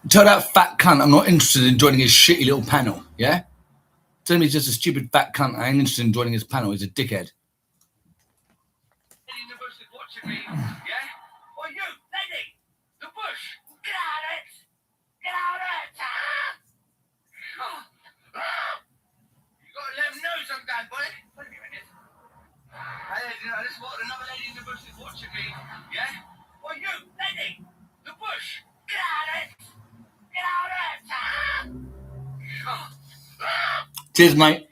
Tell that fat cunt I'm not interested in joining his shitty little panel, yeah? Tell him he's just a stupid fat cunt. I ain't interested in joining his panel. He's a dickhead. Cheers, mate.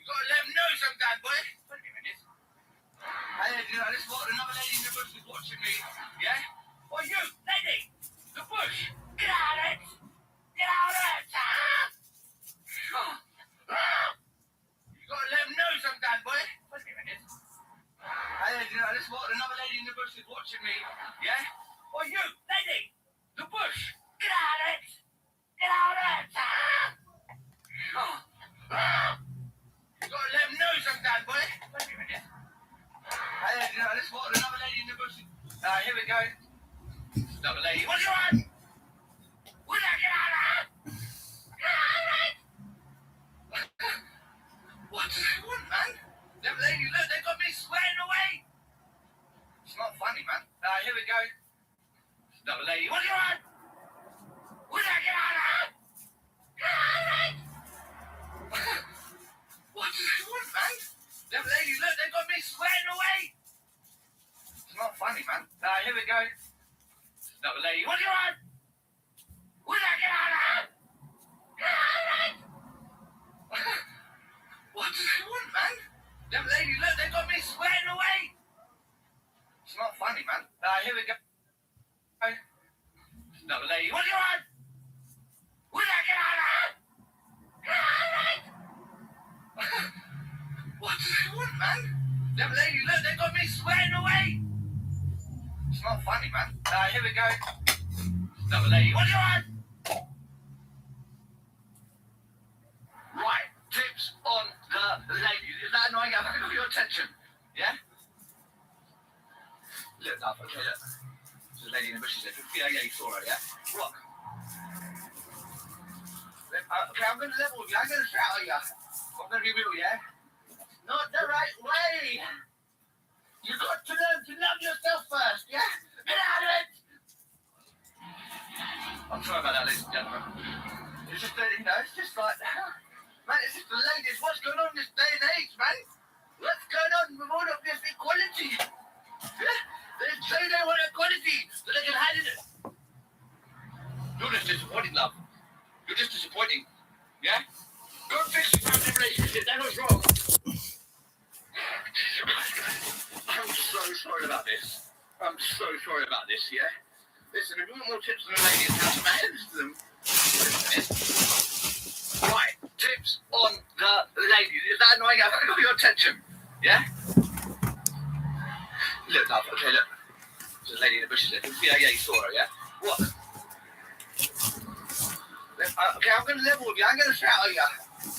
Okay, I'm going to level with you. I'm going to shout at you.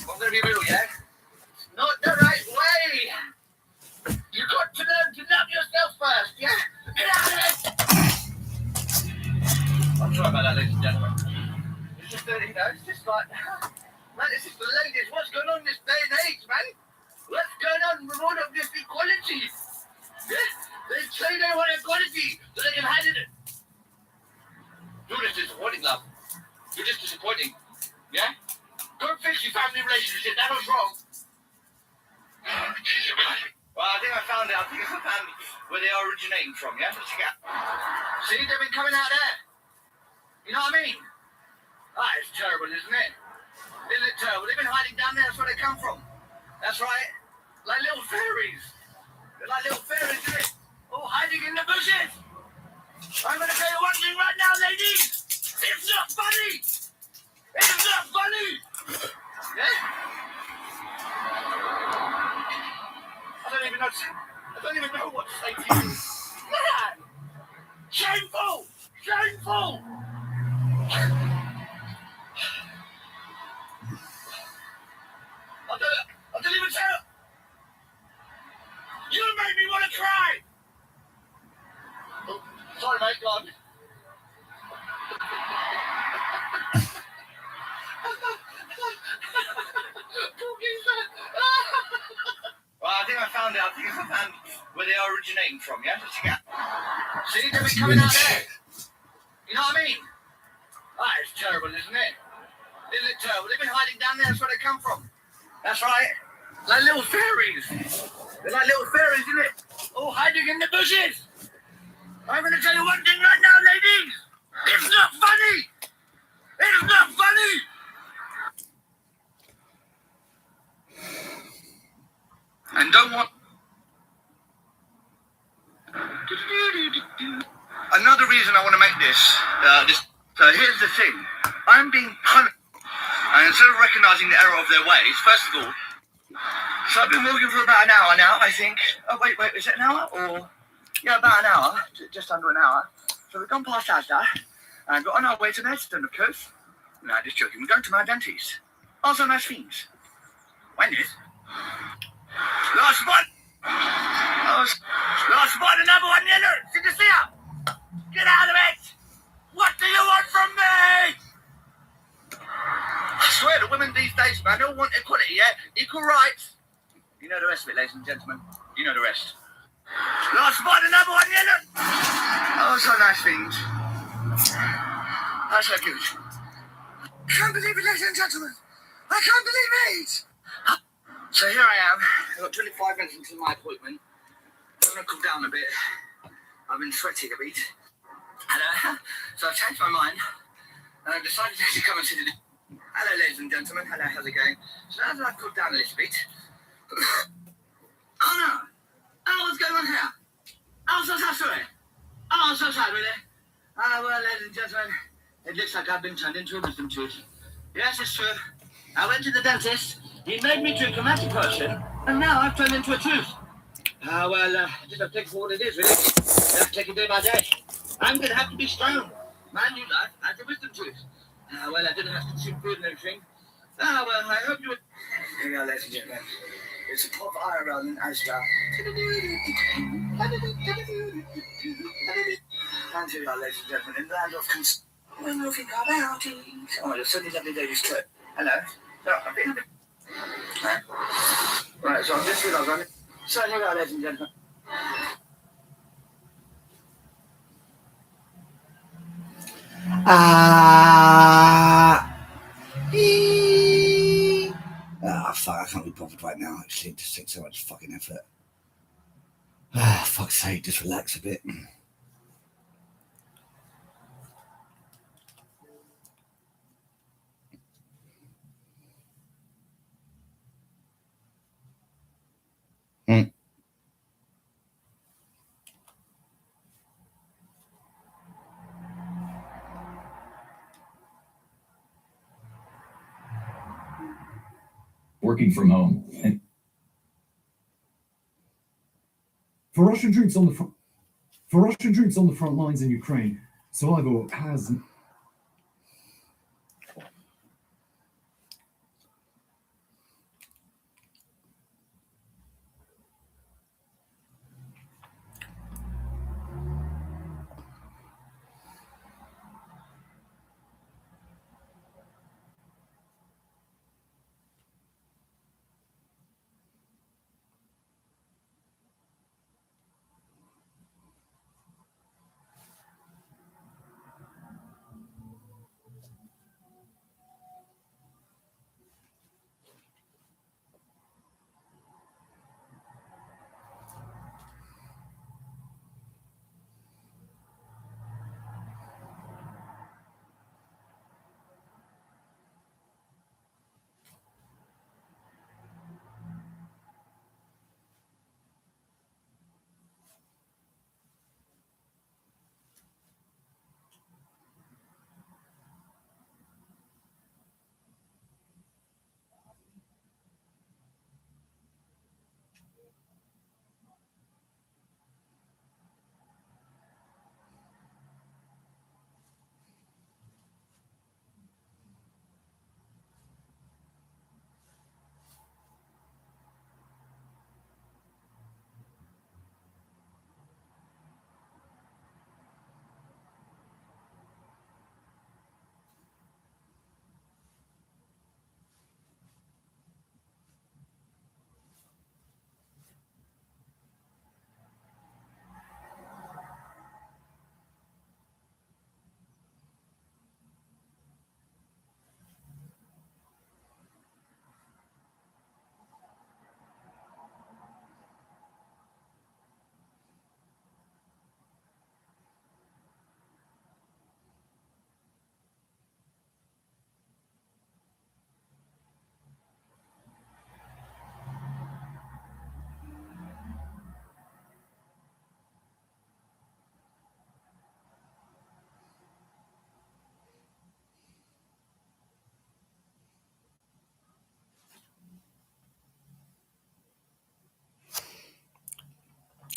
I'm going to be real, yeah? Not the right way. You got to learn to love yourself first, yeah? Get out of it! I'm sorry about that, ladies and gentlemen. It's just, it's just like, man, this is the ladies. What's going on in this day and age, man? What's going on with all of this equality? Yeah? They say they want equality, so they can handle it. You're just disappointing, love. You're just disappointing. Yeah? Don't fix your family relationship. That was wrong. Well, I think I found it. I think it's the family where they are originating from, yeah? See, they've been coming out there. You know what I mean? Ah, it's terrible, isn't it? Isn't it terrible? They've been hiding down there. That's where they come from. That's right. Like little fairies. They're like little fairies, isn't it? All hiding in the bushes. I'm going to tell you one thing right now, ladies. It's not funny. It's not funny. Yeah? I don't even know what to say to you. Man! Shameful! Shameful! I don't even tell. You made me want to cry! Oh, sorry, mate, go on. Well, I think I found it. I think it's the family where they are originating from, yeah? See, they've been coming out there. You know what I mean? Ah, it's terrible, isn't it? Isn't it terrible? They've been hiding down there. That's where they come from. That's right. Like little fairies. They're like little fairies, isn't it? All hiding in the bushes. I'm going to tell you one thing right now, ladies. It's not funny. It's not funny. And don't want... Another reason I want to make this, so here's the thing. I'm being punished. And instead of recognising the error of their ways, first of all, so I've been walking for about an hour now, I think. Oh, wait, is it an hour? Or, yeah, about an hour, just under an hour. So we've gone past Asda, and we're on our way to Maidstone, of course. No, just joking. We're going to my dentist. Also nice things. When is? Last one! Last one, another one, yellow! Did you see her? Get out of it! What do you want from me? I swear, the women these days, man, they all want equality, yeah? Equal rights. You know the rest of it, ladies and gentlemen. You know the rest. Last one, another one, yellow! Oh, so nice things. That's so good. I can't believe it, ladies and gentlemen. I can't believe it! So here I am. I've got 25 minutes until my appointment. I'm going to cool down a bit. I've been sweating a bit. And, so I've changed my mind. And I've decided to come and sit in. Hello, ladies and gentlemen. Hello, how's it going? So now that I've cooled down a little bit. Oh no! Oh, what's going on here? Oh, I'm so sorry. Oh, I'm so sorry, really. Well, ladies and gentlemen, it looks like I've been turned into a wisdom tooth. Yes, it's true. I went to the dentist. He made me drink a magic potion, and now I've turned into a tooth. Well, just have to take it for what it is, really. You have to take it day by day. I'm going to have to be strong. My new life has a wisdom tooth. Well, I didn't have to consume food and everything. Well, I hope you would... Here we go, ladies and gentlemen. It's a pop IRL in Asda. And here we are, ladies and gentlemen, in the land of when will think about it? Oh, you're suddenly lovely ladies too. Hello. So, I've been a bit... Right, so I'm just realising. So here we are, ladies and gentlemen. Fuck, I can't be bothered right now, actually. It just takes so much fucking effort. Fuck's sake, just relax a bit. Working from home. And for Russian troops on the front lines in Ukraine, Sligo has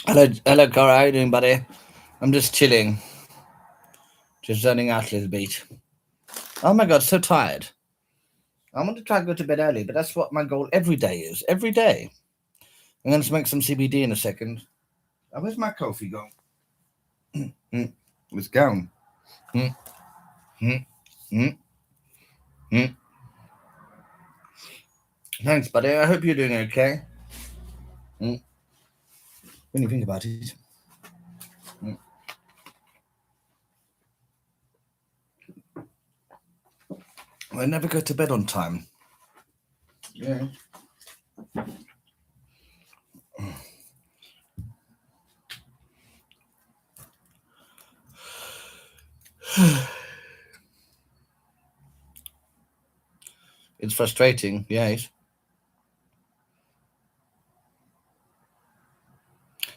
Hello, Cara. How you doing, buddy? I'm just chilling, just zoning out a little bit. Oh my god, so tired. I want to try and go to bed early, but that's what my goal every day is. Every day. I'm going to make some CBD in a second. Oh, where's my coffee gone? It's gone. Mm, mm, mm, mm. Thanks, buddy. I hope you're doing okay. When you think about it. I never go to bed on time. Yeah. It's frustrating, yes.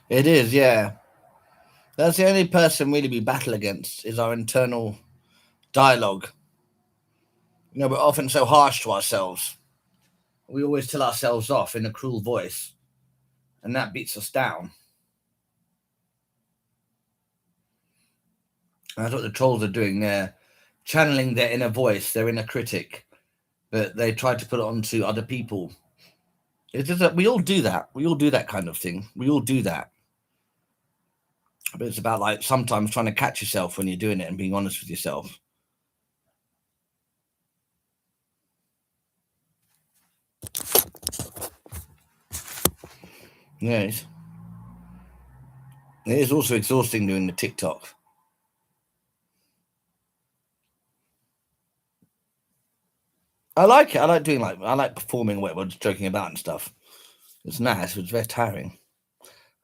It is, yeah. That's the only person really we battle against is our internal dialogue. You know, we're often so harsh to ourselves. We always tell ourselves off in a cruel voice, and that beats us down. And that's what the trolls are doing. They're channeling their inner voice, their inner critic, but they try to put it onto other people. It's just that we all do that. We all do that kind of thing. We all do that. But it's about like sometimes trying to catch yourself when you're doing it and being honest with yourself. Yes. It is also exhausting doing the TikTok. I like it. I like doing I like performing where we're just joking about and stuff. It's nice. It's very tiring.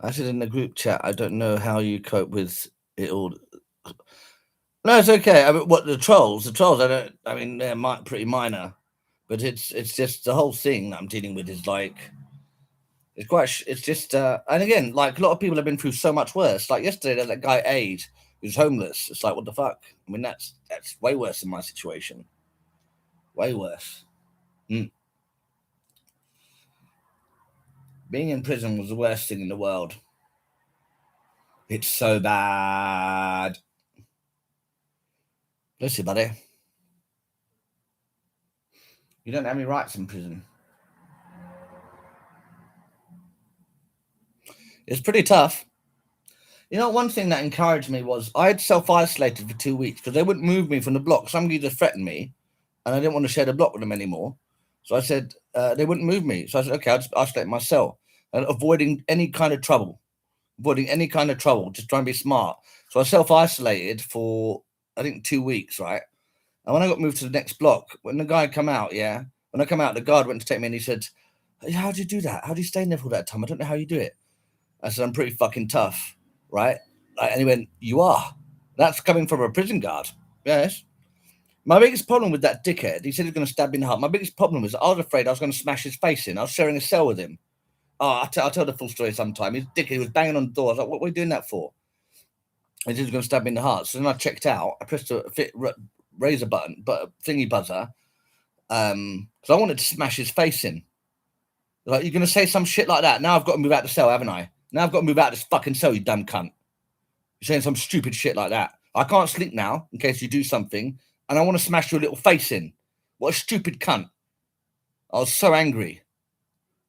I said in the group chat, I don't know how you cope with it all. No, it's okay. I mean, what the trolls? The trolls. I don't. I mean, they're pretty minor, but it's just the whole thing that I'm dealing with is like it's quite. It's just and again, like a lot of people have been through so much worse. Like yesterday, that guy Aid who's homeless. It's like what the fuck. I mean, that's way worse than my situation. Way worse. Mm. Being in prison was the worst thing in the world. It's so bad. Listen, buddy. You don't have any rights in prison. It's pretty tough. You know, one thing that encouraged me was I had self-isolated for 2 weeks because they wouldn't move me from the block. Somebody just threatened me, and I didn't want to share the block with them anymore. So I said they wouldn't move me. So I said, okay, I'll just isolate myself and avoiding any kind of trouble, just trying to be smart. So I self-isolated for I think 2 weeks, right? And when I got moved to the next block, when the guy come out, when I come out, the guard went to take me and he said, "Hey, how do you do that? How do you stay in there for that time? I don't know how you do it." I said, "I'm pretty fucking tough, right?" And he went, "You are." That's coming from a prison guard. Yes. My biggest problem with that dickhead, he said he was going to stab me in the heart. My biggest problem was I was afraid I was going to smash his face in. I was sharing a cell with him. Oh, I'll tell the full story sometime. He's dickhead. He was banging on the door. I was like, what are you doing that for? And he was going to stab me in the heart. So then I checked out. I pressed a razor button, but thingy buzzer, because I wanted to smash his face in. Like, you're going to say some shit like that. Now I've got to move out the cell, haven't I? Now I've got to move out this fucking cell, you dumb cunt. You're saying some stupid shit like that. I can't sleep now in case you do something, and I want to smash your little face in. What a stupid cunt. I was so angry.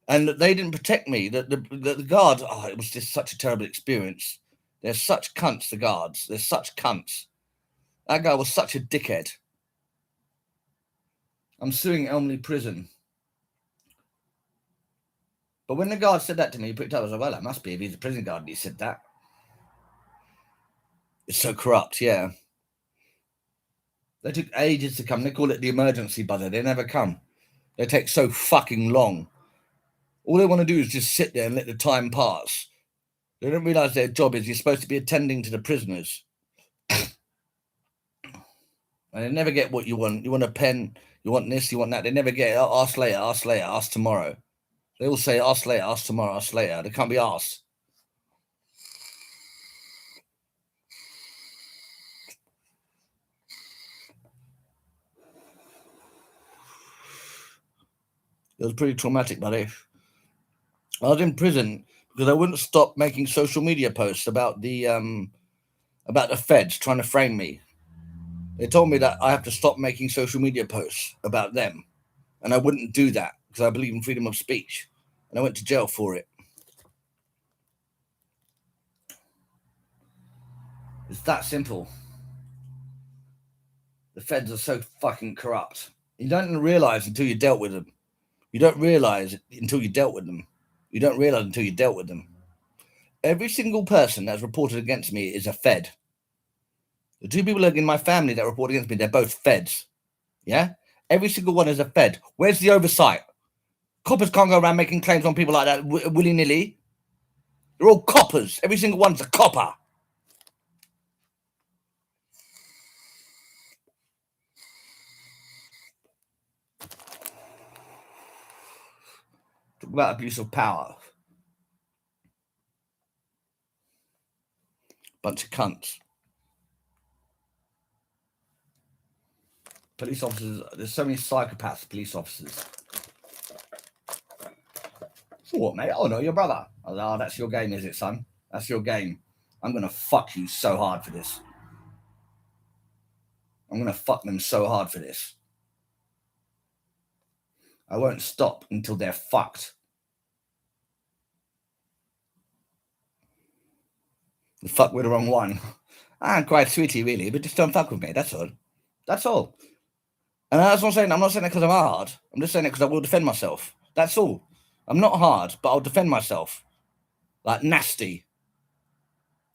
And they didn't protect me. The guard, oh, it was just such a terrible experience. They're such cunts, the guards. They're such cunts. That guy was such a dickhead. I'm suing Elmley Prison. But when the guard said that to me, he picked up, I was like, well, that must be if he's a prison guard and he said that. It's so corrupt, yeah. They took ages to come. They call it the emergency buzzer. They never come. They take so fucking long. All they want to do is just sit there and let the time pass. They don't realize their job is you're supposed to be attending to the prisoners. And they never get what you want. You want a pen, you want this, you want that. They never get it. Ask later, ask tomorrow. They all say ask later, ask tomorrow, ask later. They can't be asked. It was pretty traumatic, buddy. I was in prison because I wouldn't stop making social media posts about the feds trying to frame me. They told me that I have to stop making social media posts about them, and I wouldn't do that because I believe in freedom of speech, and I went to jail for it. It's that simple. The feds are so fucking corrupt. You don't realize until you dealt with them. You don't realize until you dealt with them. You don't realize until you dealt with them. Every single person that's reported against me is a fed. The two people in my family that report against me, they're both feds. Yeah? Every single one is a fed. Where's the oversight? Coppers can't go around making claims on people like that willy-nilly. They're all coppers. Every single one's a copper. Talk about abuse of power. Bunch of cunts. Police officers, there's so many psychopaths, police officers. So what, mate? Oh, no, your brother. Oh, that's your game, is it, son? That's your game. I'm going to fuck you so hard for this. I'm going to fuck them so hard for this. I won't stop until they're fucked. You fuck with the wrong one. I'm quite sweetie, really, but just don't fuck with me. That's all. That's all. And that's what I'm saying. I'm not saying it because I'm hard. I'm just saying it because I will defend myself. That's all. I'm not hard, but I'll defend myself. Like nasty.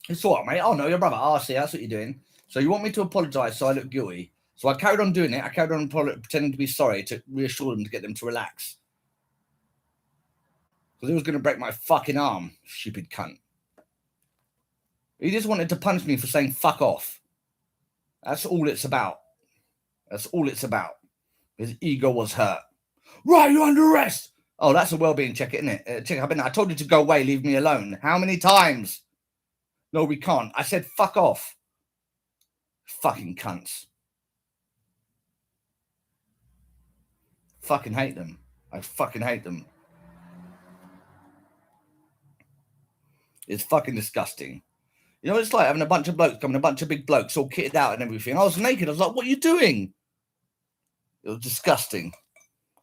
It's all right, mate. Oh, no, your brother. Oh, see, that's what you're doing. So you want me to apologise so I look guilty. So I carried on doing it. I carried on pretending to be sorry to reassure them, to get them to relax. Because he was going to break my fucking arm, stupid cunt. He just wanted to punish me for saying fuck off. That's all it's about. That's all it's about. His ego was hurt. Right, you're under arrest. Oh, that's a well-being check, isn't it? Check. I told you to go away, leave me alone. How many times? No, we can't. I said fuck off. Fucking cunts. Fucking hate them. I fucking hate them. It's fucking disgusting. You know what it's like having a bunch of blokes coming, a bunch of big blokes all kitted out and everything. I was naked. I was like, what are you doing? It was disgusting.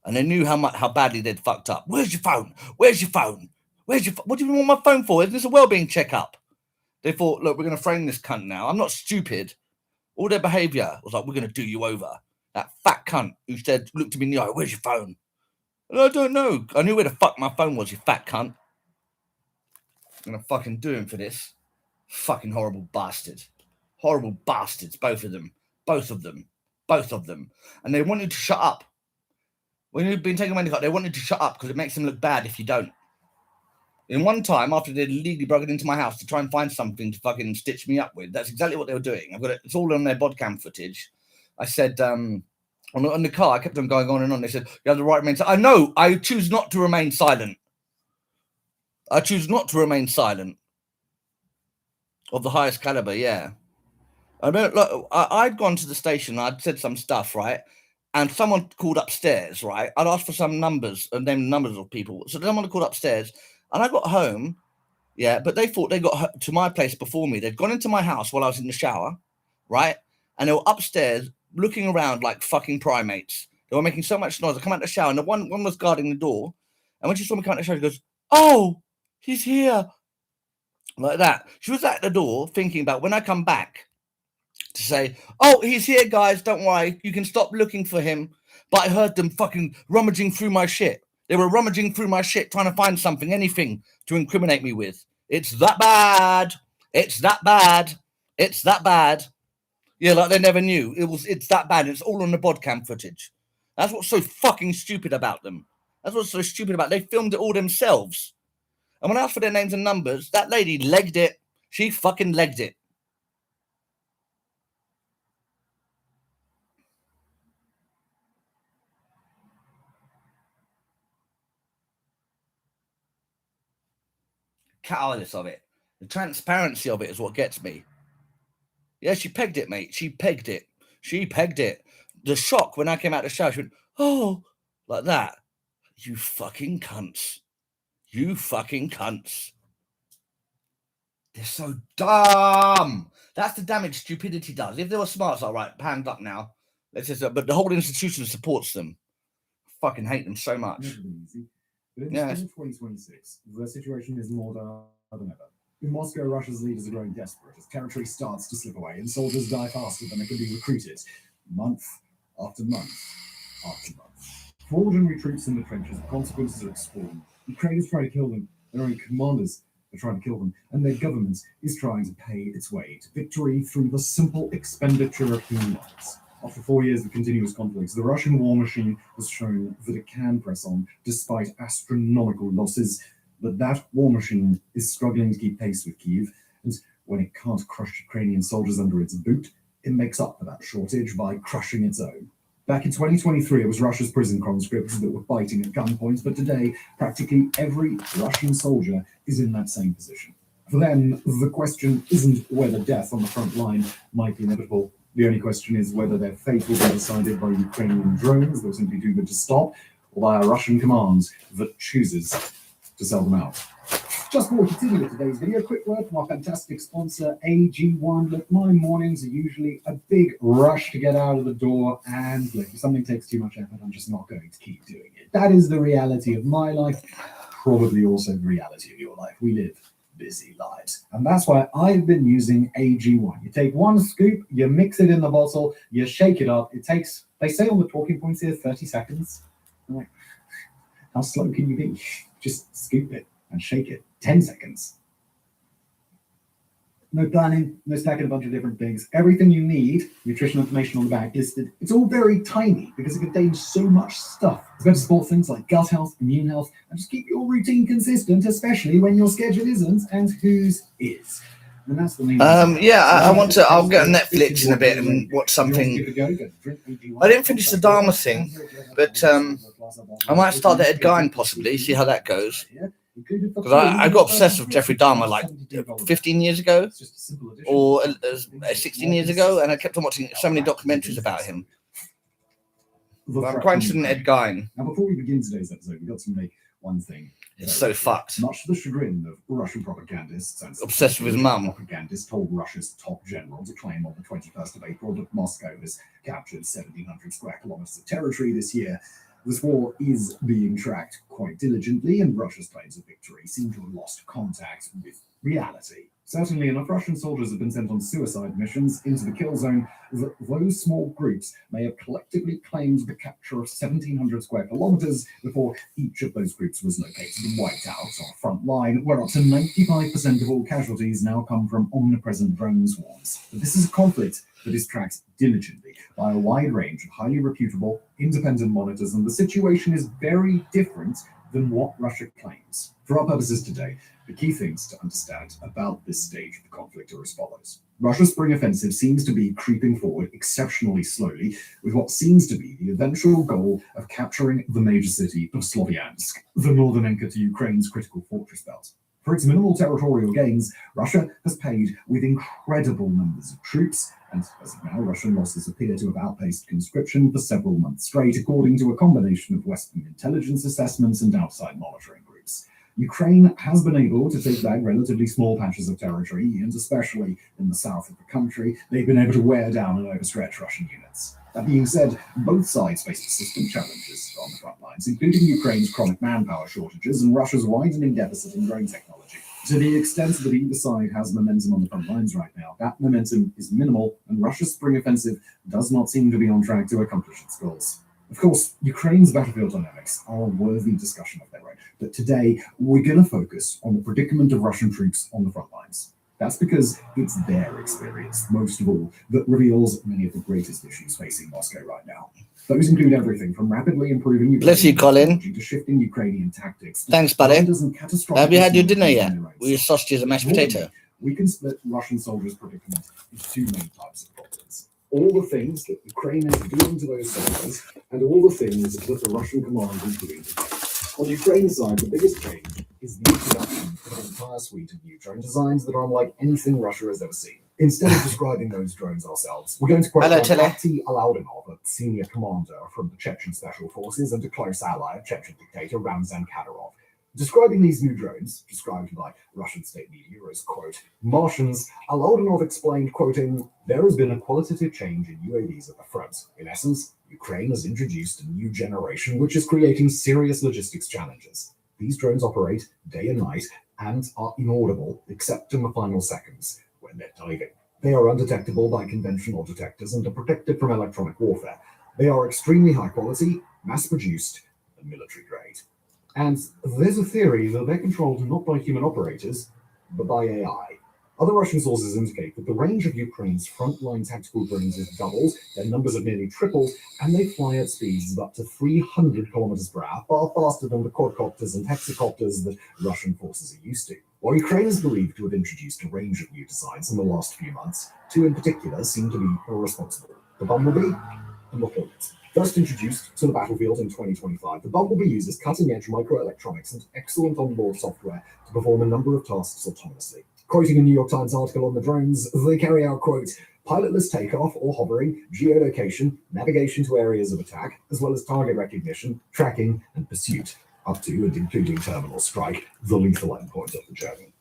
And they knew how badly they'd fucked up. Where's your phone? Where's your phone? Where's your what do you want my phone for? Isn't this a well-being checkup? They thought, look, we're going to frame this cunt now. I'm not stupid. All their behaviour was like, we're going to do you over. That fat cunt who said, looked at me in the eye, where's your phone? And I don't know. I knew where the fuck my phone was, you fat cunt. I'm going to fucking do him for this. Fucking horrible bastards. Horrible bastards, both of them. Both of them. Both of them. And they wanted to shut up. When you've been taken away in the car, they wanted to shut up because it makes them look bad if you don't. In one time, after they'd legally broken into my house to try and find something to fucking stitch me up with, that's exactly what they were doing. I've got it. It's all on their bodcam footage. I said, on the car, I kept on going on and on. They said, you have the right to remain silent. I know. I choose not to remain silent. I choose not to remain silent. Of the highest caliber, yeah. I mean, look, I'd gone to the station. I'd said some stuff, right? And someone called upstairs, right? I'd asked for some numbers and named numbers of people. So someone called upstairs, and I got home, yeah. But they thought they got to my place before me. They'd gone into my house while I was in the shower, right? And they were upstairs looking around like fucking primates. They were making so much noise. I come out of the shower, and the one was guarding the door. And when she saw me come out of the shower, she goes, "Oh, he's here." Like that. She was at the door thinking about when I come back to say, oh, he's here, guys. Don't worry. You can stop looking for him. But I heard them fucking rummaging through my shit. They were rummaging through my shit, trying to find something, anything to incriminate me with. It's that bad. It's that bad. It's that bad. Yeah, like they never knew. It's that bad. It's all on the bodcam footage. That's what's so fucking stupid about them. That's what's so stupid about it. They filmed it all themselves. And when I asked for their names and numbers, that lady legged it. She fucking legged it. Cowardice of it. The transparency of it is what gets me. Yeah, she pegged it, mate. She pegged it. She pegged it. The shock when I came out of the shower, she went, oh, like that. You fucking cunts. You fucking cunts. They're so dumb. That's the damage stupidity does. If they were smart, it's all right, hand up now. Let's just, but the whole institution supports them. Fucking hate them so much. Never been easy. But in Yes. 2026, the situation is more dire than ever. In Moscow, Russia's leaders are growing desperate as territory starts to slip away and soldiers die faster than they can be recruited, month after month after month. For ordinary troops in the trenches, the consequences are extreme. Ukraine is trying to kill them. Their own commanders are trying to kill them, and their government is trying to pay its way to victory through the simple expenditure of human lives. After 4 years of continuous conflicts, the Russian war machine has shown that it can press on despite astronomical losses, but that war machine is struggling to keep pace with Kyiv, and when it can't crush Ukrainian soldiers under its boot, it makes up for that shortage by crushing its own. Back in 2023, it was Russia's prison conscripts that were fighting at gunpoint, but today, practically every Russian soldier is in that same position. For them, the question isn't whether death on the front line might be inevitable. The only question is whether their fate will be decided by Ukrainian drones that will simply do good to stop, or by a Russian command that chooses to sell them out. Just before we continue with today's video, quick word from our fantastic sponsor, AG1. Look, my mornings are usually a big rush to get out of the door, and look, if something takes too much effort, I'm just not going to keep doing it. That is the reality of my life, probably also the reality of your life. We live busy lives, and that's why I've been using AG1. You take one scoop, you mix it in the bottle, you shake it up. It takes, they say on the talking points here, 30 seconds. I'm like, how slow can you be? Just scoop it and shake it. 10 seconds. No planning, no stacking a bunch of different things. Everything you need, nutrition information on the back listed. It's all very tiny because it contains so much stuff. It's going to support things like gut health, immune health, and just keep your routine consistent, especially when your schedule isn't, and whose is. And that's the main I'll get on Netflix in a bit and watch something. I didn't finish the Dharma thing, but I might start the Ed Gein possibly, see how that goes. Because I got obsessed with Jeffrey Dahmer like 15 years ago or 16 years ago, and I kept on watching so many documentaries about him. I'm quite interested in Ed Gein. Now, before we begin today's episode, we've got to make one thing. It's so fucked. Much to the chagrin of Russian propagandists and Obsessed with his mum. Propagandists told Russia's top general to claim on the 21st of April that Moscow has captured 1,700 square kilometers of territory this year. This war is being tracked quite diligently, and Russia's claims of victory seem to have lost contact with reality. Certainly enough, Russian soldiers have been sent on suicide missions into the kill zone that those small groups may have collectively claimed the capture of 1,700 square kilometers before each of those groups was located and wiped out on a front line, where up to 95% of all casualties now come from omnipresent drone swarms. But this is a conflict that is tracked diligently by a wide range of highly reputable, independent monitors, and the situation is very different than what Russia claims. For our purposes today, the key things to understand about this stage of the conflict are as follows. Russia's spring offensive seems to be creeping forward exceptionally slowly, with what seems to be the eventual goal of capturing the major city of Sloviansk, the northern anchor to Ukraine's critical fortress belt. For its minimal territorial gains, Russia has paid with incredible numbers of troops, and as of now, Russian losses appear to have outpaced conscription for several months straight, according to a combination of Western intelligence assessments and outside monitoring groups. Ukraine has been able to take back relatively small patches of territory, and especially in the south of the country, they've been able to wear down and overstretch Russian units. That being said, both sides face persistent challenges on the front lines, including Ukraine's chronic manpower shortages and Russia's widening deficit in drone technology. To the extent that either side has momentum on the front lines right now, that momentum is minimal, and Russia's spring offensive does not seem to be on track to accomplish its goals. Of course, Ukraine's battlefield dynamics are a worthy discussion of their own, but today we're going to focus on the predicament of Russian troops on the front lines. That's because it's their experience, most of all, that reveals many of the greatest issues facing Moscow right now. Those include everything from rapidly improving Bless you, Colin. to shifting Ukrainian tactics. Thanks, buddy. Have you had your dinner yet? With your sausages and mashed potato? We can split Russian soldiers' predicament into two main types of problems. All the things that Ukraine is doing to those soldiers, and all the things that the Russian command is doing to them. On the Ukraine side, the biggest change is the introduction of an entire suite of new drone designs that are unlike anything Russia has ever seen. Instead of describing those drones ourselves, we're going to quote Alexei Alaudinov, a senior commander from the Chechen Special Forces and a close ally of Chechen dictator Ramzan Kadyrov. Describing these new drones, described by Russian state media as, quote, Martians, Alaudanov explained, quoting, there has been a qualitative change in UAVs at the front. In essence, Ukraine has introduced a new generation which is creating serious logistics challenges. These drones operate day and night and are inaudible except in the final seconds when they're diving. They are undetectable by conventional detectors and are protected from electronic warfare. They are extremely high quality, mass-produced, and military grade. And there's a theory that they're controlled not by human operators, but by AI. Other Russian sources indicate that the range of Ukraine's frontline tactical drones is doubled, their numbers have nearly tripled, and they fly at speeds of up to 300 kilometers per hour, far faster than the quadcopters and hexacopters that Russian forces are used to. While Ukraine is believed to have introduced a range of new designs in the last few months, two in particular seem to be responsible: the Bumblebee and the Hornet. First introduced to the battlefield in 2025, the Bumblebee uses cutting-edge microelectronics and excellent onboard software to perform a number of tasks autonomously. Quoting a New York Times article on the drones, they carry out, quote, pilotless takeoff or hovering, geolocation, navigation to areas of attack, as well as target recognition, tracking, and pursuit, up to and including terminal strike, the lethal endpoint of the journey.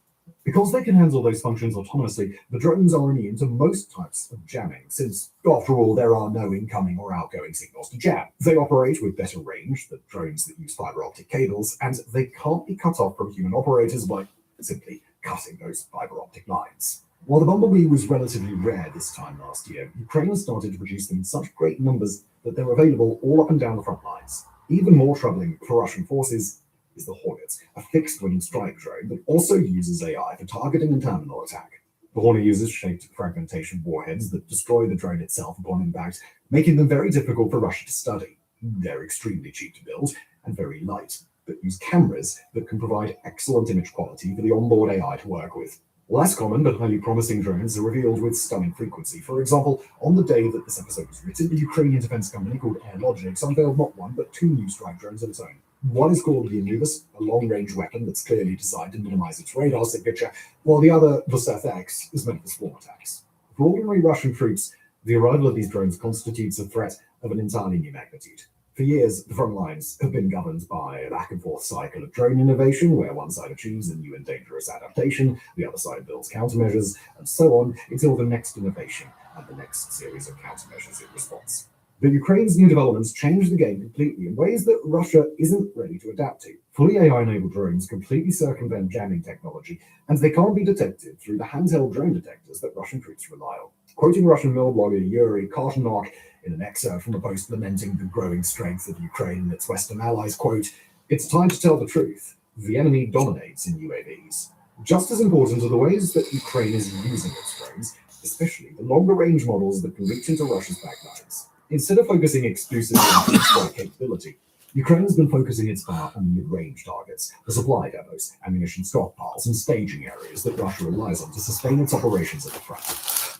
Because they can handle those functions autonomously, the drones are immune to most types of jamming, since, after all, there are no incoming or outgoing signals to jam. They operate with better range than drones that use fiber optic cables, and they can't be cut off from human operators by simply cutting those fiber optic lines. While the Bumblebee was relatively rare this time last year, Ukraine has started to produce them in such great numbers that they're available all up and down the front lines. Even more troubling for Russian forces is the Hornet, a fixed-wing strike drone that also uses AI for targeting and terminal attack. The Hornet uses shaped fragmentation warheads that destroy the drone itself upon impact, making them very difficult for Russia to study. They're extremely cheap to build and very light, but use cameras that can provide excellent image quality for the onboard AI to work with. Less common but highly promising drones are revealed with stunning frequency. For example, on the day that this episode was written, the Ukrainian defense company called Airlogics unveiled not one but two new strike drones of its own. One is called the Anubis, a long-range weapon that's clearly designed to minimize its radar signature, while the other, the Seth X, is meant for swarm attacks. For ordinary Russian troops, the arrival of these drones constitutes a threat of an entirely new magnitude. For years, the front lines have been governed by a back-and-forth cycle of drone innovation, where one side achieves a new and dangerous adaptation, the other side builds countermeasures, and so on, until the next innovation and the next series of countermeasures in response. But Ukraine's new developments change the game completely in ways that Russia isn't ready to adapt to. Fully AI-enabled drones completely circumvent jamming technology, and they can't be detected through the handheld drone detectors that Russian troops rely on. Quoting Russian mill blogger Yuri Kartanok in an excerpt from a post lamenting the growing strength of Ukraine and its Western allies, quote, it's time to tell the truth. The enemy dominates in UAVs. Just as important are the ways that Ukraine is using its drones, especially the longer-range models that can reach into Russia's backlines. Instead of focusing exclusively on strike capability, Ukraine has been focusing its fire on mid-range targets, the supply depots, ammunition stockpiles, and staging areas that Russia relies on to sustain its operations at the front.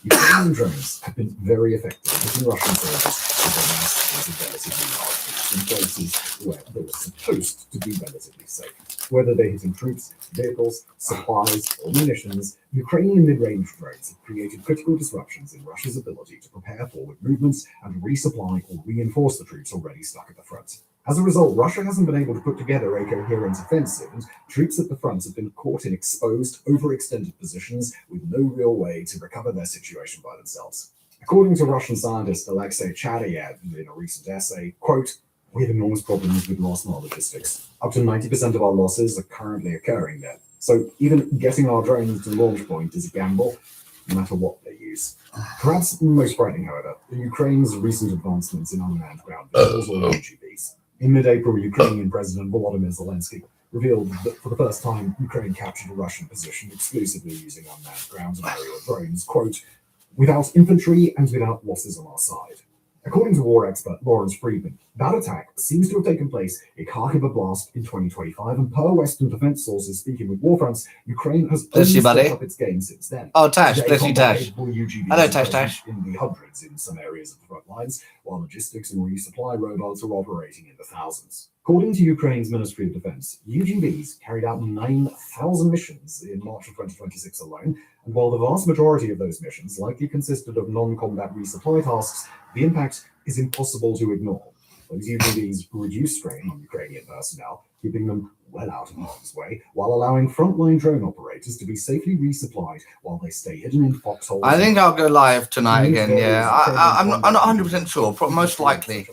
Ukrainian drones have been very effective at hitting Russian soldiers with their massive and relatively large fleets in places where they were supposed to be relatively safe. Whether they're hitting troops, vehicles, supplies, or munitions, Ukrainian mid-range drones have created critical disruptions in Russia's ability to prepare forward movements and resupply or reinforce the troops already stuck at the front. As a result, Russia hasn't been able to put together a coherent offensive, and troops at the front have been caught in exposed, overextended positions with no real way to recover their situation by themselves. According to Russian scientist Alexei Chadyev in a recent essay, quote, we have enormous problems with last mile logistics. Up to 90% of our losses are currently occurring there. So even getting our drones to the launch point is a gamble, no matter what they use. Perhaps most frightening, however, are Ukraine's recent advancements in unmanned ground vehicles or UGVs. In mid-April, Ukrainian President Volodymyr Zelensky revealed that for the first time, Ukraine captured a Russian position exclusively using unmanned ground and aerial drones, quote, without infantry and without losses on our side. According to war expert Lawrence Friedman, that attack seems to have taken place in Kharkiv Oblast in 2025, and per Western defense sources speaking with Warfronts, Ukraine has only stepped up its game since then. Oh, Tash, bless you, Tash. Hello, Tash. In the hundreds in some areas of the front lines, while logistics and resupply robots are operating in the thousands. According to Ukraine's Ministry of Defense, UGVs carried out 9,000 missions in March of 2026 alone, and while the vast majority of those missions likely consisted of non-combat resupply tasks, the impact is impossible to ignore. Those UGVs reduce strain on Ukrainian personnel, keeping them well out of harm's way, while allowing frontline drone operators to be safely resupplied while they stay hidden in foxholes. I think I'll go live tonight again. Yeah, I'm not 100% sure. Most likely.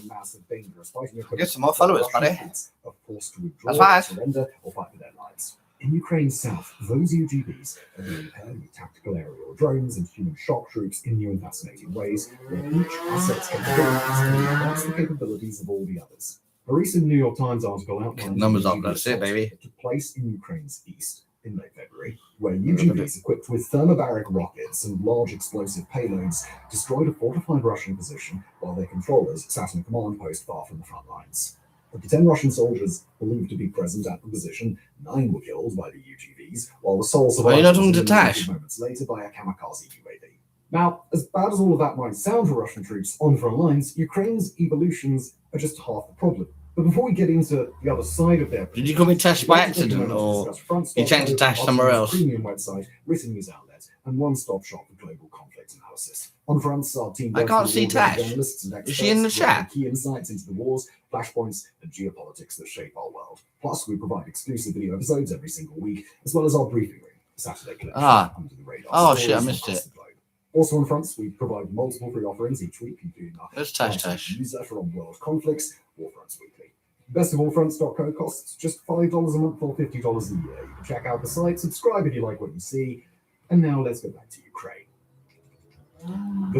Get some more followers, buddy. That's fast. Surrender or fight for their lives. In Ukraine's south, those UGVs are being paired with tactical aerial drones and human shock troops in new and fascinating ways, where each asset's capabilities can enhance the capabilities of all the others. A recent New York Times article outlines numbers up, that's it, baby. That took place in Ukraine's east in late February, where UGVs equipped with thermobaric rockets and large explosive payloads destroyed a fortified Russian position while their controllers sat in a command post far from the front lines. Of the 10 Russian soldiers believed to be present at the position, 9 were killed by the UGVs, while the sole survivor was eliminated moments later by a kamikaze UAV. Now, as bad as all of that might sound for Russian troops on the front lines, Ukraine's evolutions are just half the problem. But before we get into the other side of their... Did you call me Tash by accident, or you changed to Tash somewhere else? Premium website, written news outlet, and one-stop shop for global conflict analysis. On fronts, our team... I can't see Tash. Is she in the chat? Key insights into the wars, flashpoints, and geopolitics that shape our world. Plus, we provide exclusive video episodes every single week, as well as our briefing room, Saturday collection, under the radar. Oh shit, I missed it. Also on fronts, we provide multiple free offerings each week, including our Tash newsletter on world conflicts, Warfronts Weekly. Bestofallfronts.co costs just $5 a month or $50 a year. You can check out the site, subscribe if you like what you see, and now let's go back to Ukraine.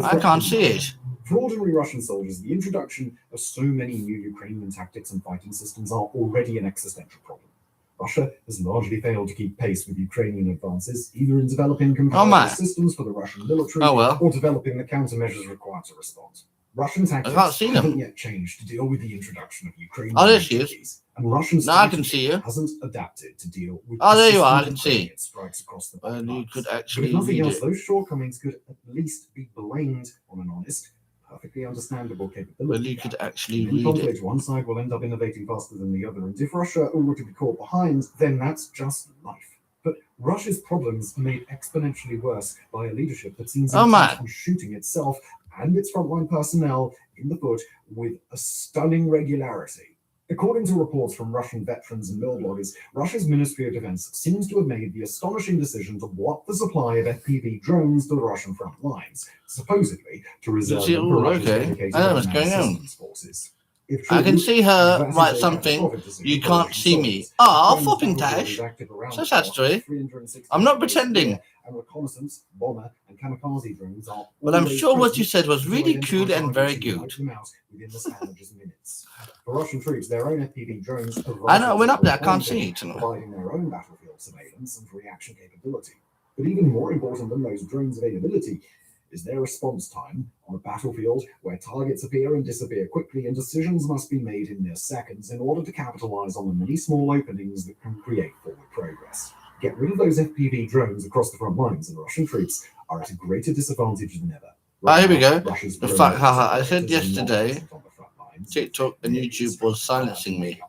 I can't see it. For ordinary Russian soldiers, the introduction of so many new Ukrainian tactics and fighting systems are already an existential problem. Russia has largely failed to keep pace with Ukrainian advances, either in developing comparative systems for the Russian military or developing the countermeasures required to respond. Russian tactics haven't yet changed to deal with the introduction of Ukrainian UGVs, and Russian hasn't adapted to deal with there you are, I can see. Strikes across the And you could actually but if nothing else, those shortcomings could at least be blamed on an honest, perfectly understandable capability. Well, you could actually in conflict, one side will end up innovating faster than the other, and if Russia were to be caught behind, then that's just life. But Russia's problems are made exponentially worse by a leadership that seems intent on shooting itself and its frontline personnel in the foot with a stunning regularity. According to reports from Russian veterans and mill bloggers, Russia's Ministry of Defense seems to have made the astonishing decision to block the supply of FPV drones to the Russian front lines, supposedly to reserve them for Russia's dedicated systems forces. I can see her write something. You can't see me. Fopping Tash. So sad story. I'm not pretending. And reconnaissance, bomber, and kamikaze drones are. Well, I'm sure what you said was really cool and very good. For Russian troops, their own FPV drones. I know, I went up there. I can't see it. Providing their own battlefield surveillance and reaction capability. But even more important than those drones' availability is their response time on a battlefield where targets appear and disappear quickly, and decisions must be made in mere seconds in order to capitalize on the many small openings that can create forward progress. Get rid of those FPV drones across the front lines, and Russian troops are at a greater disadvantage than ever. Here we go. The fact, I said yesterday, TikTok and YouTube was silencing me.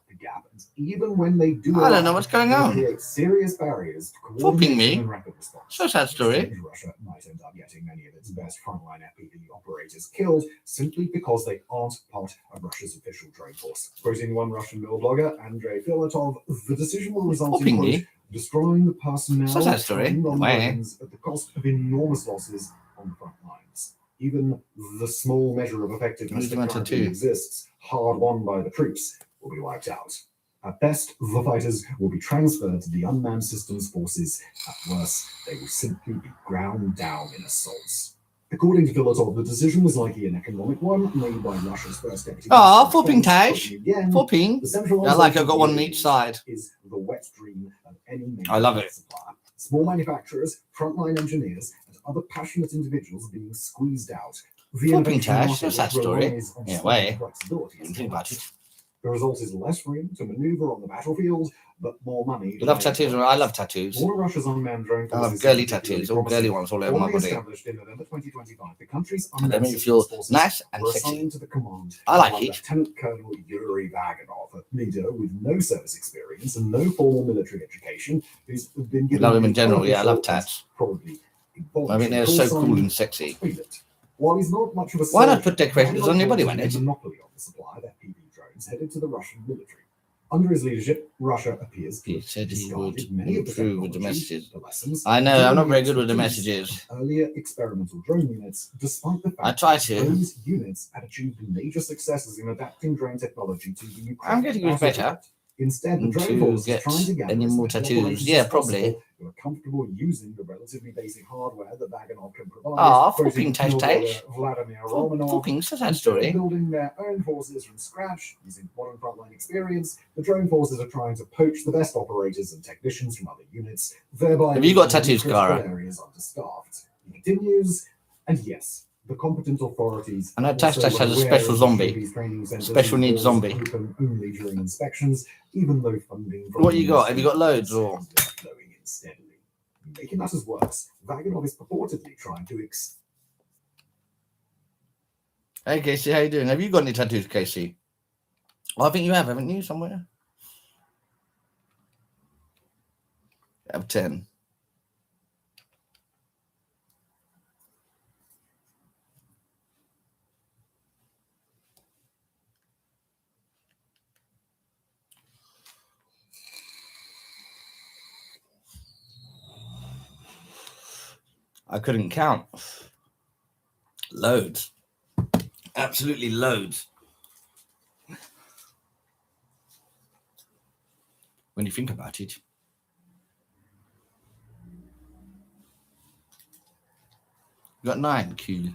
Even when they do, I don't know what's going on. Create serious barriers to Fucking me. and rapid response. So sad story. Russia might end up getting many of its best frontline FPV operators killed simply because they aren't part of Russia's official drone force. Quoting one Russian mill blogger, Andrei Filatov, the decision will result in quote, destroying the personnel so sad story. at the cost of enormous losses on the front lines. Even the small measure of effectiveness that currently exists, hard won by the troops, will be wiped out. At best, the fighters will be transferred to the unmanned systems forces. At worst, they will simply be ground down in assaults. According to Filatov, the decision was likely an economic one made by Russia's first deputy. Fopping Tash. Fopping. I like I've got one on each side. Is the wet dream of any I love it. Supplier. Small manufacturers, frontline engineers, and other passionate individuals being squeezed out. Fopping Tash. That's that story. Yeah, way. Think about it. The result is less room to maneuver on the battlefield, but more money. You love tattoos? I love tattoos. All Russia's unmanned drone I love girly tattoos, all girly ones all over my body. Established in November 2025, the country's and they make you feel nice and sexy. To the command I like it. Lieutenant Colonel Yuri Vaganov, a leader with no service experience and no formal military education, who's been given. Love him in general. Yeah, I love tats. Probably. I mean, they're so cool and sexy. While he's not much of a why not put decorations on your body when it's monopoly on the supply of FPV drones. drones headed to the Russian military. Under his leadership, Russia appears to He have said he would discarded many of the improve with the technology, messages. the lessons, I know, and I'm not the very good with the expertise messages. of earlier experimental drone units, despite the fact I try that to. those units had achieved major successes in adapting drone technology to the Ukraine. I'm getting much better. Instead, the To drone force is get trying to gather any as more many tattoos. operators Yeah, as probably. possible who are comfortable using the relatively basic hardware that Vaganov can provide. Ah, quoting fucking tash Military tash. Vladimir Romanov. Fucking sad Instead of story. building their own forces from scratch using modern frontline experience, the drone forces are trying to poach the best operators and technicians from other units, thereby Have you got making tattoos, critical Cara? areas understaffed. He continues, and yes, the competent authorities. I know also Tash Tash has a aware special of zombie. these training centers Special and needs doors zombie. open only during inspections, even though funding from What the you got? Have you got Ministry of loads, or? Defense has been flowing in steadily. Making matters worse, Vaganov is purportedly trying to Hey, Casey, how you doing? Have you got any tattoos, Casey? Well, I think you have, haven't you, somewhere? I have 10. I couldn't count. Loads. Absolutely loads. When you think about it. You got 9, Q.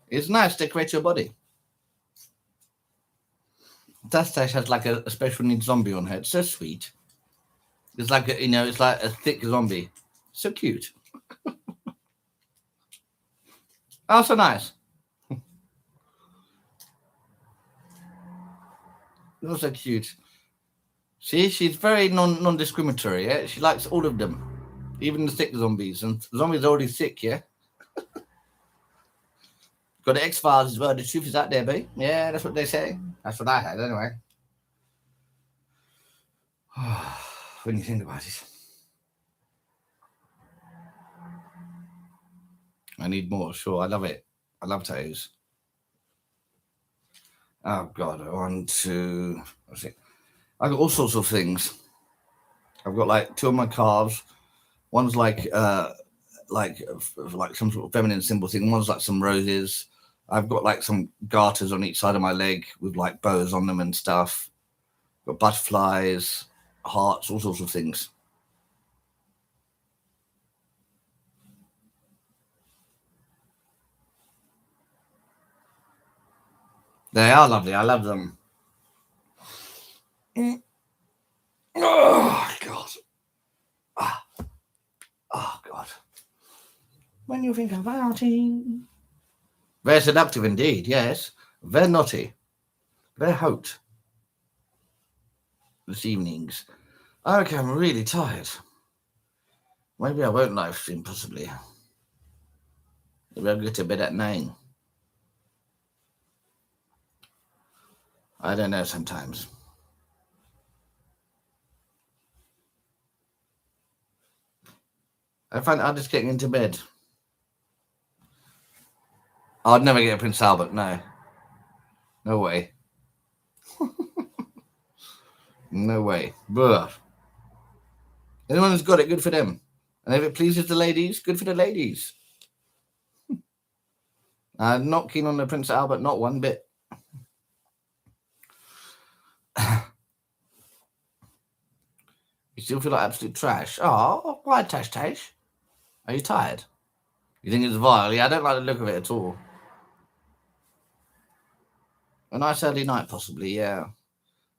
It's nice to decorate your body. Tash Tash has like a special needs zombie on her. It's so sweet. It's like a, it's like a thick zombie. So cute. Oh, so nice. You're so cute. See, she's very non-discriminatory. Yeah, she likes all of them, even the thick zombies. And zombies are already thick. Yeah. Got the X-Files as well. The truth is out there, babe. Yeah, that's what they say. That's what I had, anyway. When you think about it. I need more, sure. I love it. I love tattoos. Oh, God. I want to... What's it? I've got all sorts of things. I've got, like, 2 of my calves. One's like some sort of feminine symbol thing. One's like some roses. I've got like some garters on each side of my leg with like bows on them and stuff. Got butterflies, hearts, all sorts of things. They are lovely. I love them. Oh, God. Oh, God. When you think about it. Very seductive indeed, yes. Very naughty. Very hot. This evenings. Okay, I'm really tired. Maybe I won't live stream, possibly. Maybe I'll go to bed at 9. I don't know sometimes. I find it hard just getting into bed. I'd never get a Prince Albert, no. No way. No way. But anyone who's got it, good for them. And if it pleases the ladies, good for the ladies. I'm not keen on the Prince Albert, not one bit. You still feel like absolute trash. Oh, why Tash Tash? Are you tired? You think it's vile? Yeah, I don't like the look of it at all. A nice early night, possibly, yeah.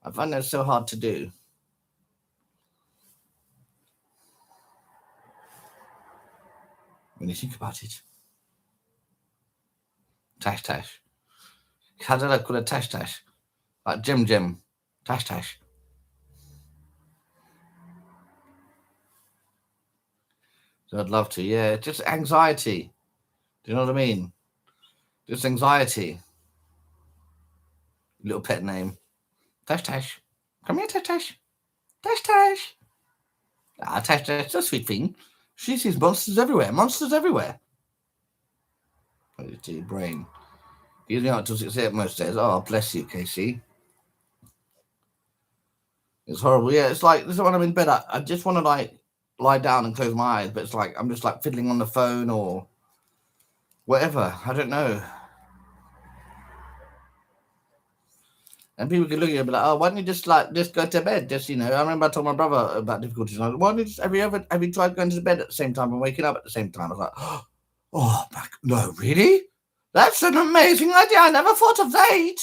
I find that so hard to do. When you think about it. Tash Tash. How did I call it Tash Tash? Like Gem. Tash Tash. So I'd love to, yeah. Just anxiety. Do you know what I mean? Just anxiety. Little pet name. Tash Tash. Come here, Tash Tash. Tash Tash. Ah, Tash Tash, a sweet thing. She sees monsters everywhere. Monsters everywhere. To your brain. Keeps me up till 6 a.m. most days. Oh, bless you, Casey. It's horrible. Yeah, it's like, this is when I'm in bed. I just want to like lie down and close my eyes, but it's like I'm just like fiddling on the phone or whatever. I don't know. And people can look at you and be like, oh, why don't you just go to bed? Just, you know, I remember I told my brother about difficulties. And I was like, why don't you just, have you tried going to bed at the same time and waking up at the same time? I was like, oh, no, really? That's an amazing idea. I never thought of that.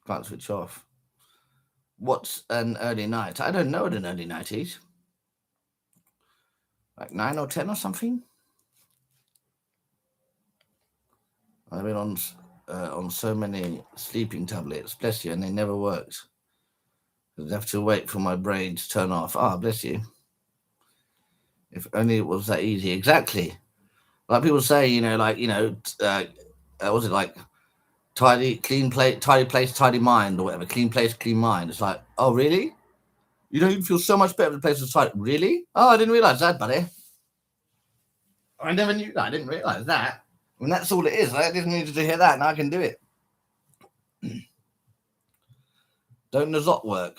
Can't switch off. What's an early night? I don't know what an early night is. Like 9 or 10 or something? I've been on so many sleeping tablets, bless you, and they never worked. I'd have to wait for my brain to turn off. Ah, bless you. If only it was that easy. Exactly. Like people say, you know, like, you know, was it like tidy place, tidy mind or whatever? Clean place, clean mind. It's like, oh, really? You don't feel so much better if the place was tidy. Really? Oh, I didn't realize that, buddy. I never knew that. I didn't realize that. I mean, that's all it is. I didn't need to hear that. Now I can do it. Don't Nazot work?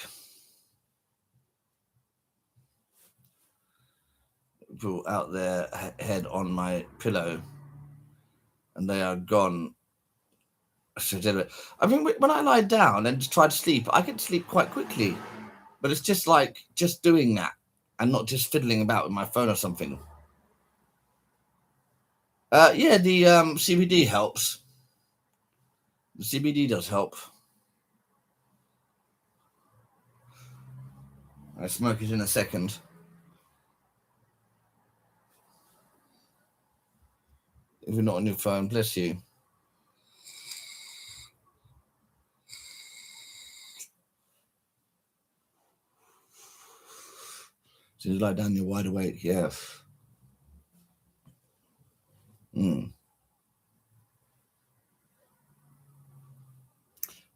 People out there head on my pillow and they are gone. I mean, when I lie down and just try to sleep, I can sleep quite quickly, but it's just like just doing that and not just fiddling about with my phone or something. Yeah, the CBD helps. The CBD does help. I smoke it in a second. If you're not on your phone, bless you. So you lie down, you're wide awake, yeah.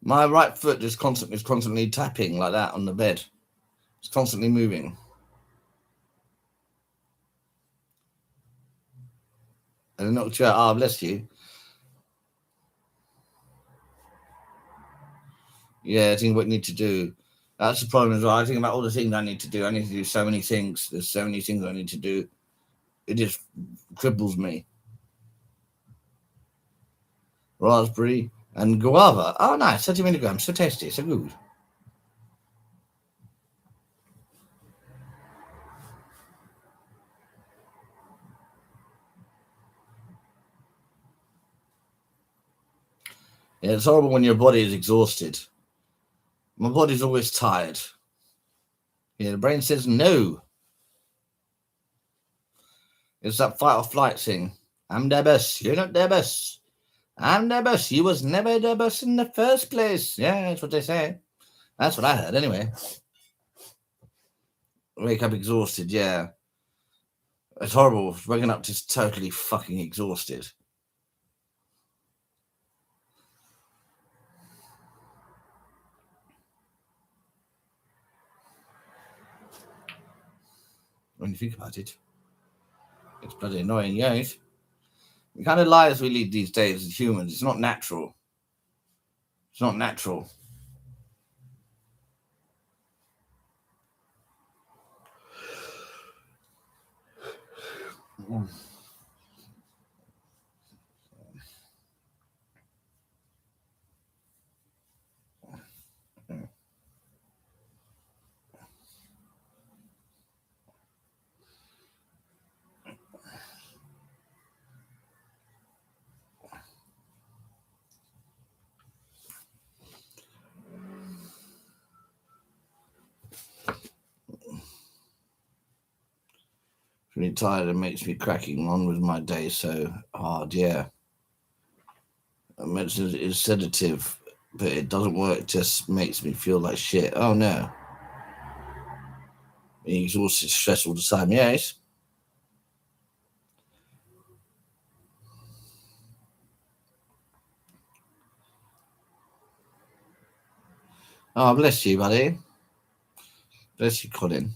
My right foot is constantly tapping like that on the bed. It's constantly moving. And it knocked you out. Ah, bless you. Yeah, I think what you need to do. That's the problem as well. I think about all the things I need to do. I need to do so many things. There's so many things I need to do. It just cripples me. Raspberry and guava. Oh, nice. 30 milligrams. So tasty. So good. Yeah, it's horrible when your body is exhausted. My body's always tired. Yeah, the brain says no. It's that fight or flight thing. I'm the best. You're not the best. I'm the best. You was never the best in the first place. Yeah, that's what they say. That's what I heard anyway. Wake up exhausted, yeah. It's horrible. Waking up just totally fucking exhausted. When you think about it, it's bloody annoying, yes. The kind of lives we lead these days as humans, it's not natural. It's not natural. Really tired and makes me cracking on with my day so hard, yeah. Medicine is sedative, but it doesn't work, it just makes me feel like shit. Oh no. Being exhausted, stressed all the time, yes. Oh, bless you, buddy. Bless you, Colin.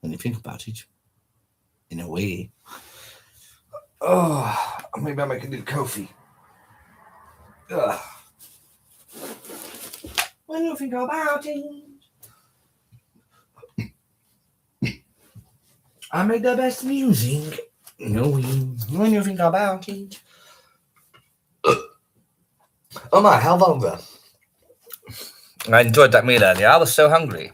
When you think about it, in a way. Oh, maybe I'll make a little coffee. When you think about it, I make the best music. When you think about it. Oh my, how vulgar. I enjoyed that meal earlier. I was so hungry.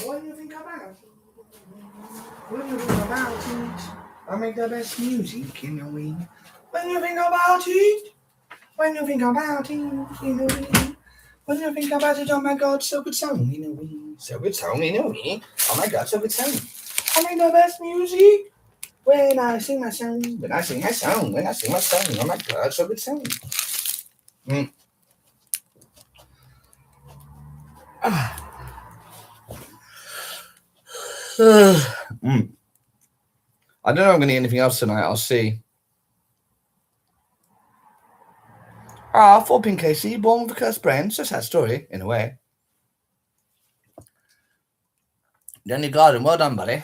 When you think about it, I make the best music in the wind. When you think about it, when you think about it, in the wind. When you think about it, oh my God, so good song in the wind. So good song in the wind. Oh my God, so good song. I make the best music when I sing my song. When I sing my song. When I sing my song. Oh my God, so good song. I don't know if I'm going to eat anything else tonight. I'll see. 4 Casey, born with a cursed brain. It's a sad story, in a way. Danny Garden, well done, buddy.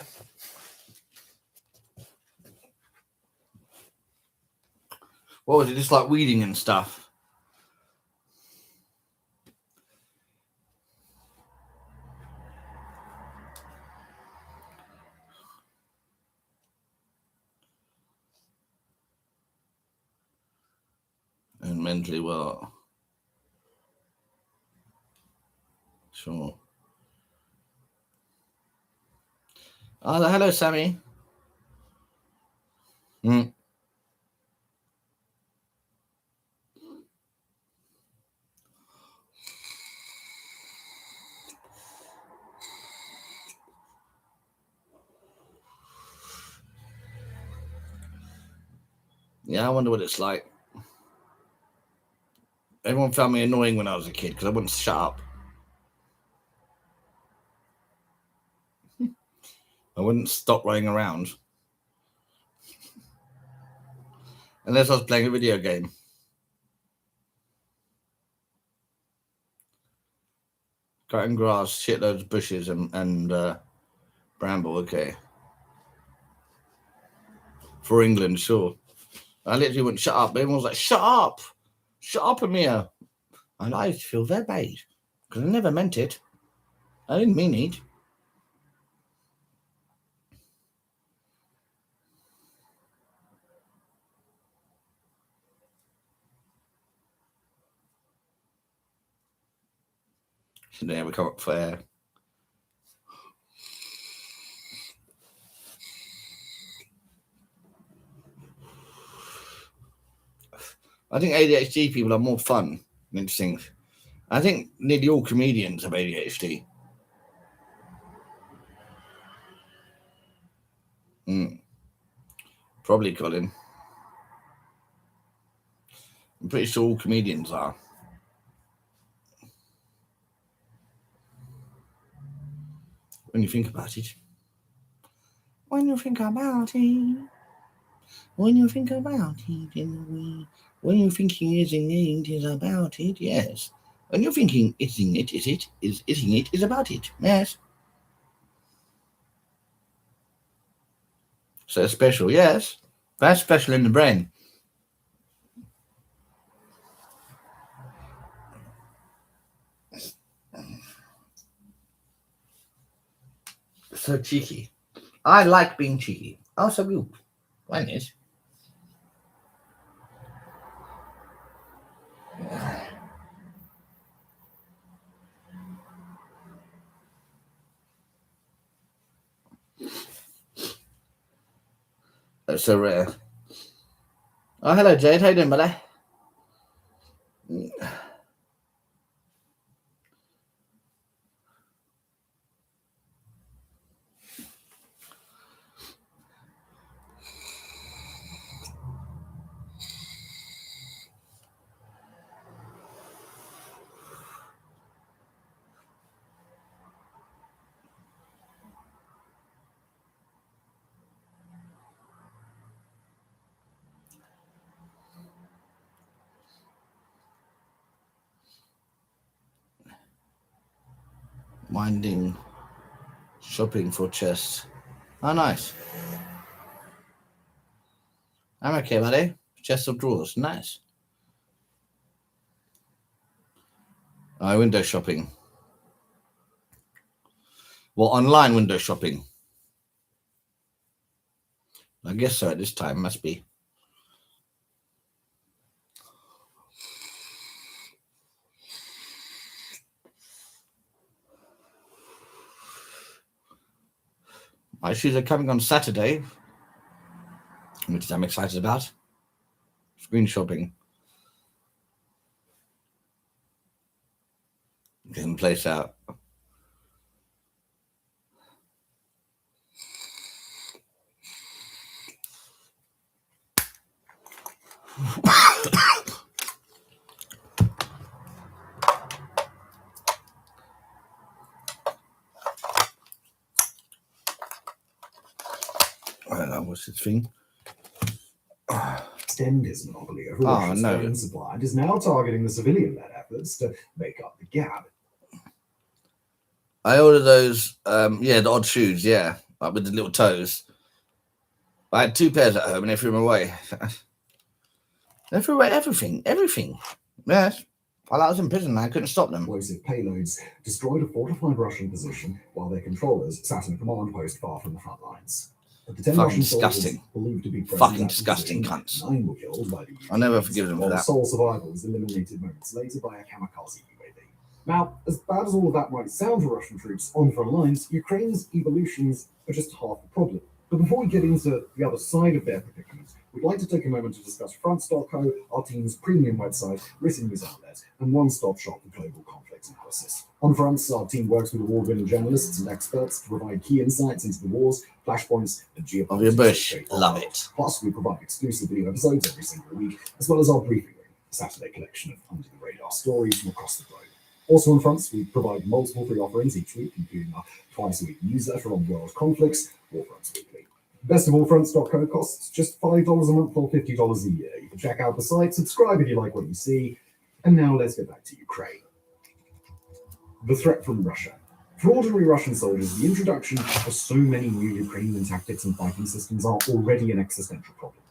What was it? Just like weeding and stuff. And mentally well. Sure. Oh, hello, Sammy. Yeah, I wonder what it's like. Everyone found me annoying when I was a kid because I wouldn't shut up. I wouldn't stop running around. Unless I was playing a video game. Cutting grass, shitloads of bushes and bramble, okay. For England, sure. I literally wouldn't shut up. Everyone was like, shut up! Shut up, Amir! And I feel very bad. Because I never meant it. I didn't mean it. Should never come up for air. I think ADHD people are more fun than interesting. I think nearly all comedians have ADHD. Probably, Colin. I'm pretty sure all comedians are. When you think about it. When you think about it. When you think about it, when you're thinking isn't it is about it, yes. When you're thinking isn't it, isn't it is about it, yes. So special, yes. That's special in the brain. So cheeky. I like being cheeky. Also you. Why not? That's so rare. Oh, hello, Jade. How you doing, buddy? Minding shopping for chests. Oh, nice. I'm okay, buddy. Chest of drawers. Nice. Oh, window shopping. Well, online window shopping. I guess so at this time. Must be. My shoes are coming on Saturday, which I'm excited about. Screen shopping. Getting the place out. I don't know what's this thing. Extend his monopoly over Oh, Russia's no. foreign supply and is now targeting the civilian-led efforts to make up the gap. I ordered those, the odd shoes, yeah, like with the little toes. I had 2 pairs at home and they threw them away. They threw away everything. Yes. While I was in prison, I couldn't stop them. Explosive payloads destroyed a fortified Russian position while their controllers sat in a command post far from the front lines. But the 10 Fucking Russian soldiers disgusting. believed to be present Fucking at the disgusting position, cunts. 9 were killed by the I'll never UAVs, forgive them for while the that. sole survivor was eliminated moments later by a kamikaze UAV. Now, as bad as all of that might sound to Russian troops on front lines, Ukraine's evolutions are just half the problem. But before we get into the other side of their predicament, we'd like to take a moment to discuss Front.co, our team's premium website, written news outlet, and one-stop shop for global conflict analysis. On Fronts, our team works with award-winning journalists and experts to provide key insights into the wars, flashpoints, and geopolitics. Of your bush. that shape our Love world. it. Plus, we provide exclusive video episodes every single week, as well as our briefing room, a Saturday collection of under-the-radar stories from across the globe. Also on Fronts, we provide multiple free offerings each week, including our twice-a-week newsletter on world conflicts, War Fronts Weekly. Best of all, Fronts.co costs just $5 a month or $50 a year. You can check out the site, subscribe if you like what you see. And now let's get back to Ukraine. The threat from Russia. For ordinary Russian soldiers, the introduction of so many new Ukrainian tactics and fighting systems are already an existential problem.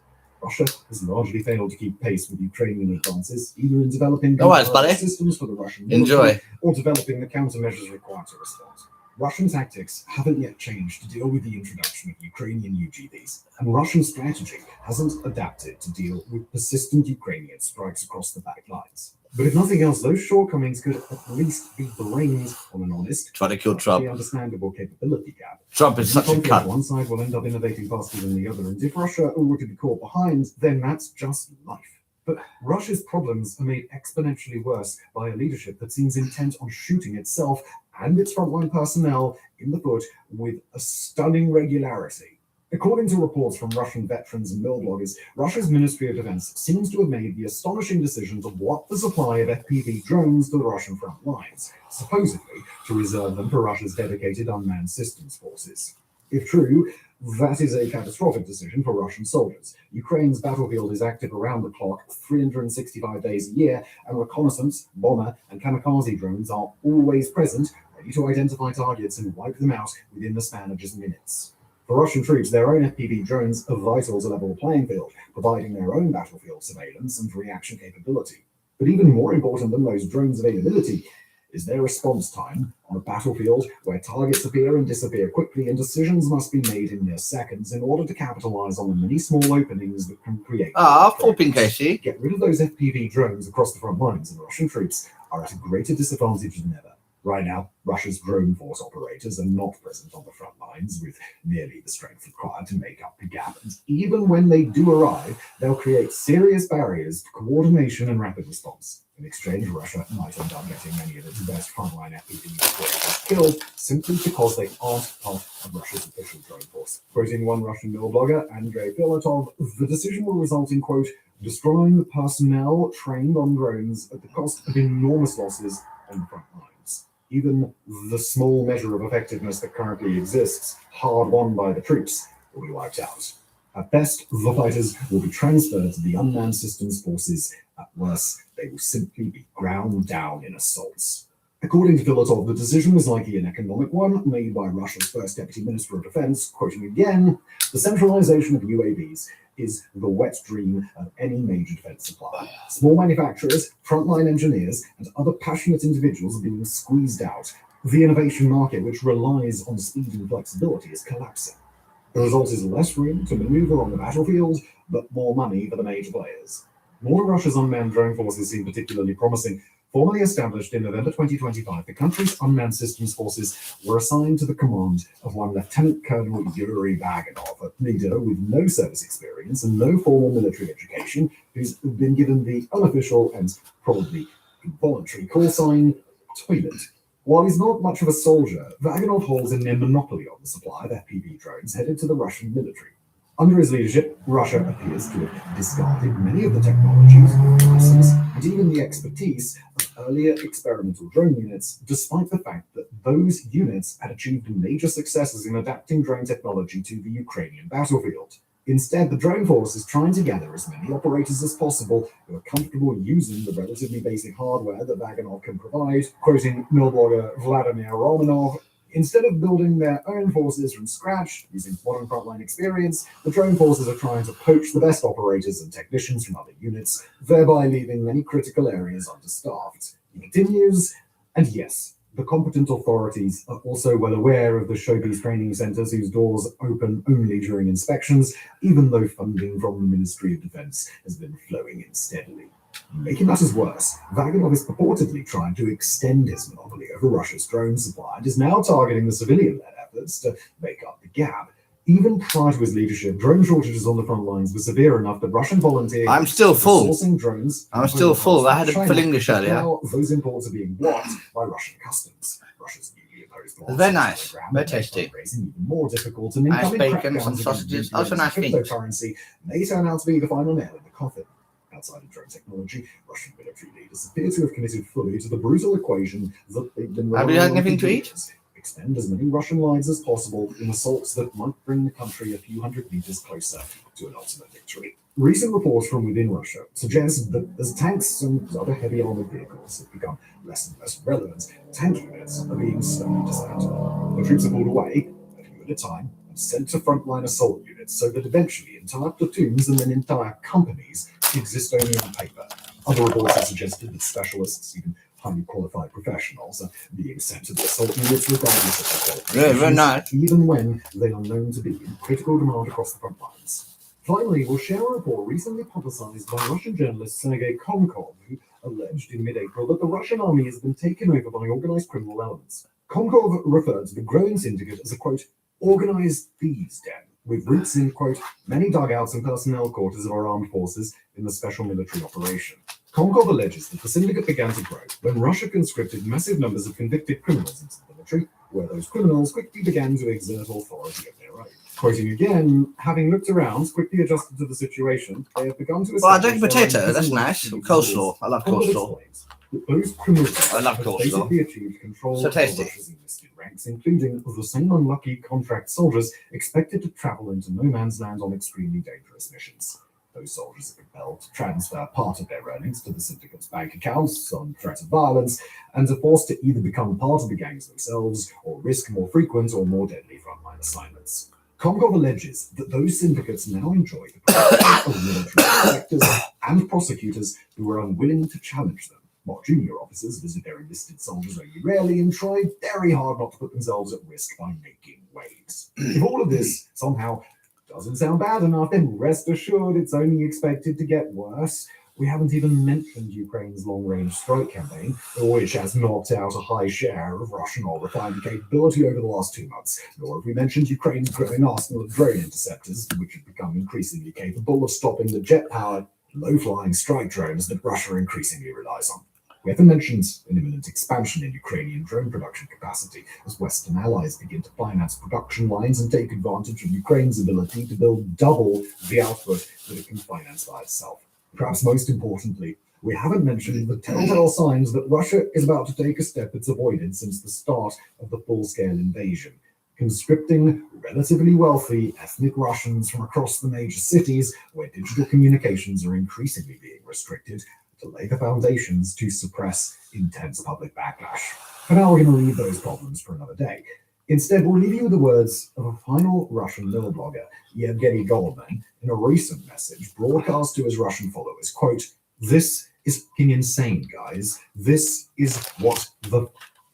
Russia has largely failed to keep pace with Ukrainian advances, either in developing No worries, buddy. systems for the Russian military Enjoy. or developing the countermeasures required to respond. Russian tactics haven't yet changed to deal with the introduction of Ukrainian UGVs, and Russian strategy hasn't adapted to deal with persistent Ukrainian strikes across the back lines. But if nothing else, those shortcomings could at least be blamed on an honest, Try to kill Trump. the understandable capability gap. Trump is such a Conflict, cunt. one side will end up innovating faster than the other, and if Russia were to be caught behind, then that's just life. But Russia's problems are made exponentially worse by a leadership that seems intent on shooting itself and its frontline personnel in the foot with a stunning regularity. According to reports from Russian veterans and mill bloggers, Russia's Ministry of Defense seems to have made the astonishing decision to block the supply of FPV drones to the Russian front lines, supposedly to reserve them for Russia's dedicated unmanned systems forces. If true, That is a catastrophic decision for Russian soldiers. Ukraine's battlefield is active around the clock, 365 days a year, and reconnaissance, bomber, and kamikaze drones are always present, ready to identify targets and wipe them out within the span of just minutes. For Russian troops, their own FPV drones are vital to level the playing field, providing their own battlefield surveillance and reaction capability. But even more important than those drones' availability is their response time on a battlefield where targets appear and disappear quickly and decisions must be made in mere seconds in order to capitalize on the many small openings that can create. Flipping Casey. Get rid of those FPV drones across the front lines, and Russian troops are at a greater disadvantage than ever. Right now, Russia's drone force operators are not present on the front lines with nearly the strength required to make up the gap. And even when they do arrive, they'll create serious barriers to coordination and rapid response. In exchange, Russia might end up getting many of its best frontline FPV operators killed simply because they aren't part of Russia's official drone force. Quoting one Russian mill blogger, Andrei Filatov, the decision will result in, quote, destroying the personnel trained on drones at the cost of enormous losses on the front lines. Even the small measure of effectiveness that currently exists, hard won by the troops, will be wiped out. At best, the fighters will be transferred to the unmanned systems forces. At worst, they will simply be ground down in assaults. According to Filatov, the decision was likely an economic one made by Russia's first deputy minister of defense, quoting again, the centralization of UAVs is the wet dream of any major defense supplier. Small manufacturers, frontline engineers, and other passionate individuals are being squeezed out. The innovation market, which relies on speed and flexibility, is collapsing. The result is less room to maneuver on the battlefield, but more money for the major players. More of Russia's unmanned drone forces seem particularly promising. Formally established in November 2025, the country's unmanned systems forces were assigned to the command of one Lieutenant Colonel Yuri Vaganov, a leader with no service experience and no formal military education, who's been given the unofficial and probably involuntary call sign Toilet. While he's not much of a soldier, Vaganov holds a near monopoly on the supply of FPV drones headed to the Russian military. Under his leadership, Russia appears to have discarded many of the technologies, lessons, and even the expertise of earlier experimental drone units, despite the fact that those units had achieved major successes in adapting drone technology to the Ukrainian battlefield. Instead, the drone force is trying to gather as many operators as possible who are comfortable using the relatively basic hardware that Vaganov can provide. Quoting mill blogger Vladimir Romanov, instead of building their own forces from scratch using modern frontline experience, the drone forces are trying to poach the best operators and technicians from other units, thereby leaving many critical areas understaffed. He continues, and yes, the competent authorities are also well aware of the showpiece training centers whose doors open only during inspections, even though funding from the Ministry of Defense has been flowing in steadily. Making matters worse, Vaganov is purportedly trying to extend his monopoly over Russia's drone supply and is now targeting the civilian-led efforts to make up the gap. Even prior to his leadership, drone shortages on the front lines were severe enough that Russian volunteers I'm still full. sourcing drones. I'm still full. I had a full English earlier. Now those imports are being blocked by Russian customs. Russia's newly imposed laws Very nice. program Very make tasty. fundraising even more difficult, and Nice incoming bacon, crackdowns some against sausages. influence Also nice of meat. cryptocurrency may turn out to be the final nail in the coffin. Outside of drone technology, Russian military leaders appear to have committed fully to the brutal equation that they've been Have you relying had on anything for to eat? years. Extend as many Russian lines as possible in assaults that might bring the country a few hundred meters closer to an ultimate victory. Recent reports from within Russia suggest that as tanks and other heavy armored vehicles have become less and less relevant, tank units are being slowly dismantled. The troops are pulled away, a few at a time, and sent to frontline assault units so that eventually entire platoons and then entire companies exist only on paper. Other reports have suggested that specialists, even highly qualified professionals, are being sent to the assault units regardless of their qualifications, Very nice. even when they are known to be in critical demand across the front lines. Finally, we'll share a report recently publicized by Russian journalist Sergei Komkov, who alleged in mid-April that the Russian army has been taken over by organized criminal elements. Komkov referred to the growing syndicate as a, quote, organized thieves' den, with roots in, quote, many dugouts and personnel quarters of our armed forces in the special military operation. Komkov alleges that the syndicate began to grow when Russia conscripted massive numbers of convicted criminals into the military, where those criminals quickly began to exert authority of their own. Quoting again, having looked around, quickly adjusted to the situation, they have begun to Well, I establish like their own potato. That's prison nice. life Coleslaw. I love Komkov coleslaw. explains, Those criminals I love have coleslaw. basically achieved control So of tasty. Russia's enlisted ranks, including the same unlucky contract soldiers expected to travel into no man's land on extremely dangerous missions. Those soldiers are compelled to transfer part of their earnings to the syndicate's bank accounts on threat of violence, and are forced to either become part of the gangs themselves or risk more frequent or more deadly frontline assignments. Komgov alleges that those syndicates now enjoy the protection of military inspectors and prosecutors who are unwilling to challenge them, while junior officers visit their enlisted soldiers only rarely and try very hard not to put themselves at risk by making waves. If all of this somehow doesn't sound bad enough, then rest assured it's only expected to get worse. We haven't even mentioned Ukraine's long-range strike campaign, which has knocked out a high share of Russian oil refining capability over the last 2 months. Nor have we mentioned Ukraine's growing arsenal of drone interceptors, which have become increasingly capable of stopping the jet-powered, low-flying strike drones that Russia increasingly relies on. We haven't mentioned an imminent expansion in Ukrainian drone production capacity as Western allies begin to finance production lines and take advantage of Ukraine's ability to build double the output that it can finance by itself. Perhaps most importantly, we haven't mentioned the telltale signs that Russia is about to take a step it's avoided since the start of the full-scale invasion, conscripting relatively wealthy ethnic Russians from across the major cities where digital communications are increasingly being restricted to lay the foundations to suppress intense public backlash. For now, we're going to leave those problems for another day. Instead, we'll leave you with the words of a final Russian mill blogger, Yevgeny Goldman, in a recent message broadcast to his Russian followers, quote, "This is fucking insane, guys. This is what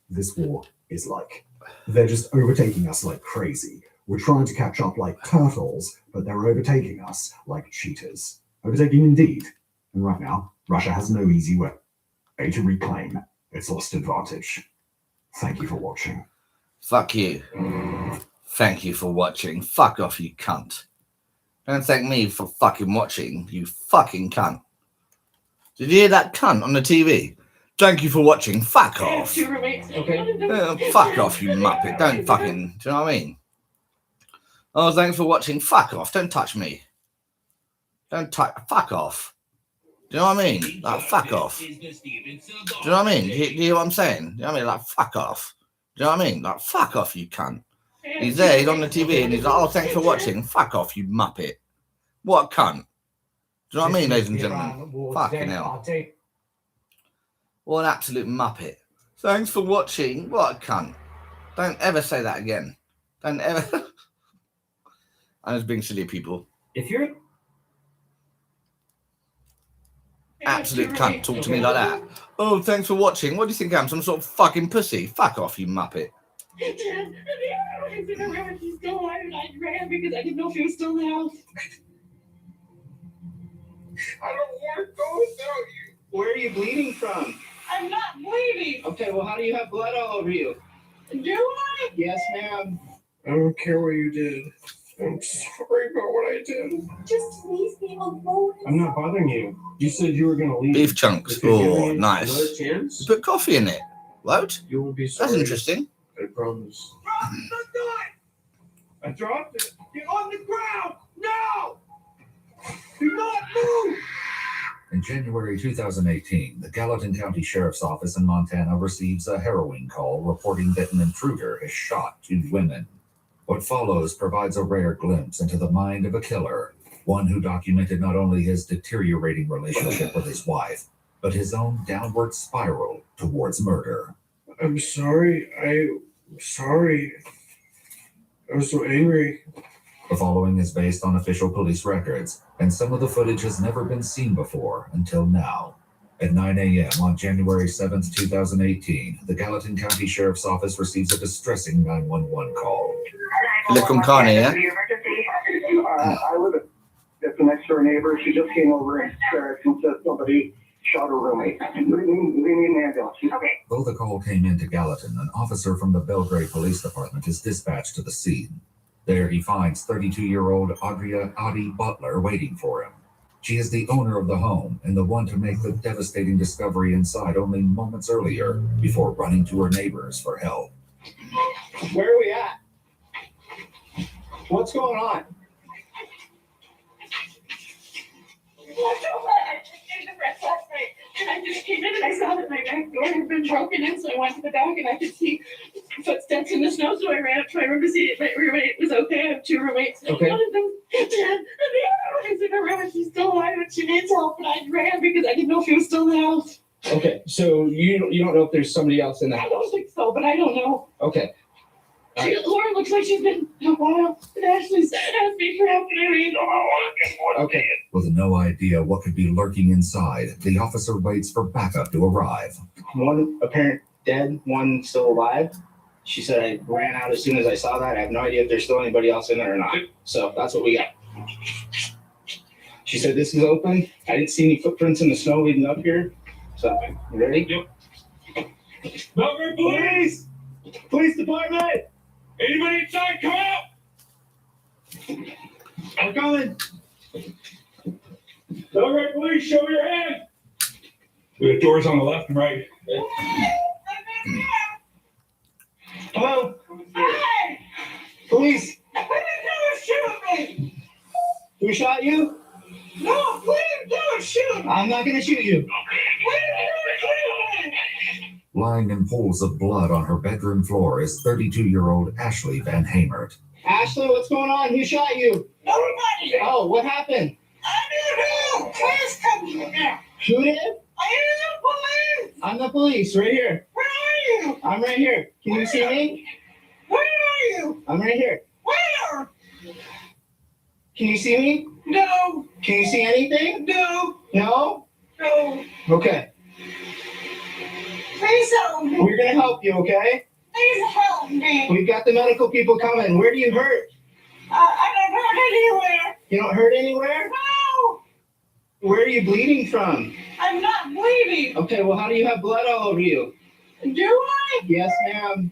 this war is like. They're just overtaking us like crazy. We're trying to catch up like turtles, but they're overtaking us like cheetahs. Overtaking indeed. And right now, Russia has no easy way to reclaim its lost advantage. Thank you for watching." Fuck you. Thank you for watching. Fuck off, you cunt. Don't thank me for fucking watching, you fucking cunt. Did you hear that cunt on the TV? Thank you for watching. Fuck off. Fuck off, you muppet. Don't fucking... Do you know what I mean? Oh, thanks for watching. Fuck off. Don't touch me. Don't touch... Fuck off. Do you know what I mean? Like, fuck off. Do you know what I mean? Do you hear what I'm saying? Do you know what I mean? Like, fuck off. Do you know what I mean? Like, fuck off, you cunt. He's there, he's on the TV, and he's like, oh, thanks for watching. Fuck off, you muppet. What a cunt. Do you know what I mean, ladies and gentlemen? Fucking hell. What an absolute muppet. Thanks for watching. What a cunt. Don't ever say that again. Don't ever. I'm just being silly, people. If you're Absolute cunt, talk to me like that. Oh, thanks for watching. What do you think I'm? Some sort of fucking pussy? Fuck off, you muppet. I didn't know she's gone, and I ran because I didn't know if she was still in the house. I don't want to go without you. Where are you bleeding from? I'm not bleeding. Okay, well, how do you have blood all over you? Do I? Yes, ma'am. I don't care what you did. I'm sorry about what I did. Just leave me alone. I'm not bothering you. You said you were going to leave. Beef chunks. If you give Oh, me nice. another chance, You put coffee in it. What? you will be sorry. That's interesting. I promise. Drop the gun! I dropped it. Get on the ground! No! Do not move! In January 2018, the Gallatin County Sheriff's Office in Montana receives a harrowing call reporting that an intruder has shot 2 women. What follows provides a rare glimpse into the mind of a killer, one who documented not only his deteriorating relationship with his wife, but his own downward spiral towards murder. I'm sorry. I'm sorry. I was so angry. The following is based on official police records, and some of the footage has never been seen before until now. At 9 a.m. on January 7th, 2018, the Gallatin County Sheriff's Office receives a distressing 911 call. Le con carne, yeah? I live at the next door neighbor. She just came over and said somebody shot her roommate. We need an ambulance. Okay. Though the call came into Gallatin, an officer from the Belgrade Police Department is dispatched to the scene. There he finds 32-year-old Audrey Adi Butler waiting for him. She is the owner of the home and the one to make the devastating discovery inside only moments earlier before running to her neighbors for help. Where are we at? What's going on? I just came in and I saw that my door had been broken in, so I went to the back and I could see footsteps in the snow, so I ran up to my room to see if my roommate was okay. I have two roommates. Okay. One of them dead, and the other one is in her room and she's still alive and she needs help, and I ran because I didn't know if she was still in the house. Okay, so you don't know if there's somebody else in the I house. don't think so, but I don't know. Okay. Lauren looks like she's been a while, and Ashley's asked me for help, and I mean, Okay. With no idea what could be lurking inside, the officer waits for backup to arrive. One apparent dead, one still alive. She said I ran out as soon as I saw that. I have no idea if there's still anybody else in there or not. So that's what we got. She said this is open. I didn't see any footprints in the snow leading up here. So, you ready? Yep. Belgrade Police! Police Department! Anybody inside, come out! I'm coming. Belgrade Police, show your hand! We have doors on the left and right. Hello? Hey! Police! Please don't shoot me! Who shot you? No, please don't shoot me! I'm not gonna shoot you. Please don't shoot me! Lying in pools of blood on her bedroom floor is 32-year-old Ashley Van Hamert. Ashley, what's going on? Who shot you? Nobody! Oh, what happened? I don't know! Please come here! Who did? I am the police! I'm the police, right here. Where are you? I'm right here. Can you see me? Where are you? I'm right here. Where? Can you see me? No, Can you see anything? no, No? no. Okay. Please help me. We're gonna help you, okay? Please help me. We've got the medical people coming. Where do you hurt? I don't hurt anywhere. You don't hurt anywhere? No, Where are you bleeding from? I'm not bleeding. Okay, well, how do you have blood all over you? Do I? Yes, ma'am.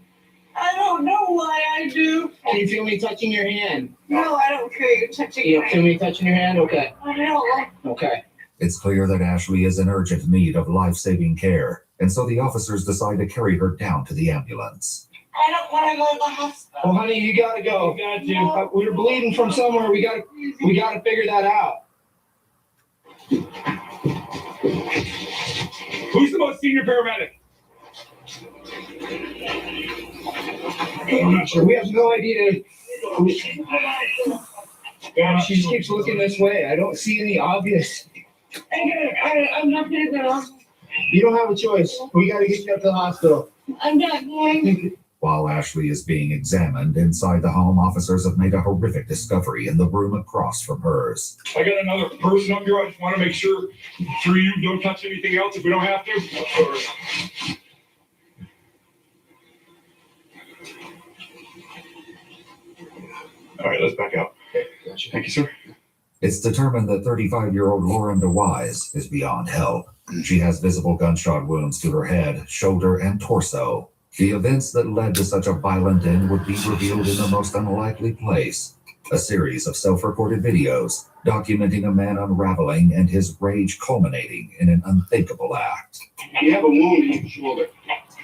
I don't know why I do. Can you feel me touching your hand? No, I don't feel you touching You my don't feel me touching your hand? Okay. I don't. Okay. It's clear that Ashley is in urgent need of life-saving care, and so the officers decide to carry her down to the ambulance. I don't want to go to the hospital. Well, honey, you gotta go. Got you. We're bleeding from somewhere. We gotta figure that out. Who's the most senior paramedic? I'm not sure. We have no idea. She just keeps looking this way. I don't see any obvious. I'm not going to go. You don't have a choice. We gotta get you up to the hospital. I'm not going. While Ashley is being examined inside the home, officers have made a horrific discovery in the room across from hers. I got another person up here. I just want to make sure you don't touch anything else if we don't have to. All right, let's back out. Gotcha. Thank you, sir. It's determined that 35-year-old Lauren DeWise is beyond help. She has visible gunshot wounds to her head, shoulder, and torso. The events that led to such a violent end would be revealed in the most unlikely place. A series of self-recorded videos documenting a man unraveling and his rage culminating in an unthinkable act. You have a wound in your shoulder.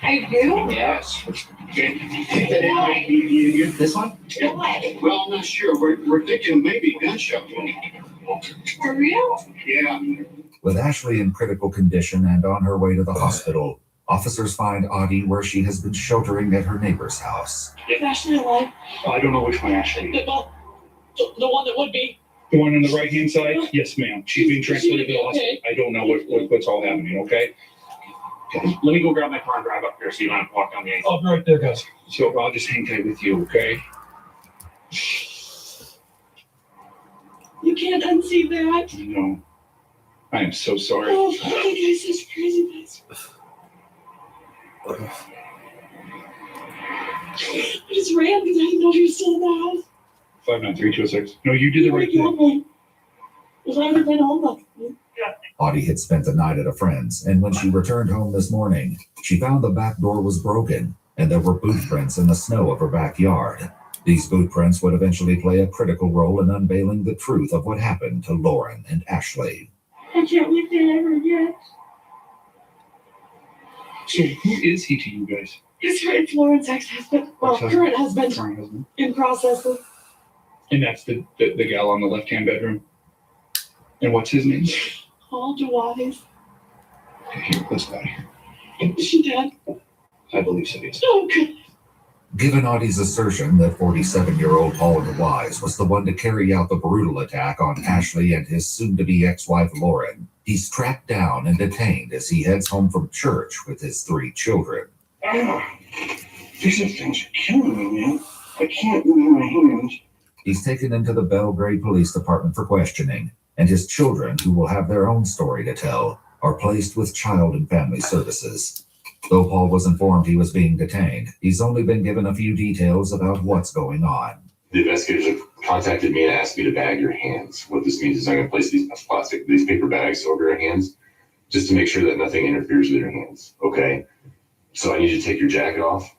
I do? Yes. This one? Well, I'm not sure. We're thinking maybe gunshot wound. For real? Yeah. With Ashley in critical condition and on her way to the hospital, officers find Audie where she has been sheltering at her neighbor's house. Is Ashley alive? I don't know which one, Ashley. The one that would be. The one on the right-hand side? Yes, ma'am. She's being transferred to the hospital. Okay. I don't know what's all happening, okay? Let me go grab my car and drive up here so you don't have to walk down the exit. I'll be right there, guys. So I'll just hang tight with you, okay? You can't unsee that. No. I am so sorry. Oh, my God, this is crazy. I just ran because I didn't know he was still in the house. 593-206. No, you did the right thing. If I would have been home, Audie had spent the night at a friend's, and when she returned home this morning, she found the back door was broken, and there were boot prints in the snow of her backyard. These boot prints would eventually play a critical role in unveiling the truth of what happened to Lauren and Ashley. I can't live there ever again. So who is he to you guys? It's Lauren's ex-husband. Well, current husband. Current husband. In process of. And that's the gal on the left-hand bedroom. And what's his name? Paul DeWise. Okay, here, let's go out of here. Is she dead? I believe so, yes. Oh, good. Given Audie's assertion that 47-year-old Paul DeWise was the one to carry out the brutal attack on Ashley and his soon-to-be ex-wife Lauren, he's tracked down and detained as he heads home from church with his 3 children. These things are killing me, man. I can't move my hands. He's taken into the Belgrade Police Department for questioning, and his children, who will have their own story to tell, are placed with Child and Family Services. Though Paul was informed he was being detained, he's only been given a few details about what's going on. The investigators have contacted me and asked me to bag your hands. What this means is I'm going to place these paper bags over your hands just to make sure that nothing interferes with your hands. Okay? So I need you to take your jacket off.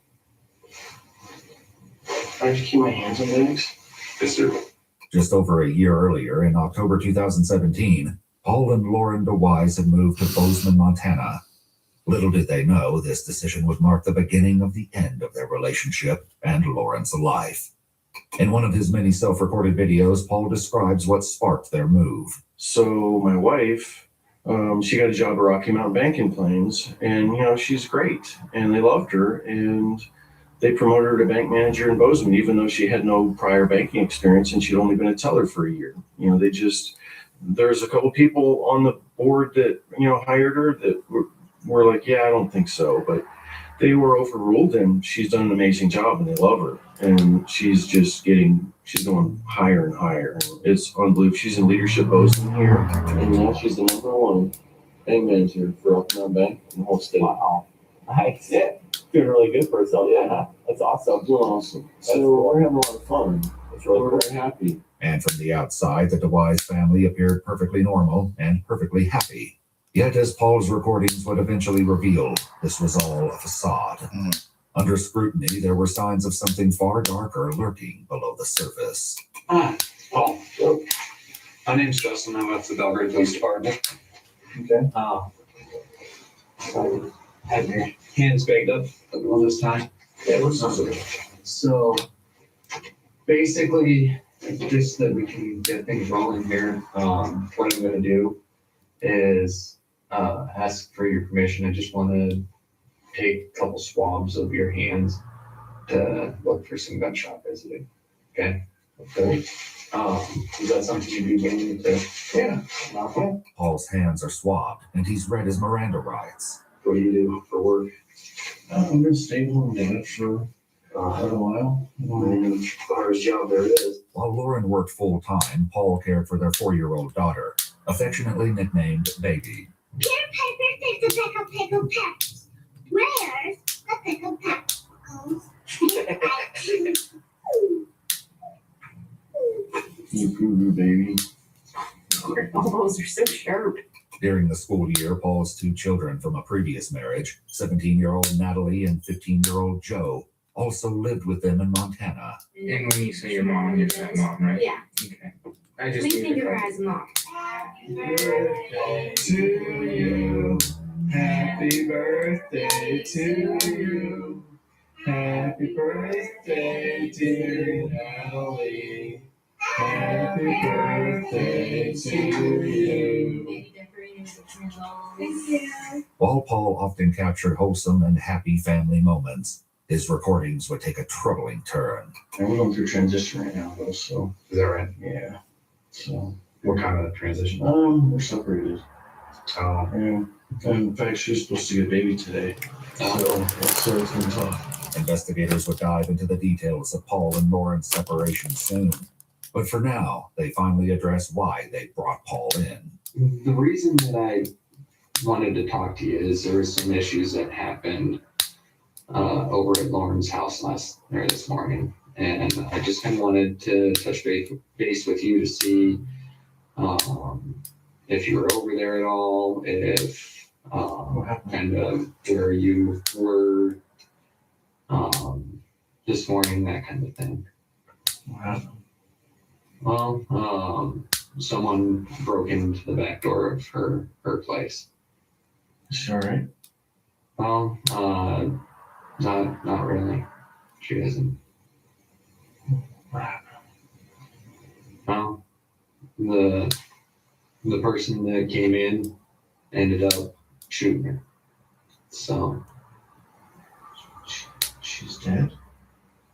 I just keep my hands on things. Yes, sir. Just over a year earlier, in October 2017, Paul and Lauren DeWise had moved to Bozeman, Montana. Little did they know this decision would mark the beginning of the end of their relationship and Lauren's life. In one of his many self-recorded videos, Paul describes what sparked their move. So my wife, she got a job at Rocky Mountain Bank in Plains, and she's great, and they loved her, and they promoted her to bank manager in Bozeman, even though she had no prior banking experience and she'd only been a teller for a year. There's a couple people on the board that hired her that were like, yeah, I don't think so, but they were overruled, and she's done an amazing job, and they love her, and she's going higher and higher. And it's unbelievable. She's in leadership Bozeman here, and now she's the #1 bank manager for Rocky Mountain Bank in the whole state. Wow. Nice. Yeah. Doing really good for herself. Yeah. That's awesome. Doing awesome. So we're having a lot of fun. It's really We're cool. very happy. And from the outside, the DeWise family appeared perfectly normal and perfectly happy. Yet, as Paul's recordings would eventually reveal, this was all a facade. Under scrutiny, there were signs of something far darker lurking below the surface. Hi, Paul. My name's Justin. I'm with the Belgrade Police Department. Okay. So have your hands bagged up all this time. Yeah, what's up? So basically, just that we can get things rolling here, what I'm gonna do is ask for your permission. I just want to take a couple swabs of your hands to look for some gunshot residue. Okay? Okay. Is that something you'd be willing to? Yeah. Okay. Paul's hands are swabbed, and he's read his Miranda rights. What do you do for work? I'm going to stay home and for quite a while. The hardest job there is. While Lauren worked full-time, Paul cared for their 4-year-old daughter, affectionately nicknamed Baby. Peter Piper takes a pickle pickle peppers. Where's the pickle peppers? You poo baby. All those are so sharp. During the school year, Paul's 2 children from a previous marriage, 17-year-old Natalie and 15-year-old Joe, also lived with them in Montana. And when you say your mom, you're saying mom, right? Yeah. Okay. I just Please need think to of her as mom. Birthday to you. Happy birthday to you. Happy birthday, dear Natalie. Happy birthday to you. Thank you. While Paul often captured wholesome and happy family moments, his recordings would take a troubling turn. And we're going through transition right now, though, so Is that right? yeah. So What kind of transition? we're separated. And in fact, she was supposed to get a baby today. So it's gonna talk. Investigators would dive into the details of Paul and Lauren's separation soon. But for now, they finally address why they brought Paul in. The reason that I wanted to talk to you is there were some issues that happened over at Lauren's house this morning, and I just kind of wanted to touch base with you to see if you were over there at all, if kind of where you were this morning, that kind of thing. What happened? Well, someone broke into the back door of her place. Is she all right? Well, not really. She isn't. What happened? Well, the person that came in ended up shooting her. So She's dead?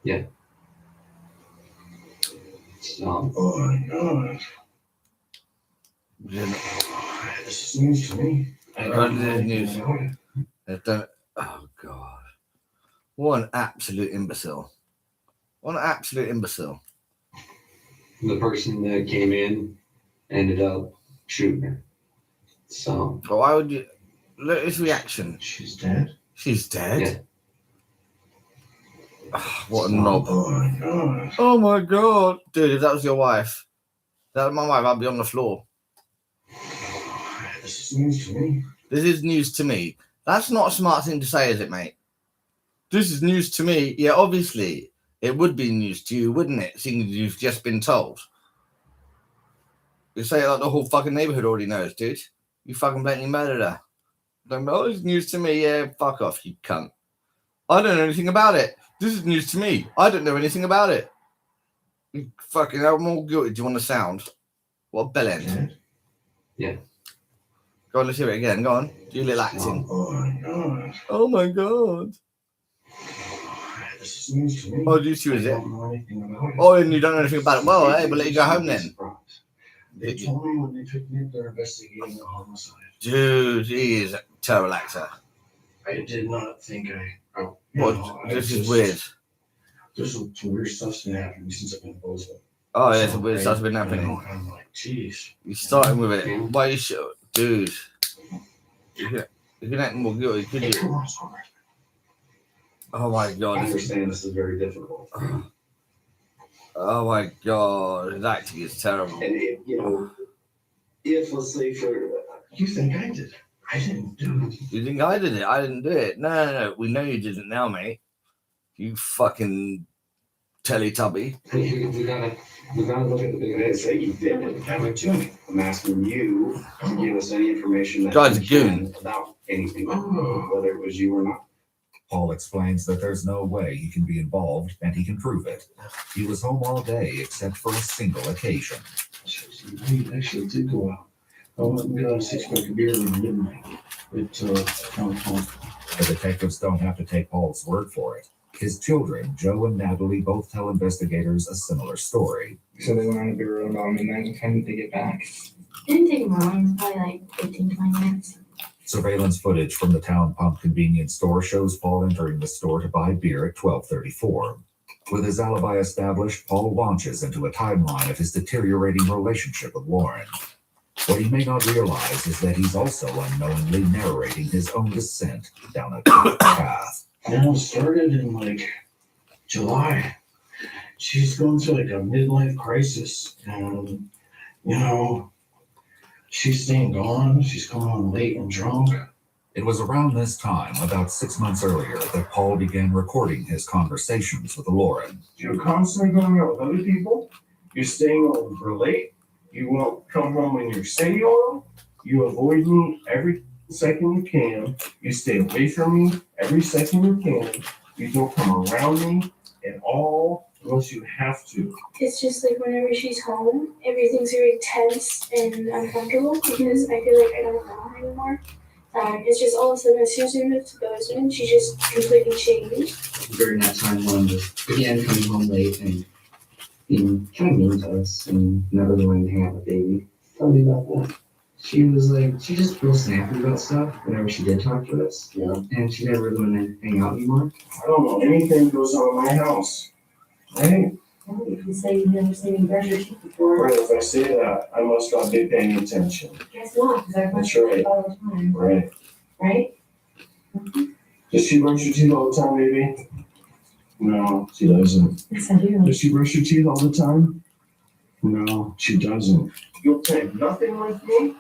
yeah. So Oh my God. This is news to me. I don't know anything about it. Oh God. What an absolute imbecile. What an absolute imbecile. the person that came in ended up shooting her. So But why would you look at his reaction? She's dead? She's dead? yeah. What a knob. Oh my God. Oh my God. Dude, if that was your wife, that was my wife, I'd be on the floor. This is news to me. This is news to me. That's not a smart thing to say, is it, mate? This is news to me. Yeah, obviously, it would be news to you, wouldn't it? Seeing as you've just been told. You say it like the whole fucking neighborhood already knows, dude. You fucking blatantly murdered her. Don't know, it's news to me. Yeah, fuck off, you cunt. I don't know anything about it. This is news to me. I don't know anything about it. You fucking, how more guilty do you want to sound? What a bellend. Yeah. Go on, let's hear it again. Go on. Do your little acting. Oh my God. Oh my God. This is news to me. Oh, do you see, is I it? don't know anything about it. Oh, and you don't know anything about it. Well, hey, we'll let you go home then. They told me when they took me up, they're investigating a homicide. Dude, he is a terrible actor. I did not think Well, this is weird. There's some weird stuff's been happening since I've been in Bozeman. Oh, yeah, some weird stuff's been happening. I'm like, geez. You're starting with it. Why you should, dude? You can act more guilty, could you? Oh my I God. understand this is very difficult. Oh my God. His acting is terrible. And if let's say You think I did? I didn't do it. You think I did it? I didn't do it. No. We know you didn't now, mate. You fucking Teletubby. we gotta look at the big things that you did. I'm asking you to give us any information that Guy's a you can goon. about anything, whether it was you or not. Paul explains that there's no way he can be involved, and he can prove it. He was home all day except for a single occasion. He actually did go out. I went and got a 6-pack of beer and midnight at town hall. The detectives don't have to take Paul's word for it. His children, Joe and Natalie, both tell investigators a similar story. So they went on a beer run about midnight. What time did they get back? It didn't take long, probably like 15, 20 minutes. Surveillance footage from the town pump convenience store shows Paul entering the store to buy beer at 12:34. With his alibi established, Paul launches into a timeline of his deteriorating relationship with Lauren. What he may not realize is that he's also unknowingly narrating his own descent down a dark path. It started in July. She's going through a midlife crisis, and she's staying gone. She's coming home late and drunk. It was around this time, about 6 months earlier, that Paul began recording his conversations with Lauren. You're constantly going out with other people. You're staying over late. You won't come home when you say you will. You avoid me every second you can. You stay away from me every second you can. You don't come around me at all unless you have to. It's just like whenever she's home, everything's very tense and uncomfortable because I feel like I don't know her anymore. It's just all of a sudden, as soon as we moved to Bozeman, she just completely changed. During that time when began coming home late and being kind of mean to us and never willing to hang out with baby. Tell me about that. She was she just real snappy about stuff whenever she did talk to us. Yeah. And she never really wanted to hang out anymore. I don't know anything goes on in my house. Right? If you say you've never seen me brush your teeth before, Right, if I say that, I must not be paying attention. guess not, because I brush That's your right. teeth all the time, Right. right? Does she brush your teeth all the time, baby? No, she doesn't. Yes, I do. Does she brush your teeth all the time? No, she doesn't. You'll take nothing with me,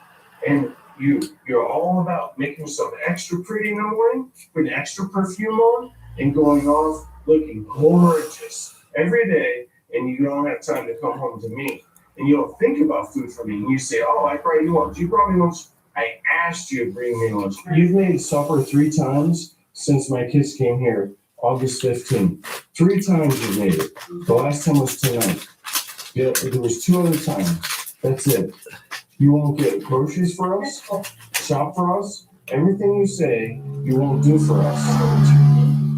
and you're all about making yourself extra pretty in the morning, putting extra perfume on, and going off looking gorgeous every day, and you don't have time to come home to me. And you don't think about food for me, and you say, oh, I brought you lunch. You brought me lunch. I asked you to bring me lunch. You've made supper 3 times since my kids came here, August 15th. 3 times you've made it. The last time was tonight. Yeah, there was 2 other times. That's it. You won't get groceries for us, shop for us, Everything you say, you won't do for us.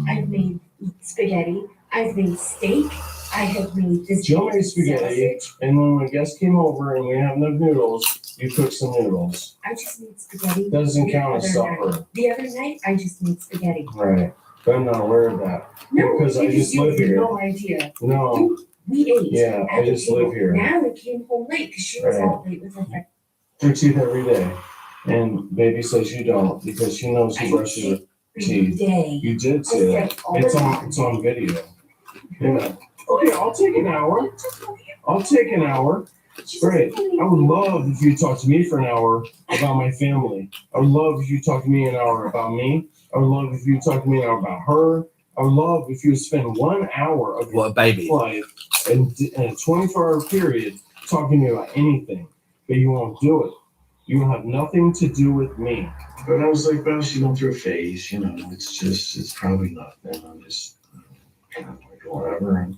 I've made spaghetti. I've made steak. I have made this. Joe made spaghetti, and when guests came over and we didn't have enough noodles, you cooked some noodles. I just made spaghetti. Doesn't the count as other supper. night. The other night, I just made spaghetti. Right. But I'm not aware of that. No, Because I just you live have here. no idea. No. We ate. Yeah, at I the just table. live here. Now we came home late because she was Right. out late with her friend. Her teeth every day. And baby says you don't because she knows he brushes her teeth. Day. You did say that. It's on video. Yeah. Okay, I'll take an hour. I'll take an hour. It's great. I would love if you talk to me for an hour about my family. I would love if you talk to me an hour about me. I would love if you talk to me an hour about her. I would love if you spend 1 hour of your life in a 24-hour period talking to me about anything, but you won't do it. You will have nothing to do with me. But I was like, well, she's going through a phase, you know, it's probably nothing. I'm just kind of like, whatever.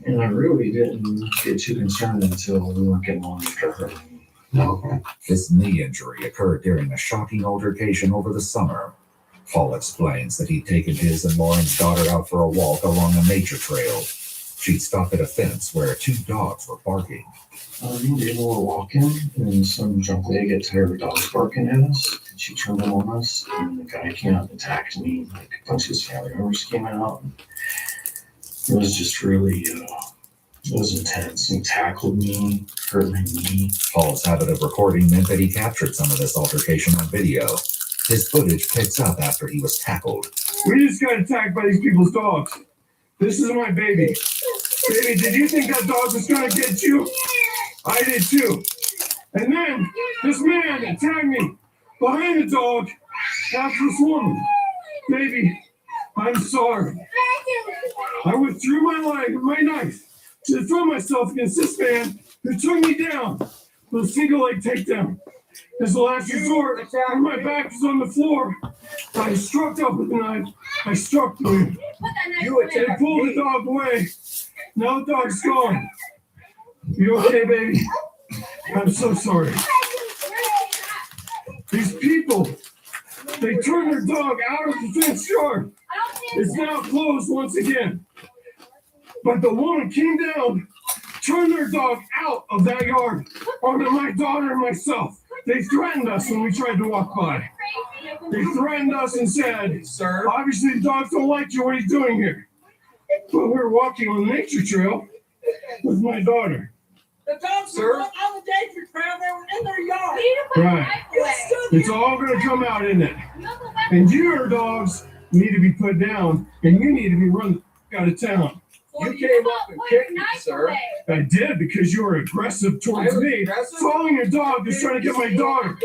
And I really didn't get too concerned until we weren't getting along after her. No. This knee injury occurred during a shocking altercation over the summer. Paul explains that he'd taken his and Lauren's daughter out for a walk along a nature trail. She'd stopped at a fence where 2 dogs were barking. They were walking, and some drunk lady got tired of dogs barking at us, and she turned them on us, and the guy came out and attacked me. Like a bunch of his family members came out. And it was just really, it was intense. He tackled me, hurt my knee. Paul's habit of recording meant that he captured some of this altercation on video. His footage picks up after he was tackled. We just got attacked by these people's dogs. This is my baby. Baby, did you think that dog was gonna get you? I did too. And then this man attacked me behind the dog after this woman. Baby, I'm sorry. I withdrew my knife to defend myself against this man who took me down with a single leg takedown. As the last resort, when my back was on the floor, I struck up with the knife. I struck the man. They pulled the dog away. Now the dog's gone. You okay, baby? I'm so sorry. These people, they turned their dog out of the fenced yard. It's now closed once again. But the woman came down, turned their dog out of that yard onto my daughter and myself. They threatened us when we tried to walk by. They threatened us and said, "Sir, obviously the dogs don't like you. What are you doing here?" But we were walking on the nature trail with my daughter. The dogs were on the nature trail. They were in their yard. Right. It's all going to come out, isn't it? And your dogs need to be put down, and you need to be run out of town. You came up and kicked me, sir. I did because you were aggressive towards me. Following your dog is trying to get my daughter.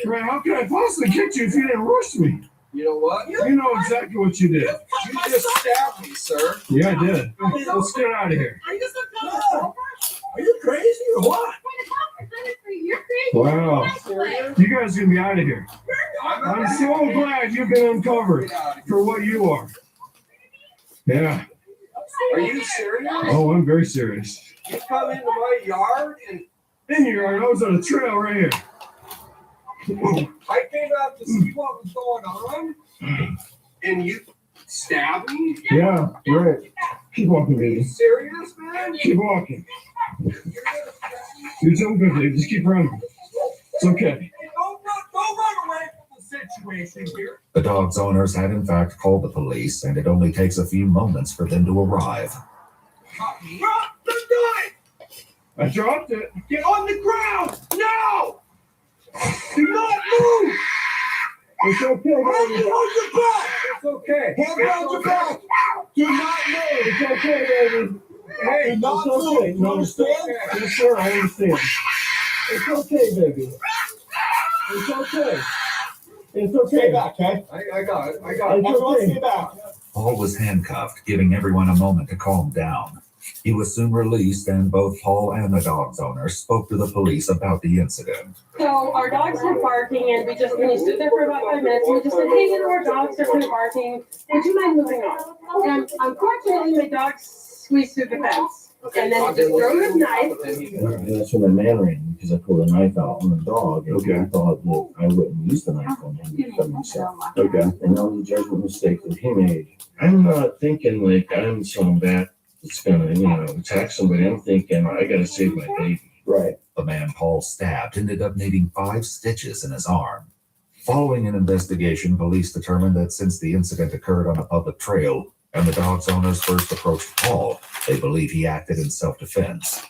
Right? How could I possibly kick you if you didn't rush me? You know what? You know exactly what you did. You just stabbed me, sir. Yeah, I did. Let's get out of here. Are you crazy or what? Wow. You guys are going to be out of here. I'm so glad you've been uncovered for what you are. Yeah. Are you serious? Oh, I'm very serious. You come into my yard and In your yard, I was on a trail right here. I came out to see what was going on, and you stabbed me? Yeah, right. Keep walking, baby. Serious, man? Keep walking. You're doing good, baby. Just keep running. It's okay. Don't run away from the situation here. The dog's owners had in fact called the police, and it only takes a few moments for them to arrive. Drop the knife! I dropped it. Get on the ground! No! Do not move! It's okay, Hold baby. your back! It's okay. Hold around your back! Do not move! It's okay, baby. Hey, It's not okay. move! You understand? Yes, sir. I understand. It's okay, baby. It's okay. It's okay. Stay back, okay? I got it. I got it. It's Everyone okay. stay back. Paul was handcuffed, giving everyone a moment to calm down. He was soon released, and both Paul and the dog's owner spoke to the police about the incident. So our dogs were barking, and we stood there for about 5 minutes, and we just said, hey, you know, our dogs are kind of barking. Would you mind moving on? And unfortunately, my dog squeezed through the fence. and then just throw his knife. And that's when the man ran, because I pulled a knife out on the dog. And I thought that I wouldn't use the knife on him to defend myself. Okay. And that was a judgment mistake that he made. I'm not thinking like I'm some bat that's gonna, attack somebody. I'm thinking I gotta save my baby. Right. The man Paul stabbed ended up needing 5 stitches in his arm. Following an investigation, police determined that since the incident occurred on a public trail and the dog's owners first approached Paul, they believe he acted in self-defense.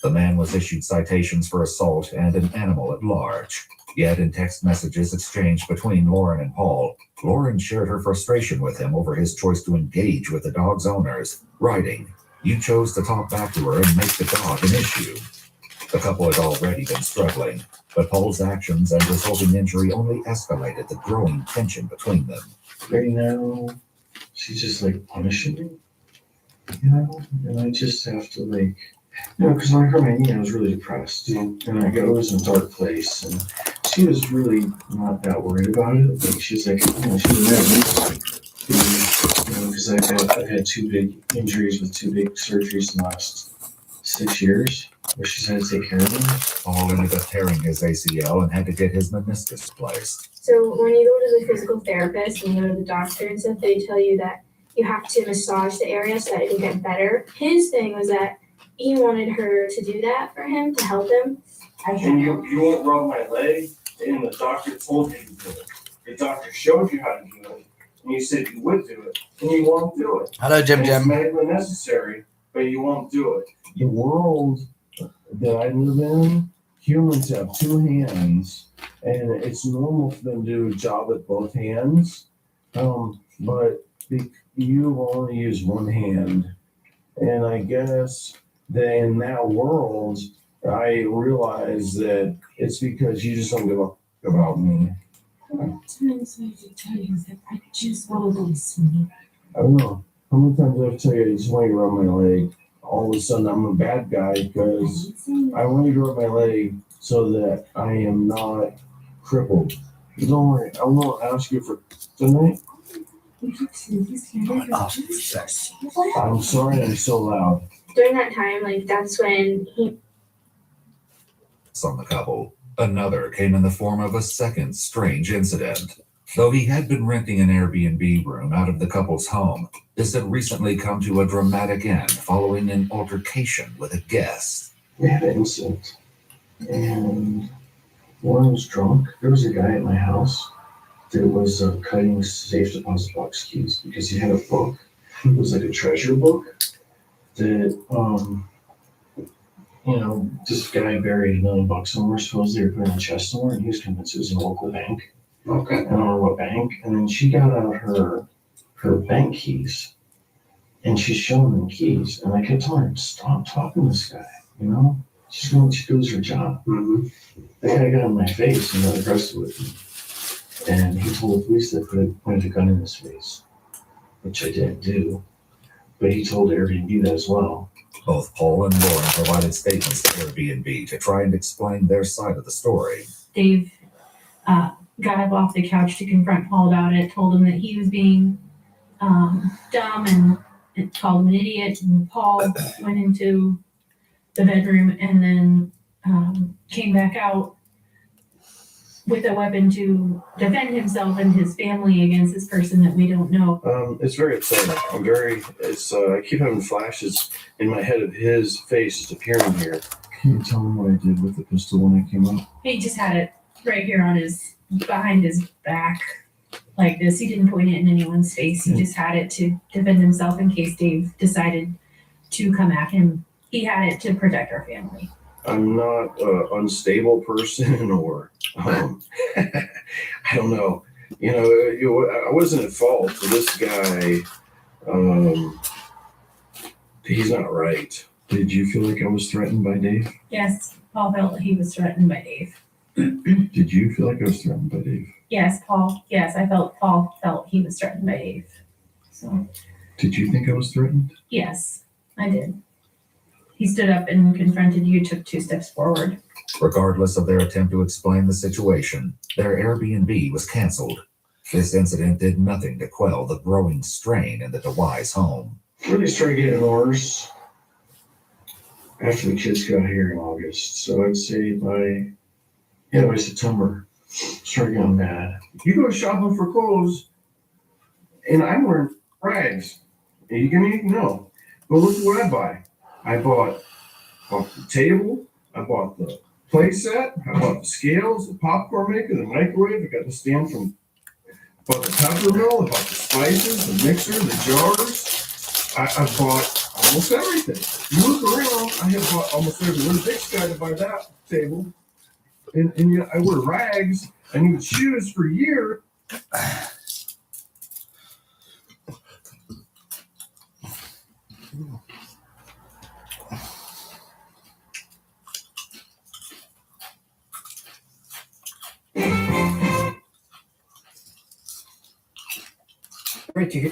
The man was issued citations for assault and an animal at large. Yet in text messages exchanged between Lauren and Paul, Lauren shared her frustration with him over his choice to engage with the dog's owners, writing, "You chose to talk back to her and make the dog an issue." The couple had already been struggling, but Paul's actions and resulting injury only escalated the growing tension between them. Right now, she's just like punishing me, and I just have to because when I hurt my knee, I was really depressed, and I was in a dark place, and she was really not that worried about it. Like she's like, she was mad, because I've had 2 big injuries with 2 big surgeries in the last 6 years, where she's had to take care of them. Paul ended up tearing his ACL and had to get his meniscus replaced. So when you go to the physical therapist and you go to the doctor and stuff, they tell you that you have to massage the area so that it can get better. His thing was that he wanted her to do that for him, to help him. And you won't rub my leg, and the doctor told you to do it. The doctor showed you how to do it, and you said you would do it, and you won't do it. Hello, Jim. It's medically necessary, but you won't do it. The world that I live in, humans have 2 hands, and it's normal for them to do a job with both hands. But you only use 1 hand, and I guess that in that world, I realize that it's because you just don't give a about me. Times I have to tell you that I just want to go to sleep. I don't know. How many times I have to tell you I just want you to rub my leg? All of a sudden I'm a bad guy because I want you to rub my leg so that I am not crippled. Don't worry, I won't ask you for tonight. I'm sorry I'm so loud. During that time, that's when he On the couple, another came in the form of a second strange incident. Though he had been renting an Airbnb room out of the couple's home, this had recently come to a dramatic end following an altercation with a guest. We had an incident, and when I was drunk, there was a guy at my house that was cutting safe deposit box keys because he had a book. It was like a treasure book that, this guy buried $1 million somewhere, supposedly they were putting a chest somewhere, and he was convinced it was in a local bank. Okay. I don't know what bank. And then she got out her bank keys, and she's showing them keys. And I kept telling her, stop talking to this guy, She's going to lose her job. Mm-hmm. That guy got in my face and got aggressive with me. And he told the police that pointed a gun in his face, which I didn't do. But he told Airbnb that as well. Both Paul and Lauren provided statements to Airbnb to try and explain their side of the story. Dave got up off the couch to confront Paul about it, told him that he was being dumb and called him an idiot. And Paul went into the bedroom and then came back out with a weapon to defend himself and his family against this person that we don't know. It's very upsetting. I keep having flashes in my head of his face just appearing here. Can you tell me what I did with the pistol when I came up? He just had it right here behind his back like this. He didn't point it in anyone's face. He just had it to defend himself in case Dave decided to come at him. He had it to protect our family. I'm not an unstable person or, I don't know. I wasn't at fault for this guy. He's not right. Did you feel like I was threatened by Dave? Yes, Paul felt that he was threatened by Dave. Did you feel like I was threatened by Dave? Yes, Paul felt he was threatened by Dave. So. Did you think I was threatened? Yes, I did. He stood up and confronted you, took 2 steps forward. Regardless of their attempt to explain the situation, their Airbnb was canceled. This incident did nothing to quell the growing strain in the DeWise home. Really started getting worse. after the kids got here in August. So I'd say by September, started getting mad. You go shopping for clothes, and I'm wearing rags. And you give me no. But look at what I buy. I bought the table. I bought the play set. I bought the scales, the popcorn maker, the microwave. I got the stand from. I bought the pepper mill. I bought the spices, the mixer, the jars. I bought almost everything. You look around. I have bought almost everything. What a big guy to buy that table. And yet I wear rags. I need shoes for a year. Great to hear.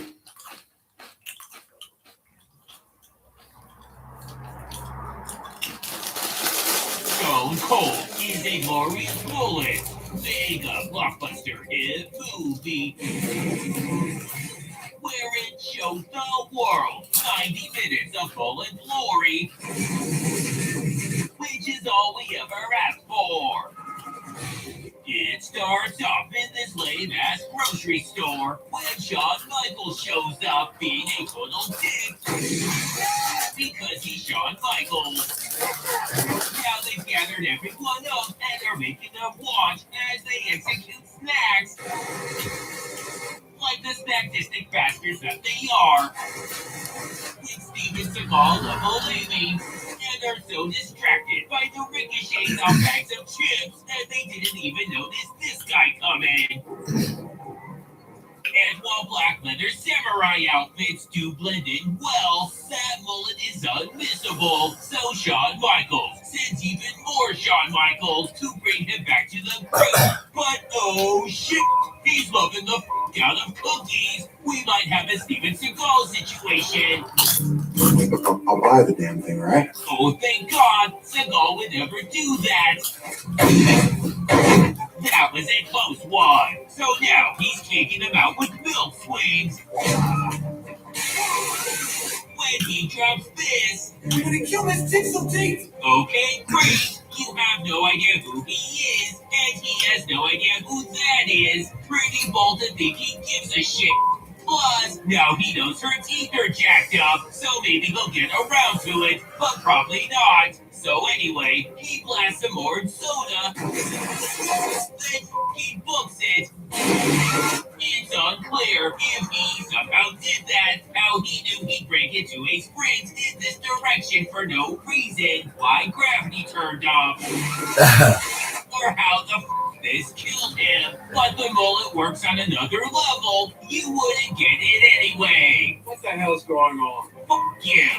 Stone Cold is a glorious bullet. Mega blockbuster hit movie where it shows the world 90 minutes of bullet glory, which is all we ever asked for. It starts off in this lame-ass grocery store when Shawn Michaels shows up being a total dick because he's Shawn Michaels. Now they've gathered everyone up and are making them watch as they execute snacks like the snackistic bastards that they are. With Steven Seagal unbelieving, and are so distracted by the ricochets of bags of chips that they didn't even notice this guy coming. And while black leather samurai outfits do blend in well, that mullet is unmissable. So Shawn Michaels sends even more Shawn Michaels to bring him back to the group. But oh shit, he's loving the out of cookies. We might have a Steven Seagal situation. I'll buy the damn thing, right? Oh, thank God, Seagal would never do that. That was a close one. So now he's taking him out with milk swings. When he drops this, I'm gonna kill this pixel teeth. Okay, great. You have no idea who he is, and he has no idea who that is. Pretty bold to think he gives a shit. Plus, now he knows her teeth are jacked up, so maybe he'll get around to it, but probably not. So anyway, he blasts some more soda. Then he books it. It's unclear if he somehow did that, how he knew he'd break into a sprint in this direction for no reason, why gravity turned off, or how the this killed him. But the mullet works on another level. You wouldn't get it anyway. What the hell's going on? Fuck you.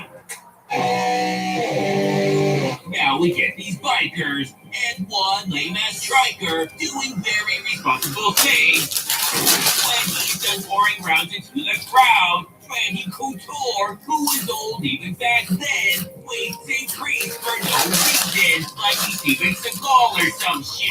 Now we get these bikers and one lame-ass striker doing very responsible things. When he's done pouring rounds into the crowd, Randy Couture, who was old even back then, waits a priest for no reason, like he's Steven Seagal or some shit.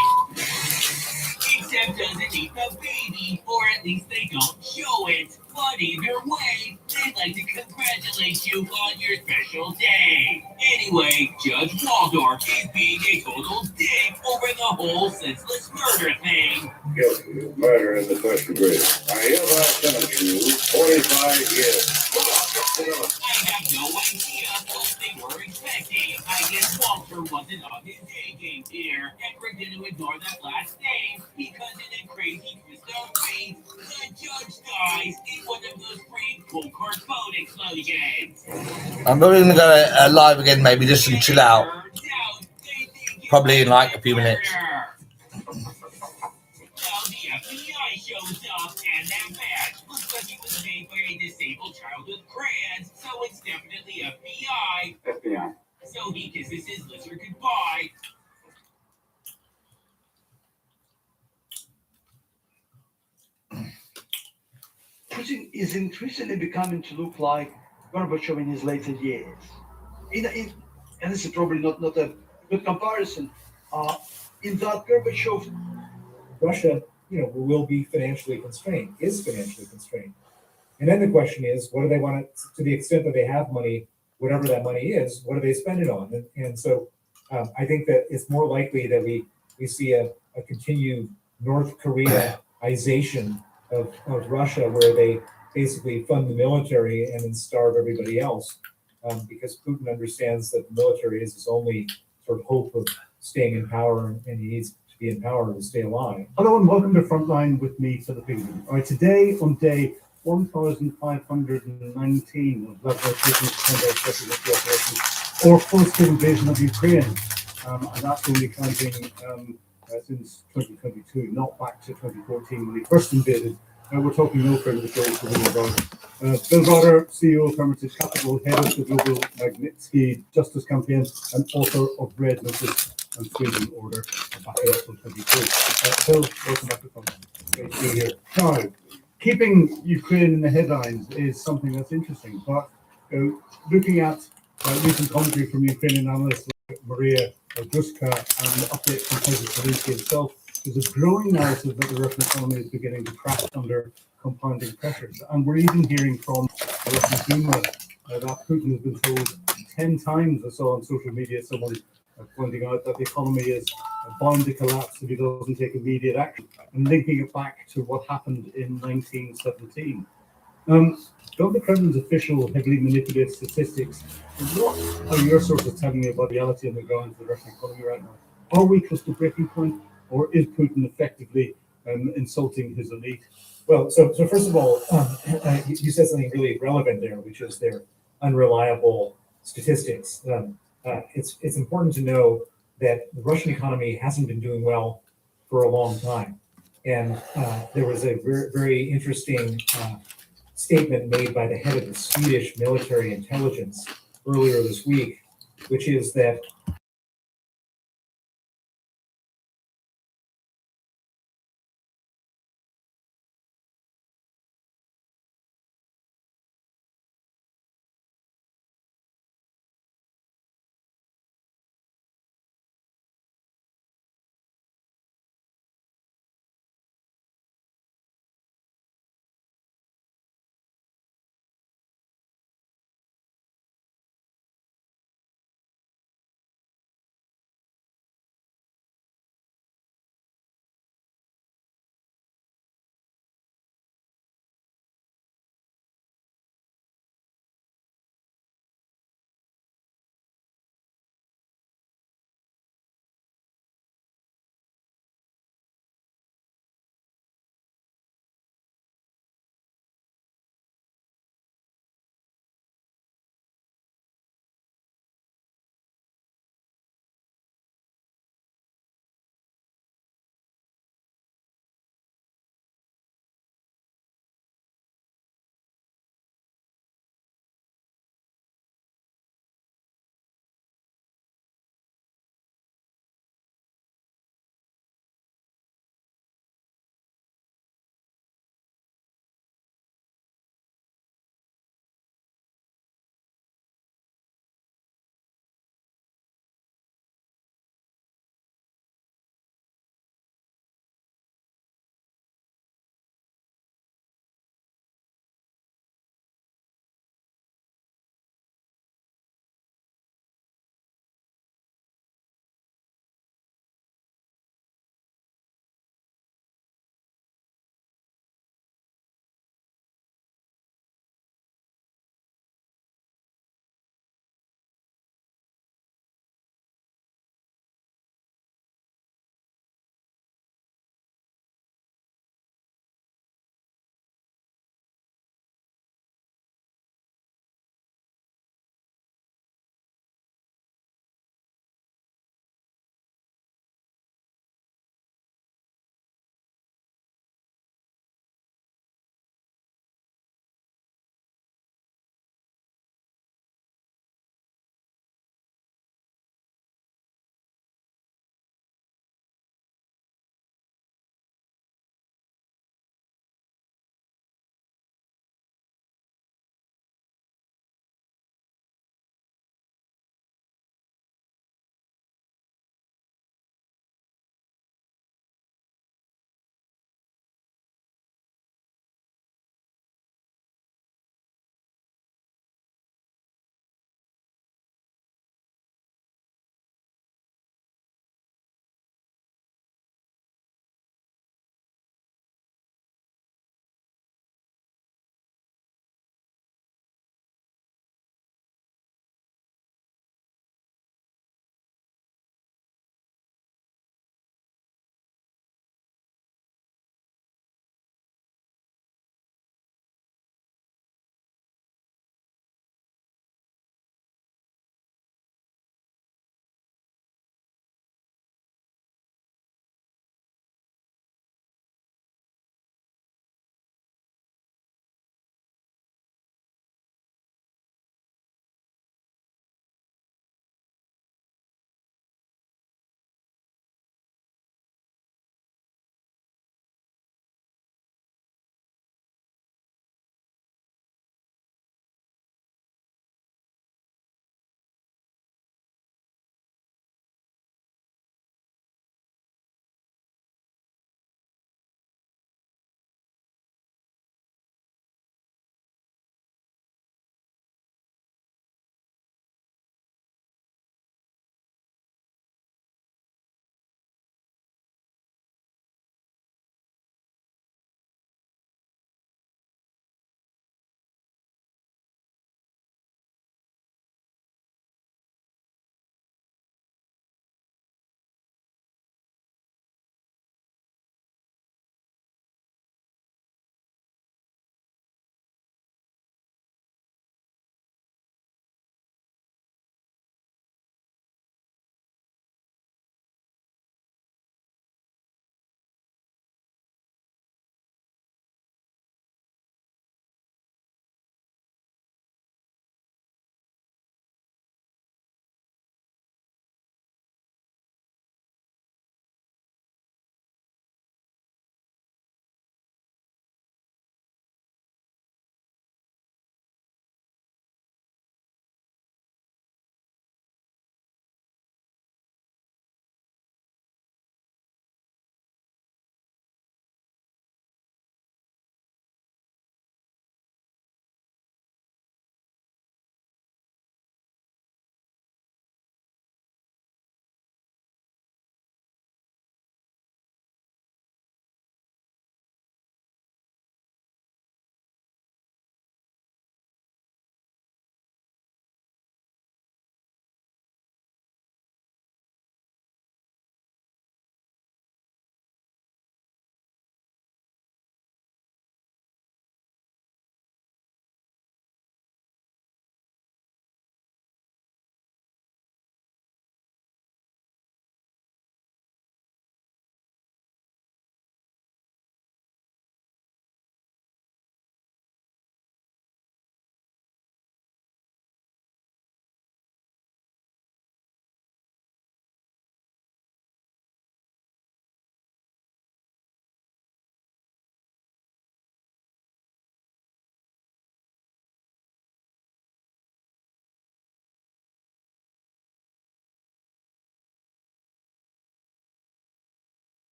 Except doesn't eat the baby, or at least they don't show it. But either way, they'd like to congratulate you on your special day. Anyway, Judge Waldorf is being a total dick over the whole senseless murder thing. Guilty of murder in the first degree. I hereby sentence you 45 years. I have no idea what they were expecting. I guess Walter wasn't on his A game here, and we're going to ignore that last name because in a crazy twist of fate, the judge dies in one of those free full court phone explosions. I'm probably going to go live again, maybe just to chill out. Probably in like a few minutes. Now the FBI shows up, and that badge looks like it was made by a disabled child with crayons, so it's definitely FBI. FBI. So he kisses his lizard goodbye. Putin is increasingly becoming to look like Gorbachev in his later years. And this is probably not a good comparison. In that Gorbachev, Russia, will be financially constrained, is financially constrained. And then the question is, what do they want to the extent that they have money whatever that money is, what do they spend it on? And so I think that it's more likely that we see a continued North Koreaization of Russia, where they basically fund the military and then starve everybody else, because Putin understands that the military is his only sort of hope of staying in power, and he needs to be in power to stay alive. Hello and welcome to Frontline with me, Philippine. All right, today on day 1,519 of Vladimir Putin's 10-day operation or full-scale invasion of Ukraine, and that's only counting since 2022, not back to 2014 when he first invaded. We're talking no friend of the show, so Bill Browder. Bill Browder, CEO of Hermitage Capital, head of the Global Magnitsky Justice Campaign, and author of Red Notice and Freedom Order back in April 22. Bill, welcome back to Frontline. Great to be here. Now, keeping Ukraine in the headlines is something that's interesting, but looking at recent commentary from Ukrainian analysts like Maria Druska and the update from President Zelensky himself, there's a growing narrative that the Russian economy is beginning to crash under compounding pressures. And we're even hearing from the Russian Duma that Putin has been told 10 times, I saw on social media someone pointing out that the economy is bound to collapse if he doesn't take immediate action, and linking it back to what happened in 1917. Don't the Kremlin's official, heavily manipulated statistics, what are your sources telling you about reality on the ground for the Russian economy right now? Are we close to breaking point, or is Putin effectively insulting his elite? Well, so first of all, you said something really relevant there, which is their unreliable statistics. It's important to know that the Russian economy hasn't been doing well for a long time. And there was a very, very interesting statement made by the head of the Swedish military intelligence earlier this week, which is that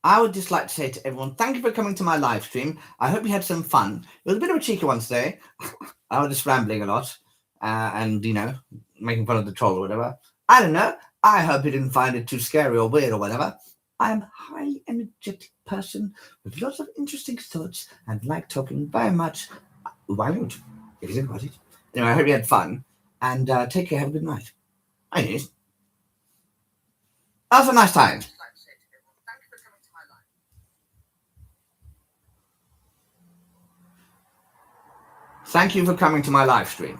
I would just like to say to everyone, thank you for coming to my live stream. I hope you had some fun. It was a bit of a cheeky one today. I was just rambling a lot and, you know, making fun of the troll or whatever. I don't know. I hope you didn't find it too scary or weird or whatever. I am a highly energetic person with lots of interesting thoughts and like talking very much. Why not? If you think about it. Anyway, I hope you had fun and take care. Have a good night. Anyways, that was a nice time. Thank you for coming to my live stream.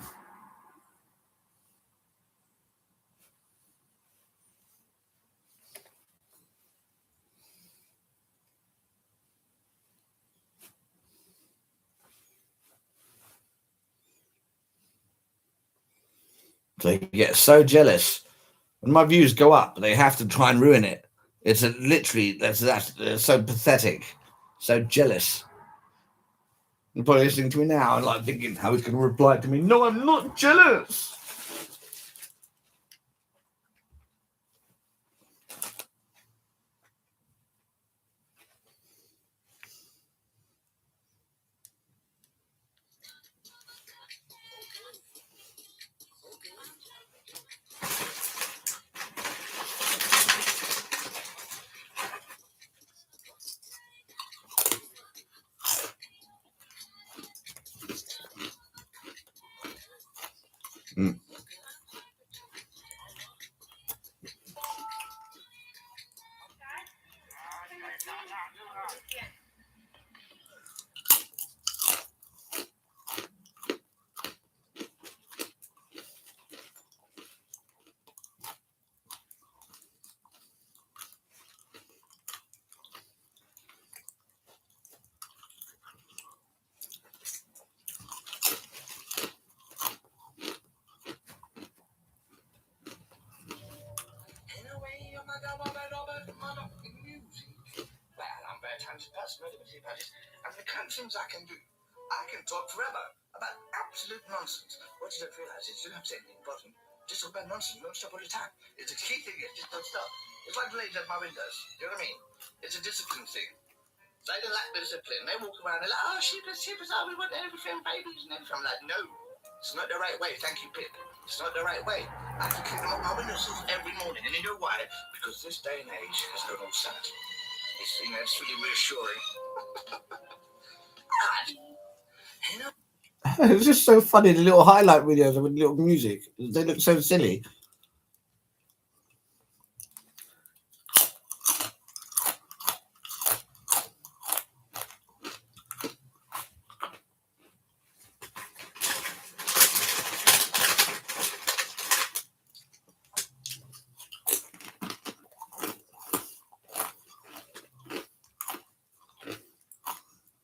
They get so jealous. When my views go up, they have to try and ruin it. It's literally, that's so pathetic. So jealous. You're probably listening to me now and like thinking how he's going to reply to me. No, I'm not jealous. And the cantions I can do. I can talk forever about absolute nonsense. What you don't realize is you don't have to say anything important. Just talk about nonsense. Don't stop all the time. It's a key thing. Just don't stop. It's like the ladies at my windows. You know what I mean? It's a discipline thing. They don't lack discipline. They walk around and they're like, oh, sheepless, oh, we want everything, babies and everything. I'm like, no, it's not the right way. Thank you, Pip. It's not the right way. I have to keep them on my windowsills every morning. And you know why? Because this day and age has gone all sad. It's, you know, it's really reassuring. It's just so funny, the little highlight videos with little music. They look so silly.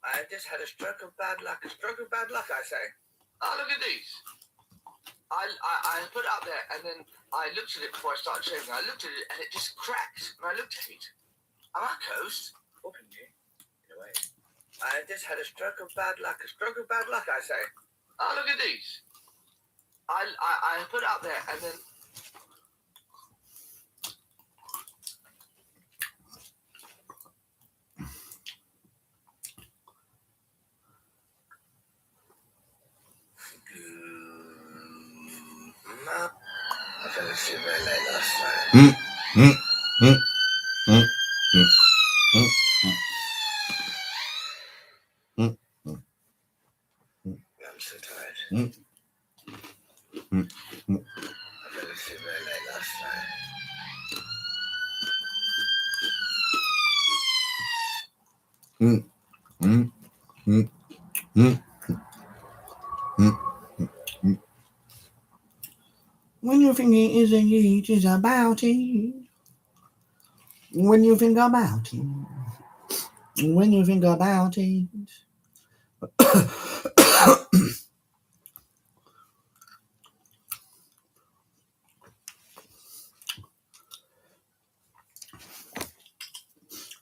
I just had a stroke of bad luck. A stroke of bad luck, I say. Oh, look at these. I put it up there, and then I looked at it before I started shaving. I looked at it, and it just cracked. And I looked at it. Am I coast? Open you. In a way. I just had a stroke of bad luck. A stroke of bad luck, I say. Oh, look at these. I put it up there, and then... I fell asleep very late last night. I'm so tired. I fell asleep very late last night. When you think it isn't it, it's about it. When you think about it. When you think about it.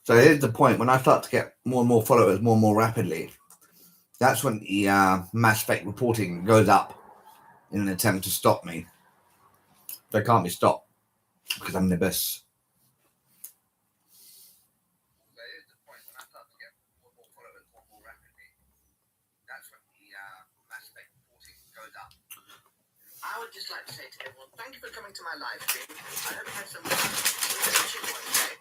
So here's the point. When I start to get more and more followers more and more rapidly, that's when the mass fake reporting goes up in an attempt to stop me. They can't be stopped because I'm the best. just like to say to everyone, thank you for coming to my live stream. I hope you had some fun. We're going to chill one day.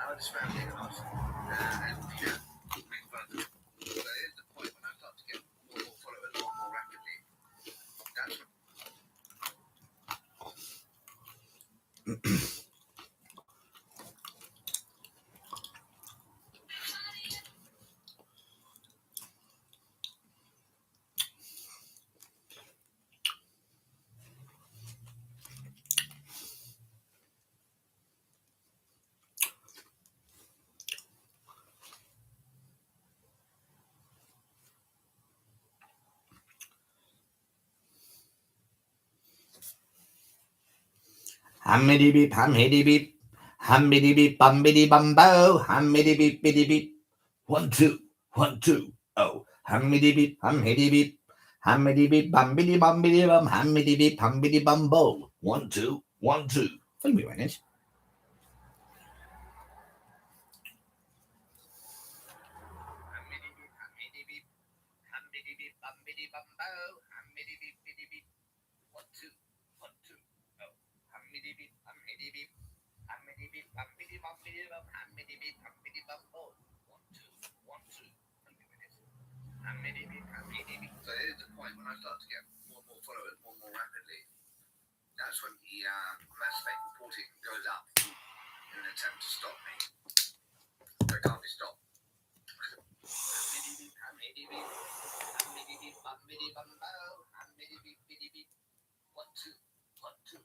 I would just rambling a lot. And yeah, make fun. So here's the point when I start to get more followers more rapidly. That's when Hammity beep, hammity beep, hammity beep, bumbity bumbo, hammity beep, bitty beep. 1, 2, 1, 2, oh, hammity beep, hammity beep, hammity beep, bumbity bumbity bum, hammity beep, humbity bumbo. 1, 2, 1, 2. Follow me, Rennish. So here's the point when I start to get more followers more rapidly. That's when the mass fake reporting goes up in an attempt to stop me. So it can't be stopped. 1, 2, 1, 2.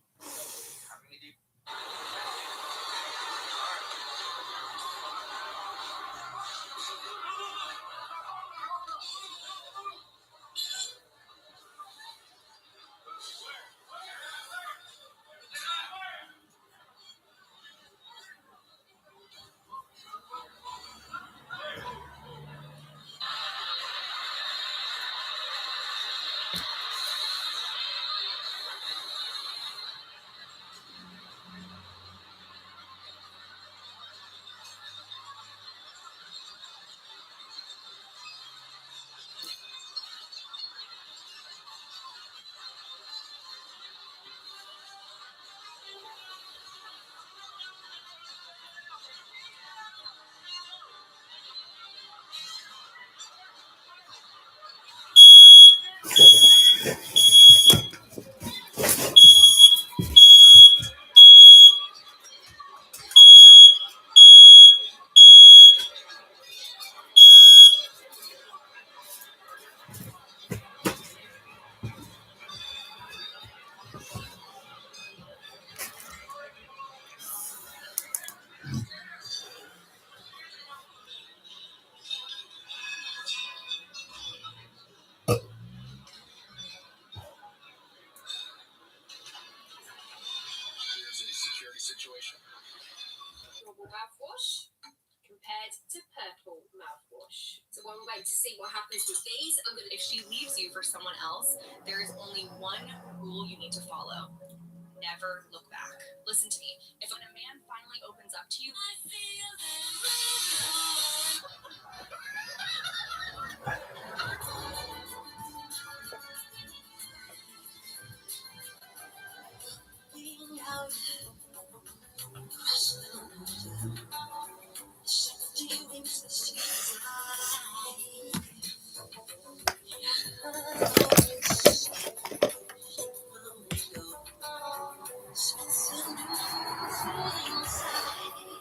Mouthwash compared to purple mouthwash. So when we wait to see what happens with these, if she leaves you for someone else, there is only one rule you need to follow. Never look back. Listen to me. If when a man finally opens up to you,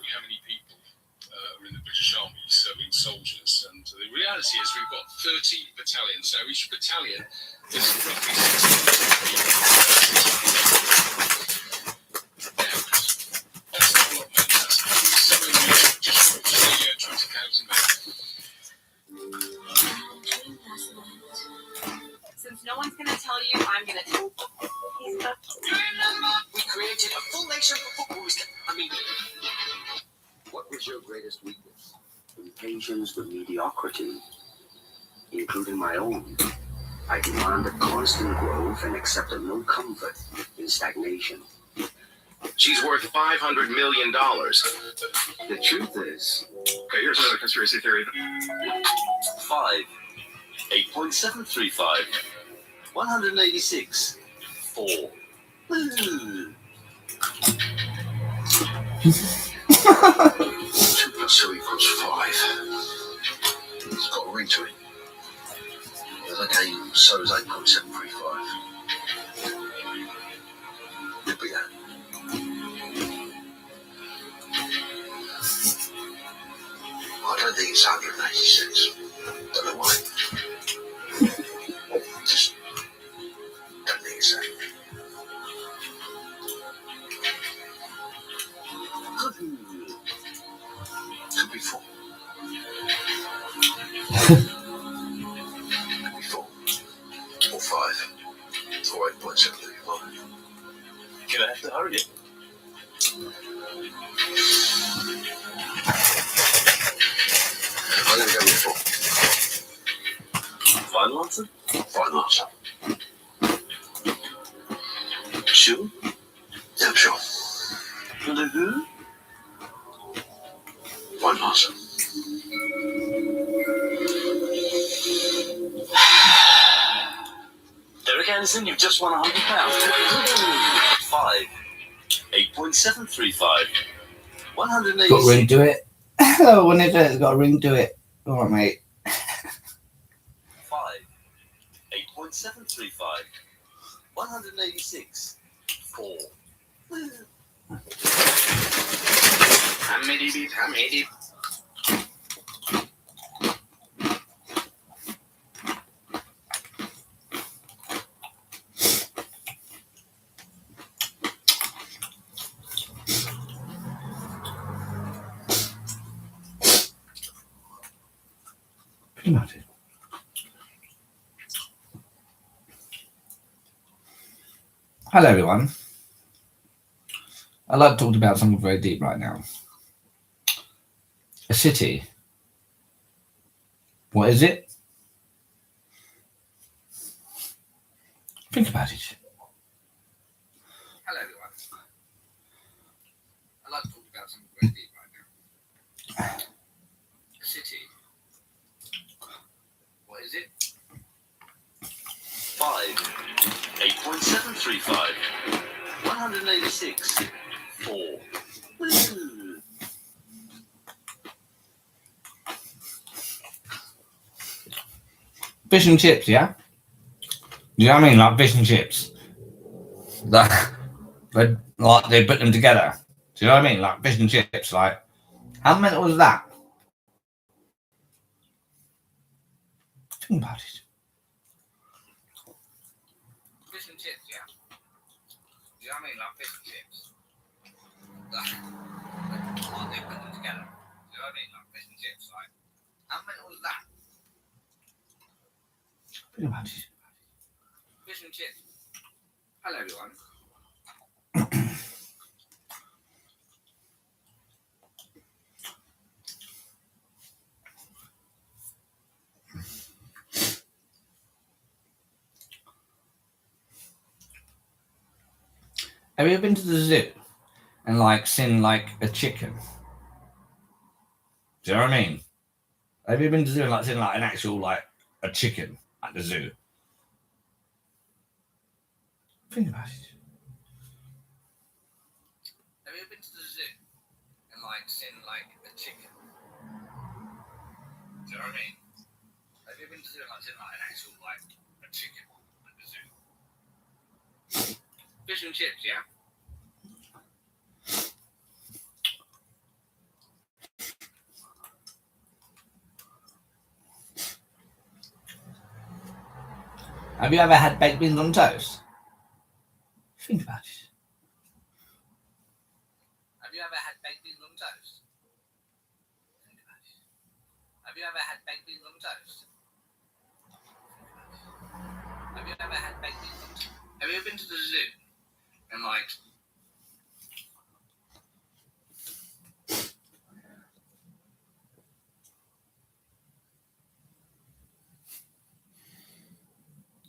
how many people are in the British Army serving soldiers, and the reality is we've got 30 battalions, so each battalion is roughly 60. That's not a lot, man. That's something just 20,000 men. since no one's gonna tell you, I'm gonna tell. We created a full nation for footballers. I mean, what was your greatest weakness? Impatience with mediocrity, including my own. I demanded constant growth and accepted no comfort in stagnation. She's worth $500 million. The truth is, Okay, here's another conspiracy theory. 5, 8.735, 186, 4. Woo! 2 plus 2 equals 5. It's got a ring to it. Okay, so is 8.735. You'll be that. I don't think it's 186. Don't know why. Just don't think it's that. Could be 4. Could be 4. Or 5. Or 8.735. Gonna have to hurry it. I'm gonna go with 4. Final answer? Final answer. Sure? Yeah, I'm sure. Who? Final answer. Derek Anderson, you've just won £100. 5. 8.735. 180. Got a ring to it. When it's got a ring to it. All right, mate. 5. 8.735. 186. 4. Hammy beep, hammy deep. Pretty much it. Hello, everyone. I'd like to talk about something very deep right now. A city. What is it? Think about it. Hello, everyone. I'd like to talk about something very deep right now. A city. What is it? 5. 8.735. 186. 4. Woo! Fish and chips, yeah? You know what I mean? Like fish and chips. Like they put them together. Do you know what I mean? Like fish and chips. Like, how mental was that? Think about it. Fish and chips, yeah? Do you know what I mean? Like fish and chips. Like they put them together. Do you know what I mean? Like fish and chips. Like, how mental was that? Think about it. Fish and chips. Hello, everyone. Have you ever been to the zoo and like seen like a chicken? Do you know what I mean? Have you been to the zoo and like seen like an actual like a chicken at the zoo? Think about it. Have you ever been to the zoo and like seen like a chicken? Do you know what I mean? Have you been to the zoo and like seen like an actual like a chicken at the zoo? Fish and chips, yeah? Have you ever had baked beans on toast? Think about it. Have you ever had baked beans on toast? Think about it. Have you ever had baked beans on toast? Have you ever had baked beans on toast? Have you ever been to the zoo and like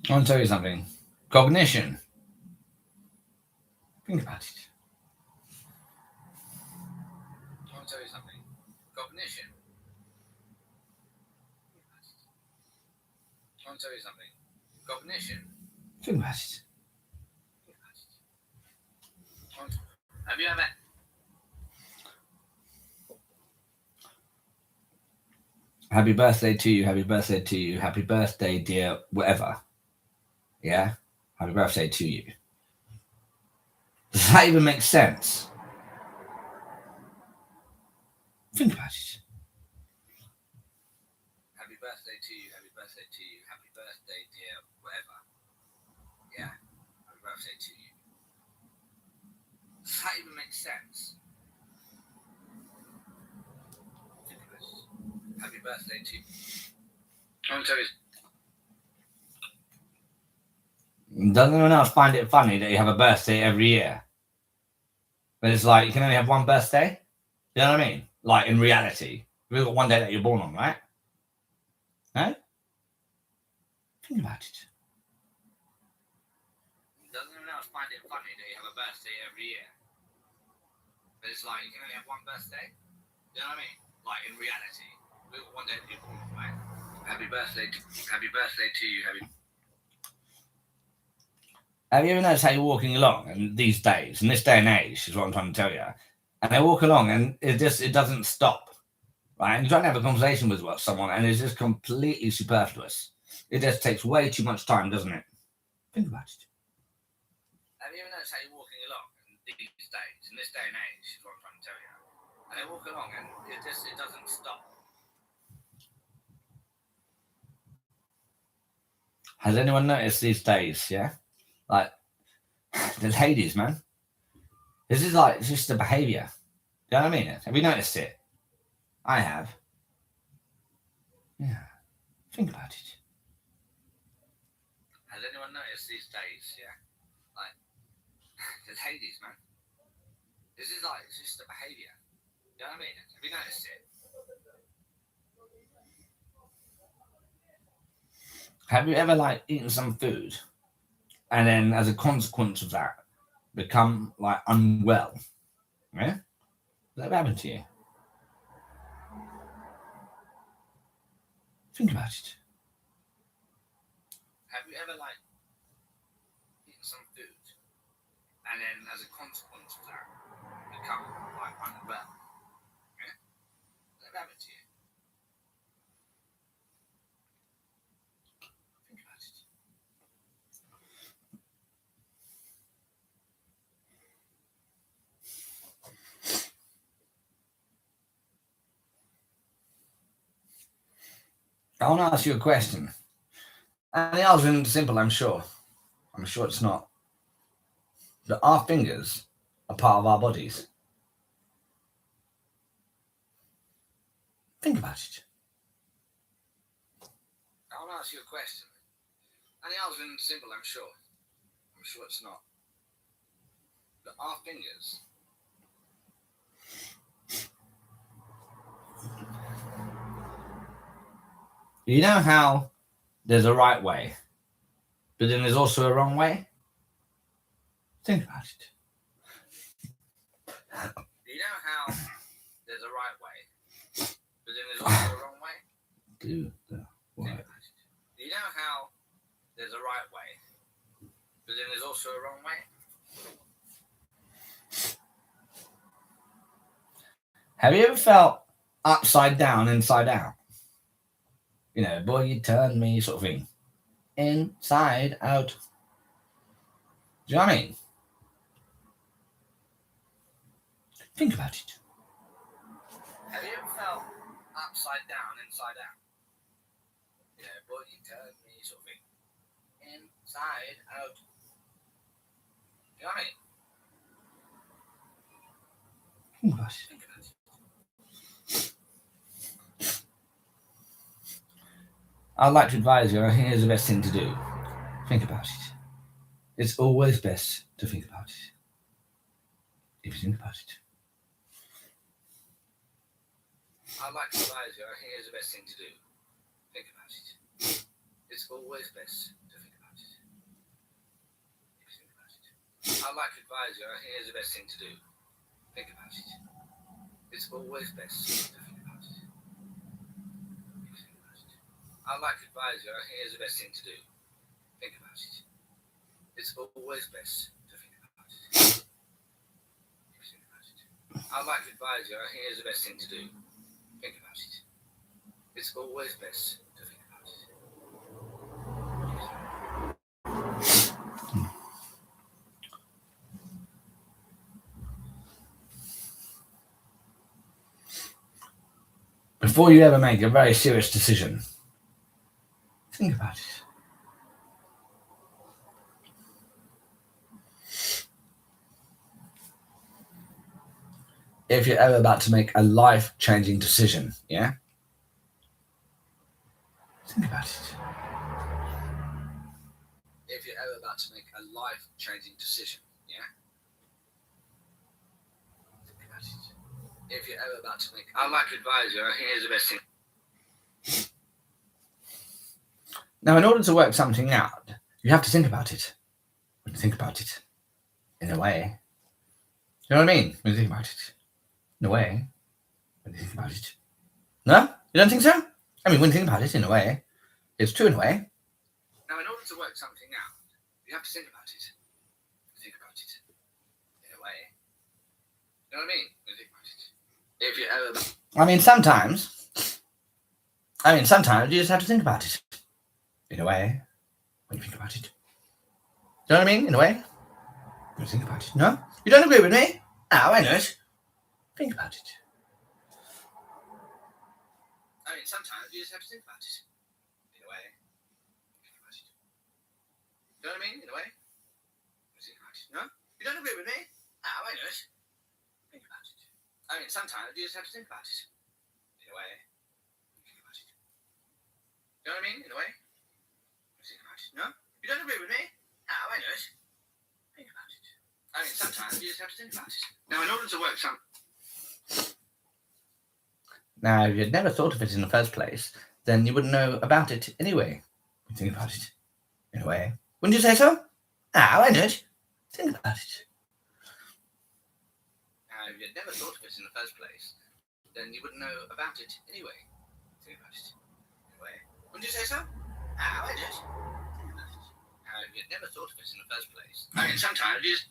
I want to tell you something. Cognition. Think about it. I want to tell you something. Cognition. I want to tell you something. Cognition. Think about it. Have you ever? Happy birthday to you. Happy birthday to you. Happy birthday, dear. Whatever. Yeah. Happy birthday to you. Does that even make sense? Think about it. Happy birthday to you. Happy birthday to you. Happy birthday, dear. Whatever. Yeah. Happy birthday to you. Does that even make sense? Think about it. Happy birthday to you. I'm sorry. Doesn't anyone else find it funny that you have a birthday every year? But it's like you can only have one birthday. You know what I mean? Like in reality, you've got one day that you're born on, right? No? Think about it. Doesn't anyone else find it funny that you have a birthday every year? But it's like you can only have one birthday. You know what I mean? Like in reality, you've got one day that you're born on, right? Happy birthday to you. Have you ever noticed how you're walking along and these days, in this day and age, is what I'm trying to tell you, and they walk along and it doesn't stop, right? And you're trying to have a conversation with someone and it's just completely superfluous. It just takes way too much time, doesn't it? Think about it. Have you ever noticed how you're walking along in these days, in this day and age, is what I'm trying to tell you, and they walk along and it doesn't stop. Has anyone noticed these days, yeah? Like, the ladies, man. This is like, it's just the behavior. Do you know what I mean? Have you noticed it? I have. Yeah. Think about it. Has anyone noticed these days, yeah? Like, the ladies, man. This is like, it's just the behavior. Do you know what I mean? Have you noticed it? Have you ever, like, eaten some food and then as a consequence of that become like unwell? Yeah? Does that happen to you? Think about it. Have you ever like eaten some food and then as a consequence of that become like unwell? Yeah? Does that happen to you? Think about it. I want to ask you a question. And the answer is simple, I'm sure. I'm sure it's not. But our fingers are part of our bodies. Think about it. I want to ask you a question. And the answer is simple, I'm sure. I'm sure it's not. But our fingers. You know how there's a right way, but then there's also a wrong way? Think about it. You know how there's a right way, but then there's also a wrong way? Do the right. You know how there's a right way, but then there's also a wrong way? Have you ever felt upside down, inside out? You know, boy, you turned me, sort of thing. Inside out. Do you know what I mean? Think about it. Have you ever felt upside down, inside out? You know, boy, you turned me, sort of thing. Inside out. Do you know what I mean? Think about it. Think about it. I'd like to advise you, here's the best thing to do. Think about it. It's always best to think about it. If you think about it. I'd like to advise you, here's the best thing to do. Think about it. It's always best to think about it. If you think about it. I'd like to advise you, here's the best thing to do. Think about it. It's always best to think about it. I'd like to advise you, here's the best thing to do. Think about it. It's always best to think about it. I'd like to advise you, here's the best thing to do. Think about it. It's always best to think about it. Before you ever make a very serious decision, think about it. If you're ever about to make a life-changing decision, yeah? Think about it. If you're ever about to make a life-changing decision, yeah? Think about it. If you're ever about to make... I'd like to advise you, here's the best thing. Now, in order to work something out, you have to think about it. When you think about it, in a way. You know what I mean? When you think about it. In a way, when you think about it. No? You don't think so? I mean, when you think about it, in a way, it's true in a way. Now, in order to work something out, you have to think about it. Think about it. In a way. You know what I mean? When you think about it. If you ever... sometimes you just have to think about it. In a way. When you think about it. You know what I mean? In a way. When you think about it. No? You don't agree with me? Oh, I know it. Think about it. Sometimes you just have to think about it. In a way. Think about it. You know what I mean? In a way. Think about it. No? You don't agree with me? Oh, I know it. Think about it. Sometimes you just have to think about it. In a way. Think about it. You know what I mean? In a way. Think about it. No? You don't agree with me? Oh, I know it. Think about it. Sometimes you just have to think about it. Now, in order to work Now, if you'd never thought of it in the first place, then you wouldn't know about it anyway. Think about it. In a way. Wouldn't you say so? Ah, I know it. Think about it. Now, if you'd never thought of it in the first place, then you wouldn't know about it anyway. Think about it. In a way. Wouldn't you say so? Ah, I know it. Think about it. Now, if you'd never thought of it in the first place, sometimes you just...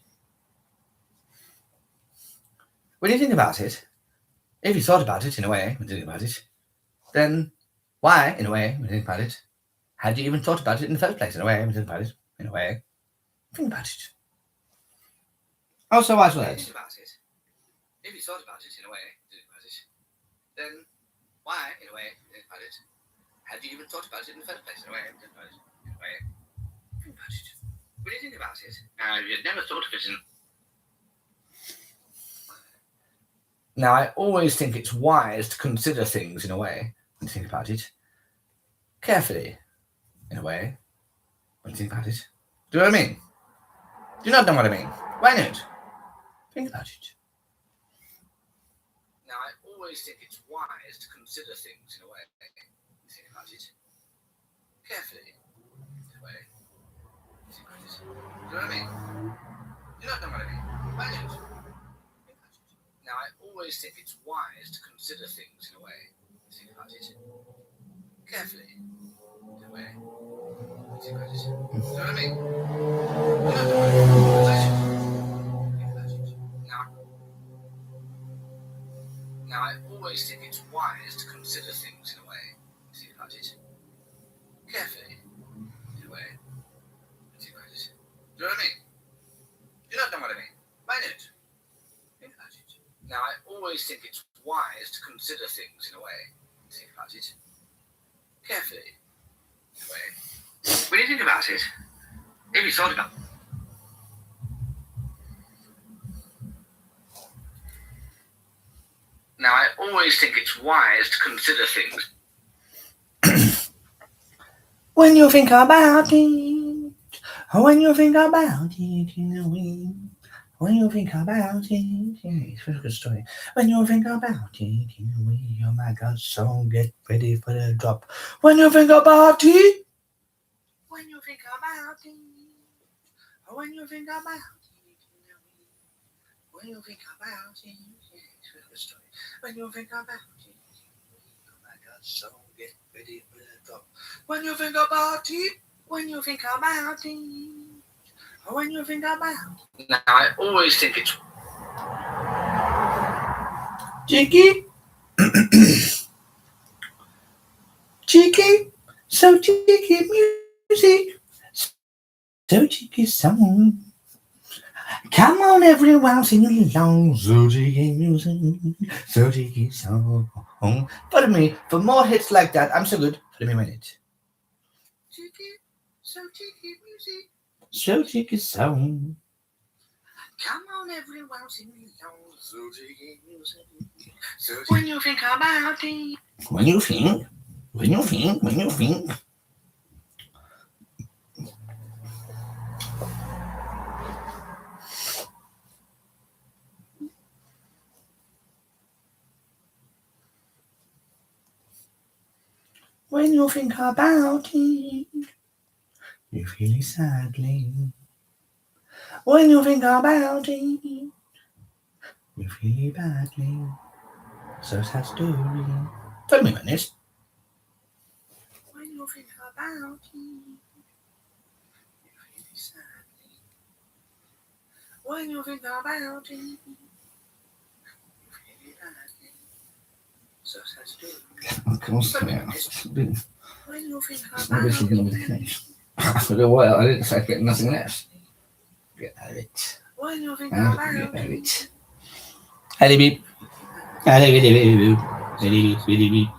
When you think about it, if you thought about it in a way, when you think about it, then why, in a way, when you think about it, had you even thought about it in the first place, in a way, when you think about it, in a way? Think about it. Also, wise words. Think about it. If you thought about it in a way, think about it, then why, in a way, think about it, had you even thought about it in the first place, in a way, think about it, in a way? Think about it. When you think about it, you'd never thought of it in... Now, I always think it's wise to consider things in a way, when you think about it, carefully, in a way, when you think about it. Do you know what I mean? Do you not know what I mean? Why not? Think about it. Now, I always think it's wise to consider things in a way, when you think about it, carefully, in a way, when you think about it. Do you know what I mean? Do you not know what I mean? Why not? Now, I always think it's wise to consider things in a way, think about it, carefully, in a way, think about it. Do you know what I mean? Now, I always think it's wise to consider things in a way, think about it, carefully, in a way, think about it. Do you know what I mean? Do you not know what I mean? Why not? Now, I always think it's wise to consider things in a way, think about it, carefully, in a way. When you think about it, if you thought about it, now, I always think it's wise to consider things. When you think about it, when you think about it, in a way. When you think about it, it's a good story. When you think about it, in a way, oh my God, so get ready for the drop. When you think about it, when you think about it, when you think about it, when you think about it, it's a good story. When you think about it, oh my God, so get ready for the drop. When you think about it, when you think about it. When you think about it. Now, I always think it's... Cheeky. Cheeky. So cheeky music. So cheeky song. Come on, everyone, sing along. So cheeky music. So cheeky song. Follow me for more hits like that. I'm so good. Follow me a minute. Cheeky, so cheeky music. So cheeky song. Come on, everyone, sing along. So cheeky music. So when you think about it. When you think. When you think. When you think. When you think about it, you feel it sadly. When you think about it, you feel it badly. So sad story. Tell me, Venice. When you think about it, you feel it sadly. When you think about it, you feel it badly. So sad story. Of course, yeah. When you think It's about obviously going to be the it. case. For a while, I didn't say get nothing less. Get out of it. When you think Get about out of it. it. Hello, beep. Hello, beep. Hello, beep.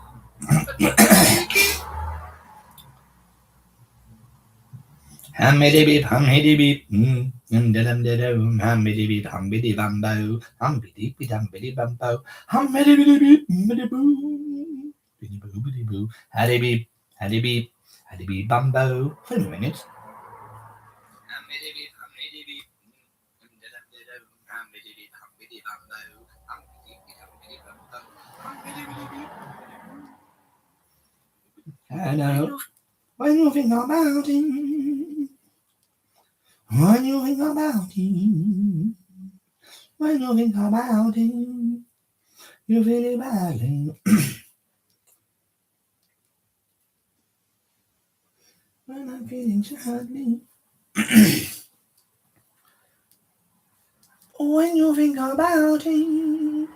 Hummity beep, hummity beep, hummity beep, hummity bumbo, hummity beep, hummity bumbo, hummity beep, hummity boo, biddy boo, biddy boo, haddy beep, haddy beep, haddy beep bumbo. Wait a minute. Hummity beep, hummity beep, hummity beep, hummity bumbo, hummity beep, hummity bumbo, hummity beep. Hello. When you think about it. When you think about it, when you think about it, you feel it badly. When I'm feeling sadly. When you think about it,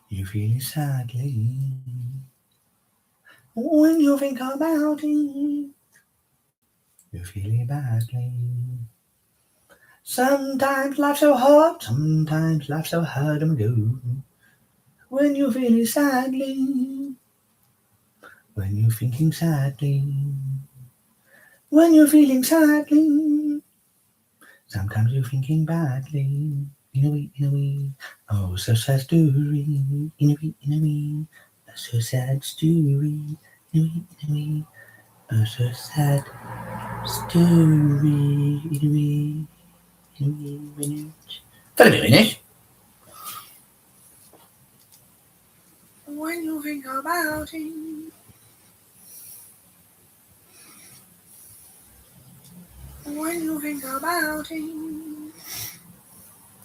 you feel it sadly. When you think about it, you feel it badly. Sometimes life's so hard, sometimes life's so hard to do. When you feel it sadly, when you're thinking sadly, when you're feeling sadly, sometimes you're thinking badly. In a way, oh, so sad story. In a way, a so sad story. In a way, oh, so sad story. In a way. Follow me, Vinny. When you think about it. When you think about it.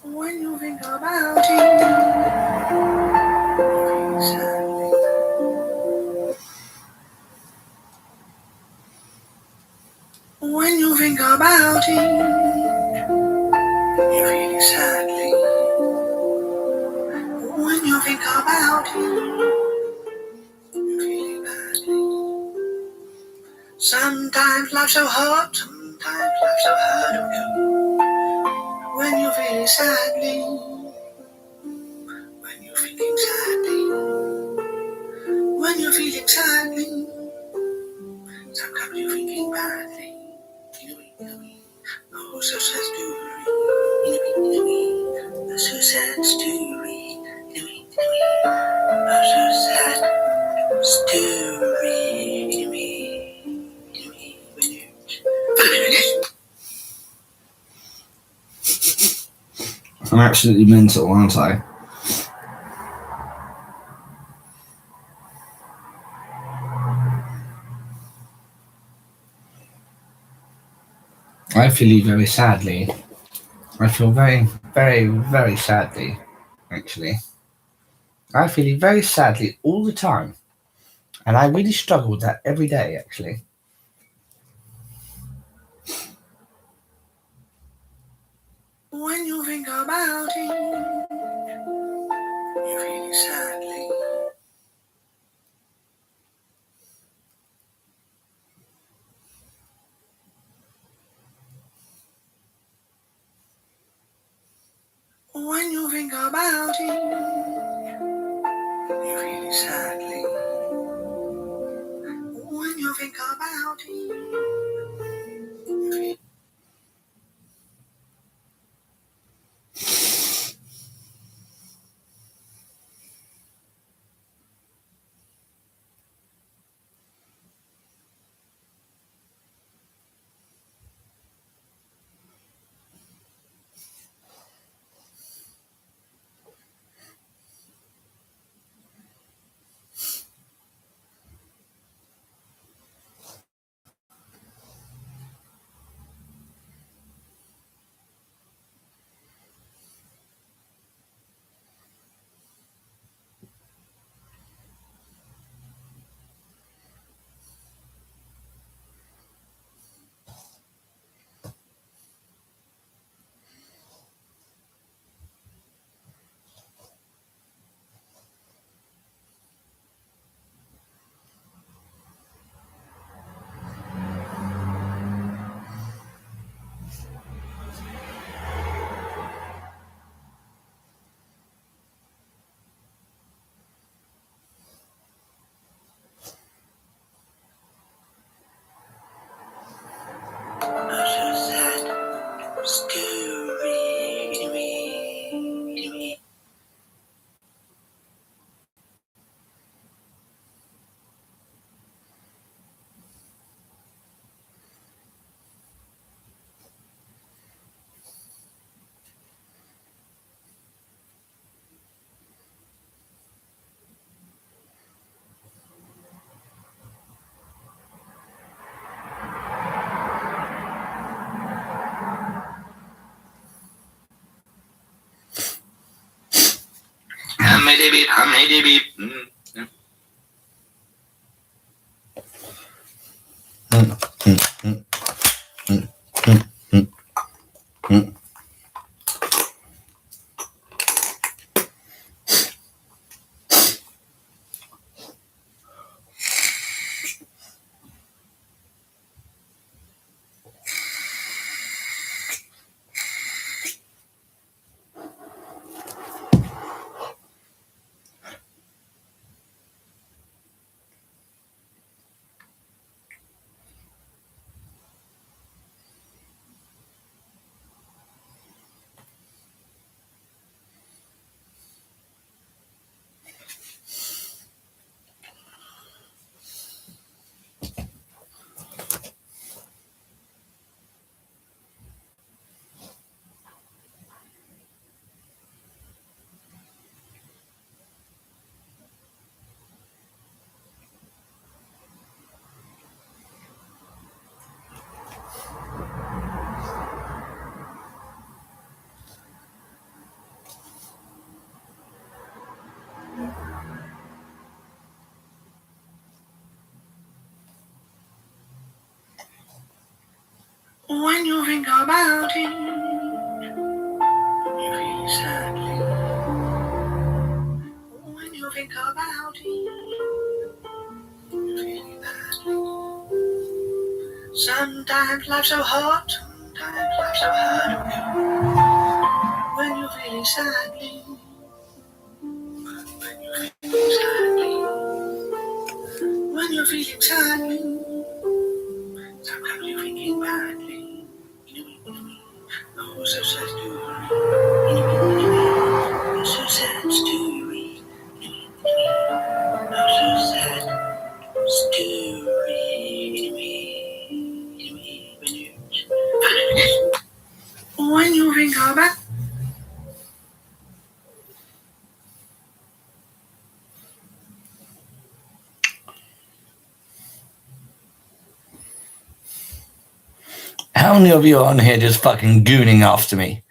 When you think about it. When you think about it, you feel sadly. When you think about it, you feel badly. Sometimes life's so hard, sometimes life's so hard to do. When you feel sadly, when you're feeling sadly, when you're feeling sadly, sometimes you're thinking badly. Oh, so sad story. Oh, so sad story. Oh, so sad story. I'm absolutely mental, aren't I? I feel very sadly. I feel very, very, very sadly, actually. I feel very sadly all the time. And I really struggle with that every day, actually. When you think about it, you're feeling sadly. When you think about it, you're feeling sadly. When you think about it, you're feeling. When you think about it, you're feeling sadly. When you think about it, you're feeling badly. Sometimes life's so hard, sometimes life's so hard. When you're feeling sadly, when you're feeling sadly, when you're feeling sadly, sometimes you're thinking badly. Oh, so sad story. So sad story. Oh, so sad story. When you think about how many of you are on here just fucking gooning after me?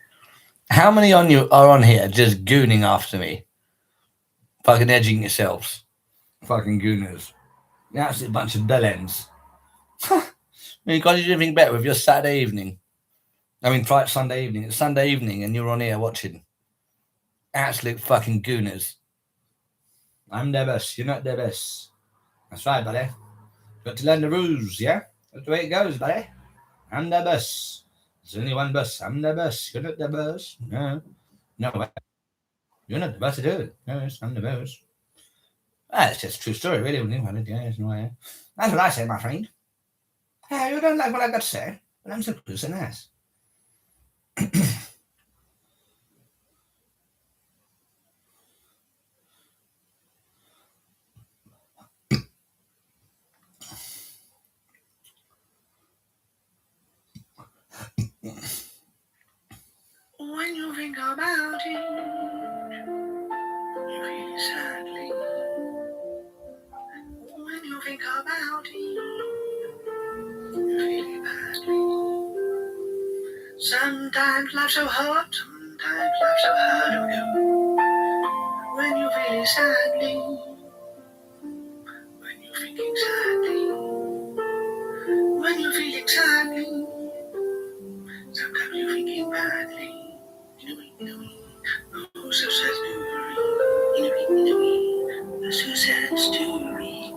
How many on you are on here just gooning after me? Fucking edging yourselves. Fucking gooners. You're an absolute bunch of bellends. You can't do anything better with your Saturday evening. I mean, Friday, Sunday evening. It's Sunday evening and you're on here watching. Absolute fucking gooners. I'm the best. You're not the best. That's right, buddy. Got to learn the rules, yeah? That's the way it goes, buddy. I'm the best. There's only one bus. I'm the best. You're not the best. No. No. You're not the best to do it. No, I'm the best. It's just a true story, really. Yeah, there's no way. That's what I say, my friend. Hey, you don't like what I got to say, but I'm so close and nice. When you think about it, you feel sadly. When you think about it, you feel badly. Sometimes life's so hard, sometimes life's so hard on you. When you feel sadly, when you're thinking sadly, when you're feeling sadly, sometimes you're thinking badly. Oh, so sad story. Oh, so sad story.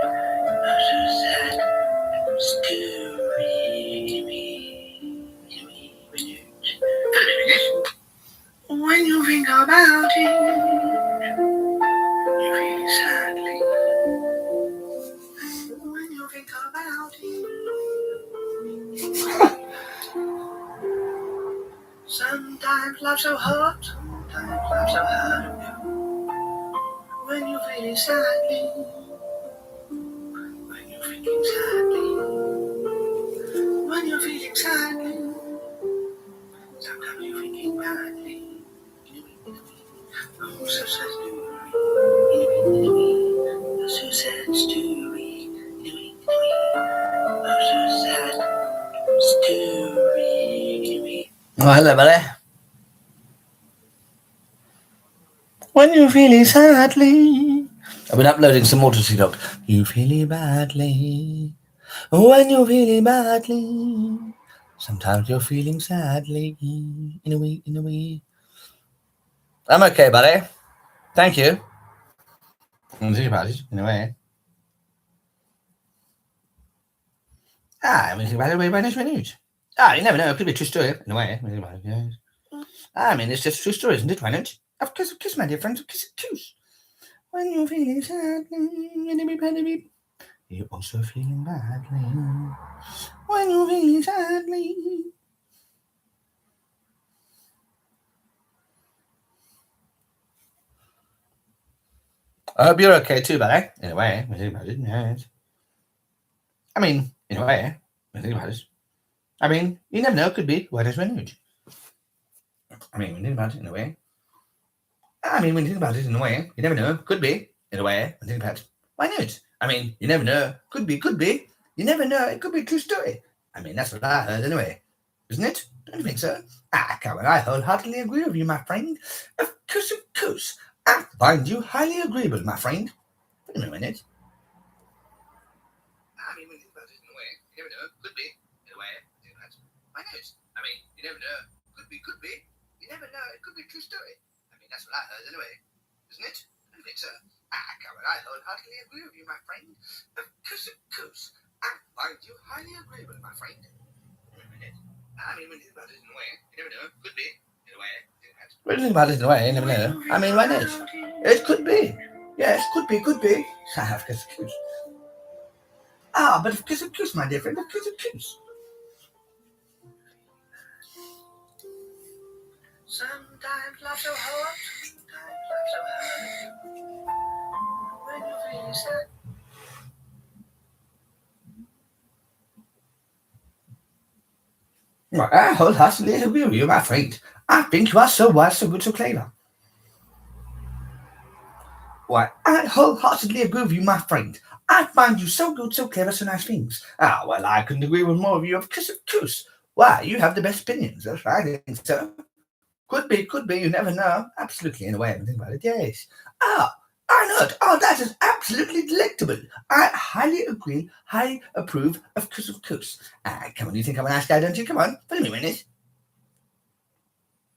Oh, so sad story. When you think about it, you feel sadly. When you think about it. Sometimes life's so hard, sometimes life's so hard on you. When you're feeling sadly, when you're thinking sadly, when you're feeling sadly, sometimes you're thinking badly. Oh, so sad story. Oh, so sad story. Oh, so sad story. Oh, hello, buddy. When you're feeling sadly. I've been uploading some more to TikTok. You feeling badly. When you're feeling badly. Sometimes you're feeling sadly. In a way. I'm okay, buddy. Thank you. I'm thinking about it, in a way. I'm thinking about it way by next minute. You never know. It could be a true story, in a way. I mean, it's just a true story, isn't it? Why not? Of course, my dear friends. Of course. When you're feeling sadly, you're also feeling badly. When you're feeling sadly. I hope you're okay too, buddy. In a way, I mean, in a way, I mean, you never know. Could be. Why does we know? I mean, when you think about it in a way. I mean, when you think about it in a way, you never know. Could be, in a way. When you think about it. Why not? I mean, you never know. Could be. You never know. It could be a true story. I mean, that's what I heard anyway. Isn't it? Don't you think so? Come on, I wholeheartedly agree with you, my friend. Of course. I find you highly agreeable, my friend. Wait a minute. I mean, when you think about it in a way, you never know. Could be, in a way. Why not? I mean, you never know. Could be. You never know. It could be a true story. I mean, that's what I heard anyway. Isn't it? I don't think so. Come on, I wholeheartedly agree with you, my friend. Of course. I find you highly agreeable, my friend. Wait a minute. I mean, when you think about it in a way, you never know. Could be, in a way. When you think about it in a way, you never know. I mean, why not? It could be. Yes, could be. Of course. But of course, my dear friend. Of course. Sometimes life's so hard. Sometimes life's so hard. When you're feeling sad. Right, I wholeheartedly agree with you, my friend. I think you are so wise, so good, so clever. Why, I wholeheartedly agree with you, my friend. I find you so good, so clever, so nice things. Well, I couldn't agree with more of you, of course. Why, you have the best opinions. That's right, I think so. Could be, you never know. Absolutely, in a way, I think about it, yes. I not? Oh, that is absolutely delectable. I highly agree, highly approve, of course. Come on, you think I'm a nice guy, don't you? Come on, follow me a minute.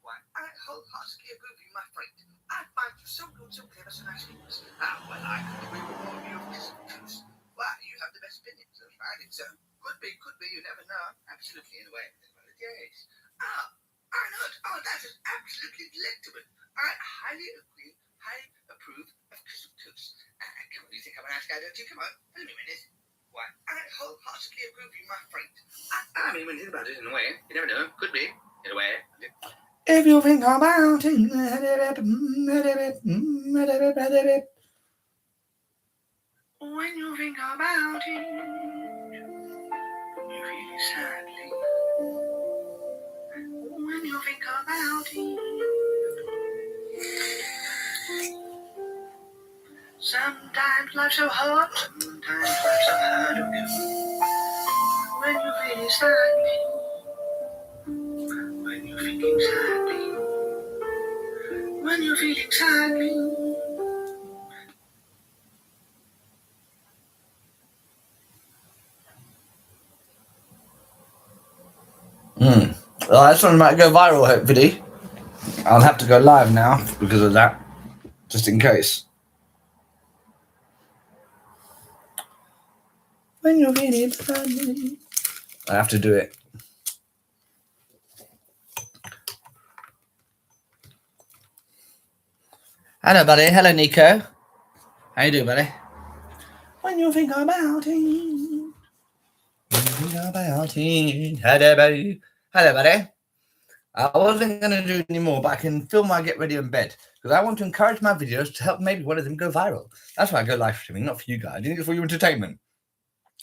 Why, I wholeheartedly agree with you, my friend. I find you so good, so clever, so nice things. Well, I could agree with all of you of this truth. Why, you have the best opinion, so I think so. Could be, you never know. Absolutely, in a way. Yes. Arnold, oh, that is absolutely delectable. I highly agree, highly approve of couscous. Come on, you think I'm a nice guy, don't you? Come on, follow me a minute. Why, I wholeheartedly agree with you, my friend. I mean, when you think about it, in a way, you never know. Could be, in a way. If you think about it, when you think about it, you feel sadly. When you think about it, sometimes life's so hard, sometimes life's so hard on you. When you feel sadly, when you're thinking sadly, when you're feeling sadly. Well, that one might go viral, hopefully. I'll have to go live now because of that, just in case. When you're feeling sadly, I have to do it. Hello, buddy. Hello, Nico. How you doing, buddy? When you think about it. Hello, buddy. Hello, buddy. I wasn't going to do any more, but I can film while I get ready in bed because I want to encourage my videos to help maybe one of them go viral. That's why I go live streaming, not for you guys. You think it's for your entertainment?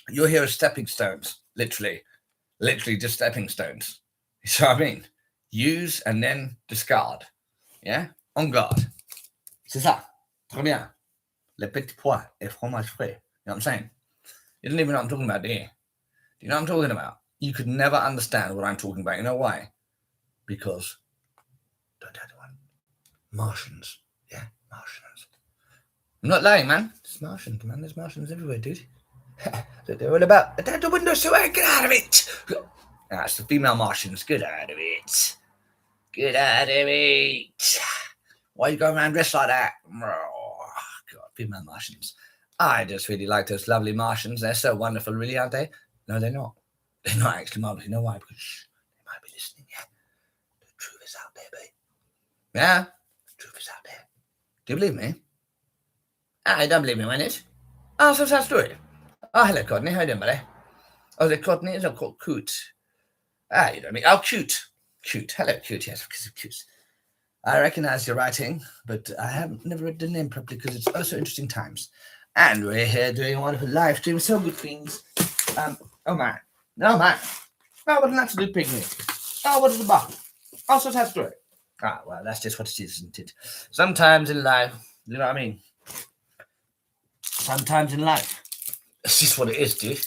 You're here as stepping stones, literally just stepping stones. You see what I mean? Use and then discard. Yeah? En garde. C'est ça. Très bien. Le petit pois et fromage frais. You know what I'm saying? You don't even know what I'm talking about, do you? Do you know what I'm talking about? You could never understand what I'm talking about. You know why? Because, don't have one. Martians. Yeah, Martians. I'm not lying, man. It's Martians, man. There's Martians everywhere, dude. They're all about. The windowsill, get out of it. That's the female Martians. Get out of it. Get out of it. Why are you going around dressed like that? Oh, God, female Martians. I just really like those lovely Martians. They're so wonderful, really, aren't they? No, they're not. They're not actually marvelous. You know why? Because they might be listening, yeah? The truth is out there, babe. Yeah? The truth is out there. Do you believe me? I don't believe me, when it? Oh, so sad story. Oh, hello, Courtney. How you doing, buddy? Oh, is it Courtney? It's not called Coot. You know what I mean? Oh, cute. Cute. Hello, cute. Yes, because of cute. I recognize your writing, but I haven't never read the name properly because it's also interesting times. And we're here doing a wonderful live stream. So good things. Oh, man. No, man. Oh, what an absolute picnic. Oh, what is the bar? Oh, so sad story. Ah, well, that's just what it is, isn't it? Sometimes in life, you know what I mean? Sometimes in life, it's just what it is, dude.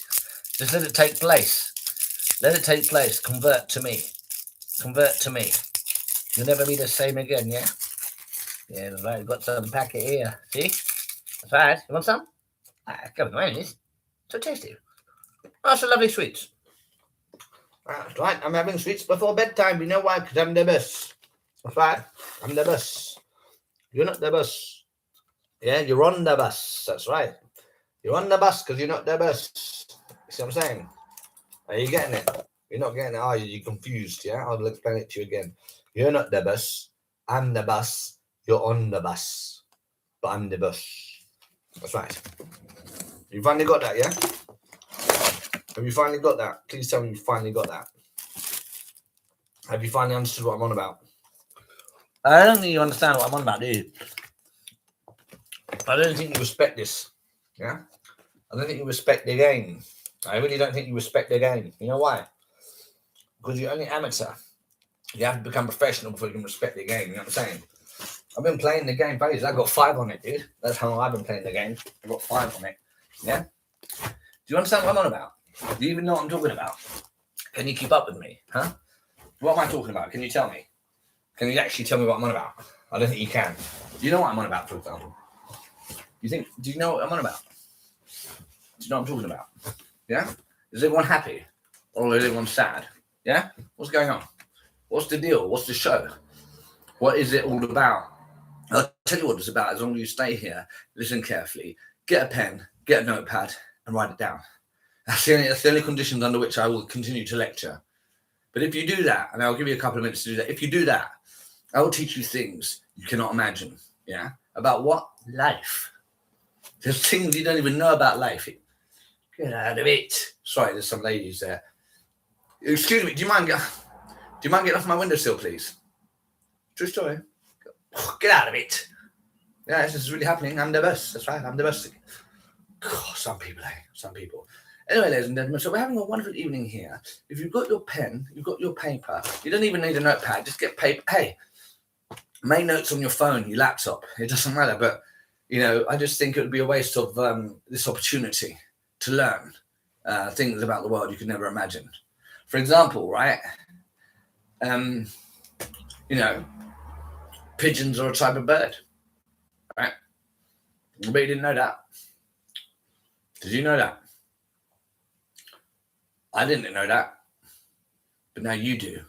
Just let it take place. Let it take place. Convert to me. Convert to me. You'll never be the same again, yeah? Yeah, that's right. Got some packet here. See? That's right. You want some? Come on, it is. So tasty. Oh, so lovely sweets. That's right. I'm having sweets before bedtime. You know why? Because I'm the best. That's right. I'm the bus. You're not the bus. Yeah, you're on the bus. That's right. You're on the bus because you're not the bus. You see what I'm saying? Are you getting it? You're not getting it, are you? You're confused, yeah? I'll explain it to you again. You're not the bus. I'm the bus. You're on the bus. But I'm the bus. That's right. You finally got that, yeah? Have you finally got that? Please tell me you finally got that. Have you finally understood what I'm on about? I don't think you understand what I'm on about, do you? I don't think you respect this. Yeah? I don't think you respect the game. I really don't think you respect the game. You know why? Because you're only amateur. You have to become professional before you can respect the game. You know what I'm saying? I've been playing the game for ages. I got 5 on it, dude. That's how long I've been playing the game. I got 5 on it. Yeah? Do you understand what I'm on about? Do you even know what I'm talking about? Can you keep up with me? Huh? What am I talking about? Can you tell me? Can you actually tell me what I'm on about? I don't think you can. Do you know what I'm on about, for example? Do you know what I'm on about? Do you know what I'm talking about? Yeah? Is everyone happy? Or is everyone sad? Yeah? What's going on? What's the deal? What's the show? What is it all about? I'll tell you what it's about as long as you stay here, listen carefully, get a pen, get a notepad, and write it down. That's the only conditions under which I will continue to lecture. But if you do that, and I'll give you a couple of minutes to do that, if you do that, I will teach you things you cannot imagine. Yeah? About what? Life. There's things you don't even know about life. Get out of it. Sorry, there's some ladies there. Excuse me, do you mind getting off my windowsill, please? True story. Get out of it. Yeah, this is really happening. I'm the best. That's right, I'm the best. God, some people. Anyway, ladies and gentlemen, so we're having a wonderful evening here. If you've got your pen, you've got your paper, you don't even need a notepad, just get paper. Hey, make notes on your phone, your laptop. It doesn't matter, but, you know, I just think it would be a waste of this opportunity to learn things about the world you could never imagine. For example, right, you know, pigeons are a type of bird, right? I bet you didn't know that. Did you know that? I didn't know that, but now you do.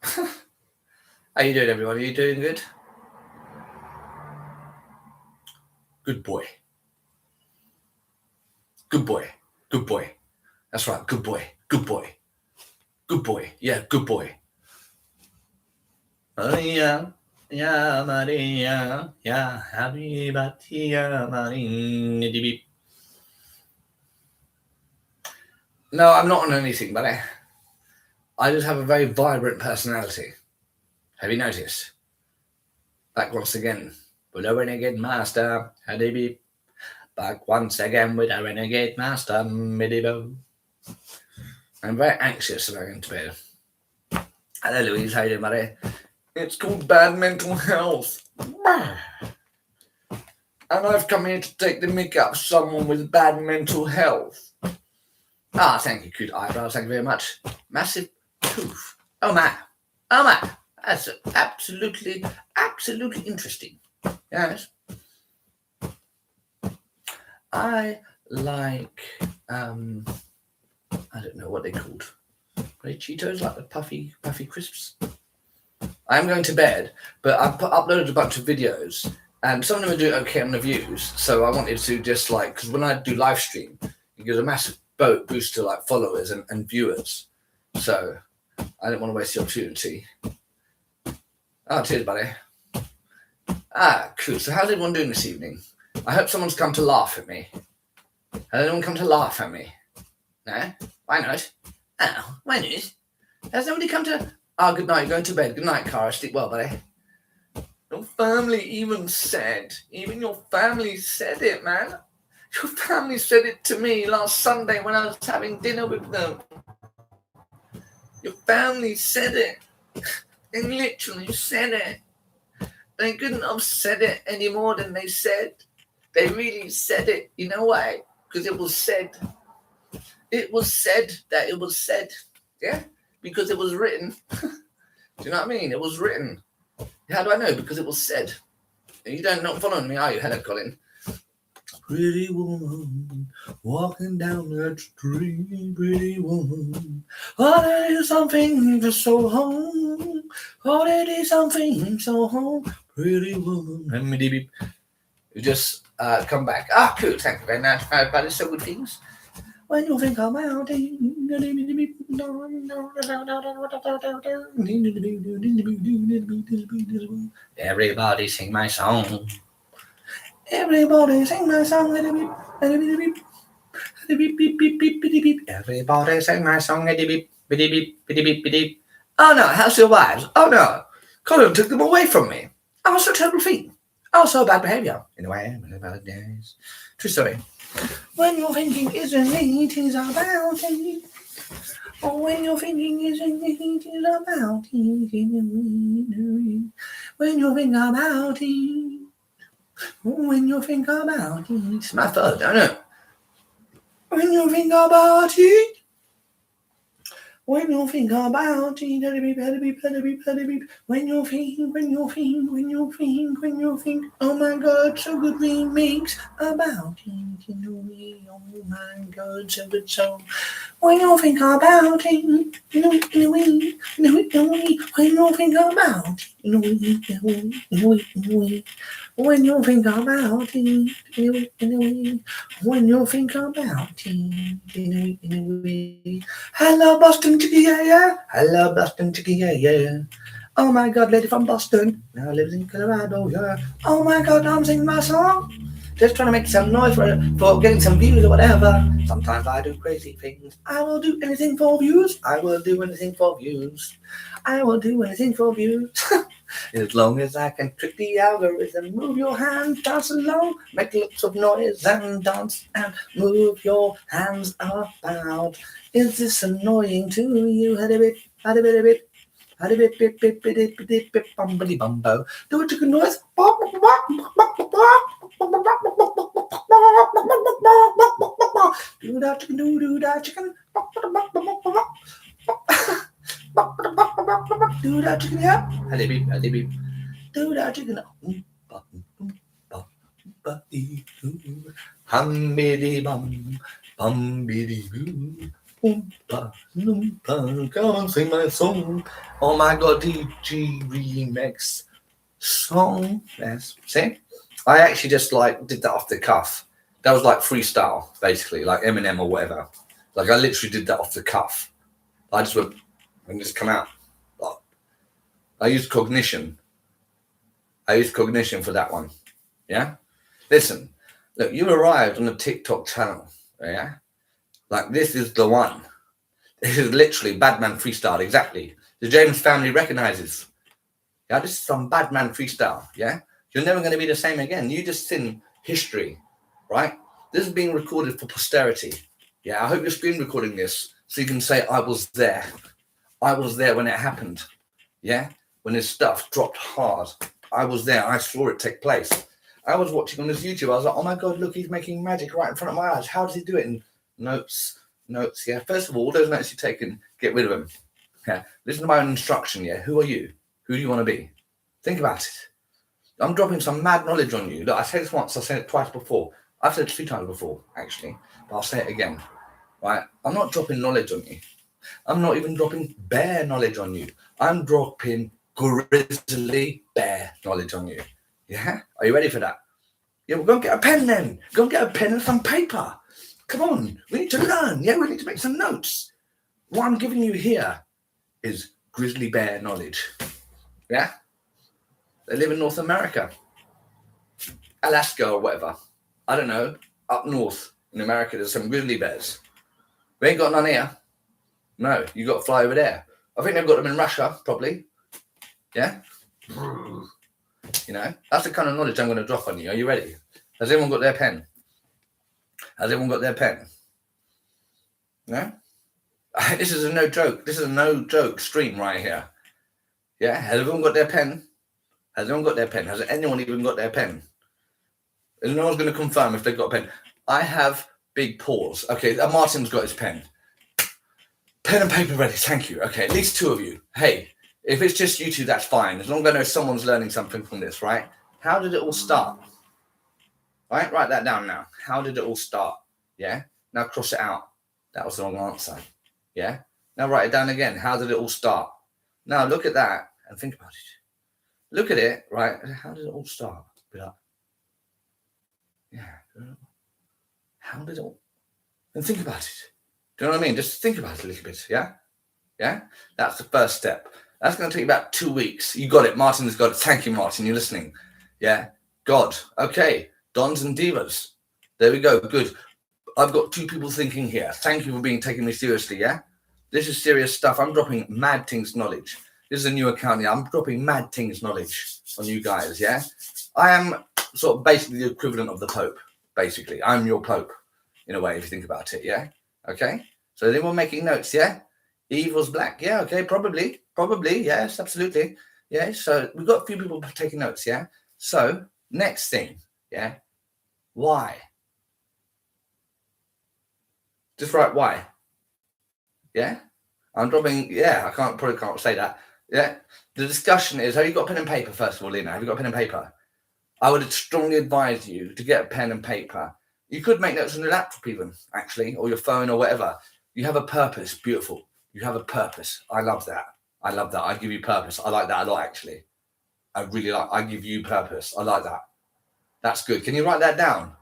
How you doing, everyone? Are you doing good? Good boy. Good boy. Good boy. That's right. Good boy. Good boy. Good boy. Yeah, good boy. Maria, yeah, Maria, yeah, Habibatia, Maria. No, I'm not on anything, but I just have a very vibrant personality. Have you noticed? Back once again with a renegade master, Hadibi. Back once again with a renegade master, Midibo. I'm very anxious about going to bed. Hello, Louise. How you doing, buddy? It's called bad mental health. And I've come here to take the mick out of someone with bad mental health. Ah, thank you, cute eyebrows. Thank you very much. Massive poof. Oh, my. Oh, my. That's absolutely interesting. Yes. I like, I don't know what they're called. Grey Cheetos, like the puffy crisps. I'm going to bed, but I've uploaded a bunch of videos, and some of them are doing okay on the views. So I wanted to just like, because when I do live stream, it gives a massive boost to like followers and viewers. So I didn't want to waste the opportunity. Oh, cheers, buddy. Ah, cool. So how's everyone doing this evening? I hope someone's come to laugh at me. Has anyone come to laugh at me? No? Why not? Oh, why not? Has nobody come to... Oh, good night. Going to bed. Good night, Cara. Sleep well, buddy. Your family even said your family said it, man. Your family said it to me last Sunday when I was having dinner with them. Your family said it. They literally said it. They couldn't have said it any more than they said. They really said it. You know why? Because it was said. It was said that it was said. Yeah? Because it was written. Do you know what I mean? It was written. How do I know? Because it was said. You don't not following me, are you? Hello, Colin. Pretty woman walking down that street, pretty woman. Oh, there is something just so home. Oh, there is something so home. Pretty woman. You just come back. Ah, cool. Thank you very much. Everybody, so good things. When you think about it. Everybody sing my song. Everybody sing my song. Everybody sing my song. Oh no, how's your wives? Oh no, Colin took them away from me. I was so terrible feet. Oh, so bad behavior. Anyway, bad days. True story. When you're thinking, isn't it is about it? Oh, when you're thinking, isn't it is about it? When you think about it. When you think about it. It's my fault, I know. When you think about it. When you think about it, when you think, oh my God, so good remix about it, oh my God, so good song. When you think about it, when you think about it, when you think about it, when you think about it. Hello, Boston, chickie, yeah. Hello, Boston, chickie, yeah. Oh my God, lady from Boston, now lives in Colorado, yeah. Oh my God, I'm singing my song. Just trying to make some noise for getting some views or whatever. Sometimes I do crazy things. I will do anything for views. I will do anything for views. I will do anything for views. As long as I can trick the algorithm, move your hands, dance along, make lots of noise and dance and move your hands about. Is this annoying to you? Had a bit, had a bit, a bit. Had a bit, bumbly bumbo. Do a chicken noise. Do that chicken, do that chicken. Do that chicken, yeah. Had a beep, had a beep. Do that chicken. Humbidi bum, bumbidi boo. Come on, sing my song. Oh my God, DG remix song. Yes, see, I actually just did that off the cuff. That was like freestyle, basically, like Eminem or whatever. Like I literally did that off the cuff. I just went and just come out. I used cognition. I used cognition for that one. Yeah. Listen, look, you arrived on the TikTok channel. Yeah. Like this is the one. This is literally Badman freestyle. Exactly. The James family recognizes. Yeah, this is some Badman freestyle. Yeah. You're never going to be the same again. You just seen history, right? This is being recorded for posterity. Yeah. I hope you're screen recording this so you can say, I was there. I was there when it happened. Yeah. When this stuff dropped hard. I was there. I saw it take place. I was watching on this YouTube. I was like, oh my God, look, he's making magic right in front of my eyes. How does he do it? And notes. Yeah. First of all those notes you've taken, get rid of them. Yeah. Listen to my own instruction. Yeah. Who are you? Who do you want to be? Think about it. I'm dropping some mad knowledge on you. Look, I said this once. I said it twice before. I've said it 3 times before, actually. But I'll say it again. Right? I'm not dropping knowledge on you. I'm not even dropping bear knowledge on you. I'm dropping grizzly bear knowledge on you. Yeah? Are you ready for that? Yeah, we'll go and get a pen then. Go and get a pen and some paper. Come on. We need to learn. Yeah, we need to make some notes. What I'm giving you here is grizzly bear knowledge. Yeah? They live in North America. Alaska or whatever. I don't know. Up north in America, there's some grizzly bears. We ain't got none here. No, you got to fly over there. I think they've got them in Russia, probably. Yeah? You know, that's the kind of knowledge I'm going to drop on you. Are you ready? Has everyone got their pen? Has everyone got their pen? No? This is a no joke. This is a no joke stream right here. Yeah? Has everyone got their pen? Has anyone got their pen? Has anyone even got their pen? And no one's going to confirm if they've got a pen. I have big paws. Okay, Martin's got his pen. Pen and paper ready. Thank you. Okay, at least 2 of you. Hey, if it's just you 2, that's fine. As long as I know someone's learning something from this, right? How did it all start? Right? Write that down now. How did it all start? Yeah? Now cross it out. That was the wrong answer. Yeah? Now write it down again. How did it all start? Now look at that and think about it. Look at it, right? How did it all start? Be like, yeah. How did it all? And think about it. Do you know what I mean? Just think about it a little bit, yeah? Yeah? That's the first step. That's going to take about 2 weeks. You got it. Martin's got it. Thank you, Martin. You're listening. Yeah? God. Okay. Dons and divas. There we go. Good. I've got 2 people thinking here. Thank you for taking me seriously, yeah? This is serious stuff. I'm dropping mad things knowledge. This is a new account here. I'm dropping mad things knowledge on you guys, yeah? I am sort of basically the equivalent of the Pope, basically. I'm your Pope, in a way, if you think about it, yeah? Okay? So anyone making notes, yeah? Eve was black. Yeah, okay, probably. Probably, yes, absolutely. Yeah, so we've got a few people taking notes, yeah? So, next thing, yeah? Why? Just write why. Yeah? I'm dropping. Yeah, probably can't say that. Yeah. The discussion is: have you got pen and paper? First of all, Lena, have you got pen and paper? I would strongly advise you to get a pen and paper. You could make notes on your laptop, even actually, or your phone or whatever. You have a purpose. Beautiful. You have a purpose. I love that. I love that. I give you purpose. I like that a lot, actually. I really like. I give you purpose. I like that. That's good. Can you write that down?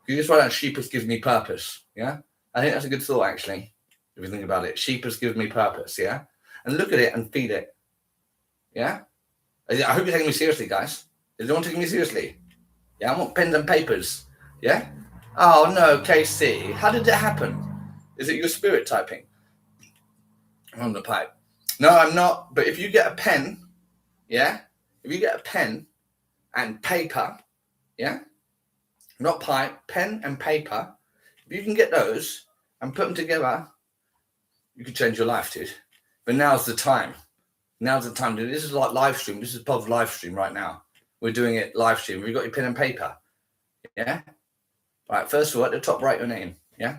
Can you just write down sheepus gives me purpose? Yeah? I think that's a good thought, actually, if you think about it. Sheepus gives me purpose, yeah? And look at it and feed it. Yeah? I hope you're taking me seriously, guys. Is anyone taking me seriously? Yeah, I want pens and papers. Yeah? Oh, no, KC. How did it happen? Is it your spirit typing? I'm on the pipe. No, I'm not. But if you get a pen, yeah? If you get a pen and paper, yeah? Not pipe, pen and paper. If you can get those and put them together, you can change your life, dude. But now's the time. Now's the time, dude. This is like live stream. This is Pov's live stream right now. We're doing it live stream. Have you got your pen and paper? Yeah? All right, first of all, at the top, write your name. Yeah?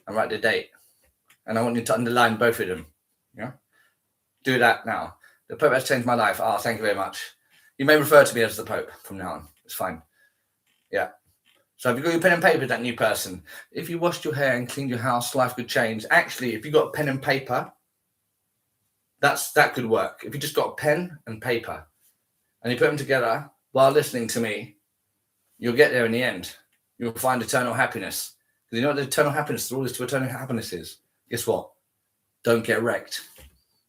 And write the date. And I want you to underline both of them. Yeah? Do that now. The Pope has changed my life. Ah, thank you very much. You may refer to me as the Pope from now on. It's fine. Yeah. So have you got your pen and paper, that new person? If you washed your hair and cleaned your house, life could change. Actually, if you got a pen and paper, that could work. If you just got a pen and paper and you put them together while listening to me, you'll get there in the end. You'll find eternal happiness. Because you know what the eternal happiness, all this to eternal happiness is? Guess what? Don't get wrecked.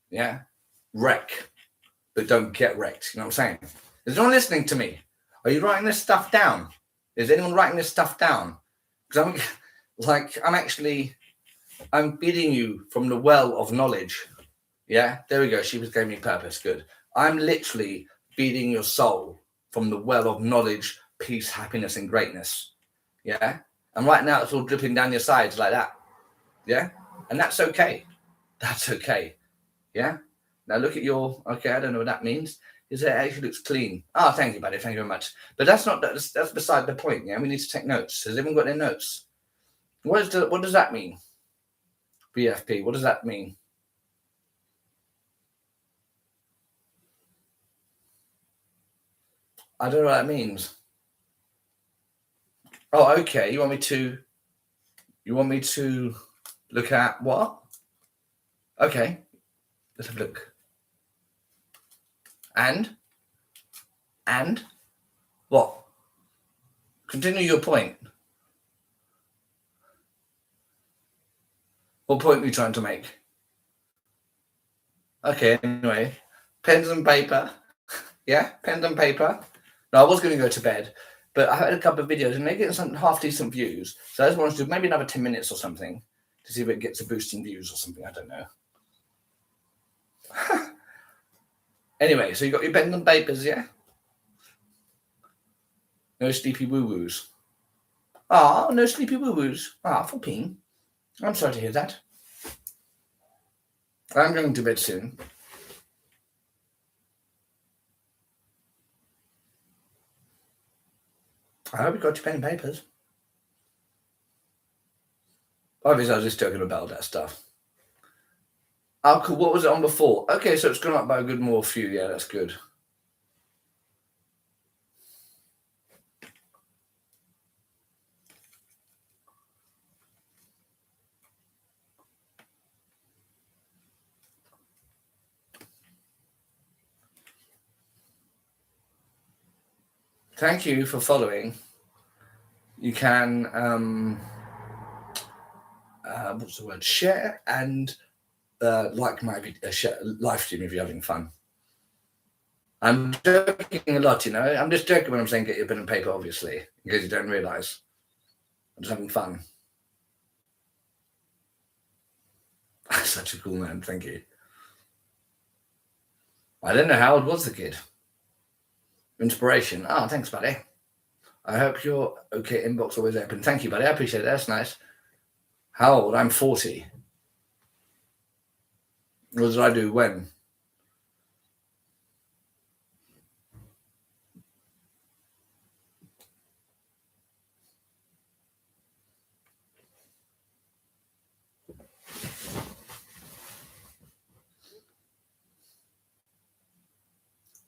Yeah? Wreck. But don't get wrecked. You know what I'm saying? Is anyone listening to me? Are you writing this stuff down? Is anyone writing this stuff down? Because I'm feeding you from the well of knowledge. Yeah, there we go. She was giving me purpose. Good. I'm literally feeding your soul from the well of knowledge, peace, happiness, and greatness. Yeah. And right now it's all dripping down your sides like that. Yeah. And that's okay. That's okay. Yeah. Now look at your, okay, I don't know what that means. His hair actually looks clean. Oh, thank you, buddy. Thank you very much. But that's beside the point. Yeah, we need to take notes. Has everyone got their notes? What does that mean? BFP. What does that mean? I don't know what that means. Oh, okay. You want me to look at what? Okay. Let's have a look. And what? Continue your point. What point are you trying to make? Okay, anyway. Pens and paper. Yeah, pens and paper. No, I was going to go to bed, but I had a couple of videos and they're getting some half decent views. So I just wanted to do maybe another 10 minutes or something to see if it gets a boost in views or something. I don't know. Anyway, so you got your pens and papers, yeah? No sleepy woo-woos. Ah, no sleepy woo-woos. Ah, Philippine. I'm sorry to hear that. I'm going to bed soon. I hope you got your pen and papers. Obviously, I was just joking about all that stuff. Oh, cool. What was it on before? Okay, so it's gone up by a good more few. Yeah, that's good. Thank you for following. You can, what's the word? Share and like my live stream if you're having fun. I'm joking a lot, you know. I'm just joking when I'm saying get your pen and paper, obviously, in case you don't realise. I'm just having fun. Such a cool man, thank you. I don't know how old was the kid. Inspiration. Oh, thanks, buddy. I hope you're okay. Inbox always open. Thank you, buddy. I appreciate it. That's nice. How old? I'm 40. What did I do when?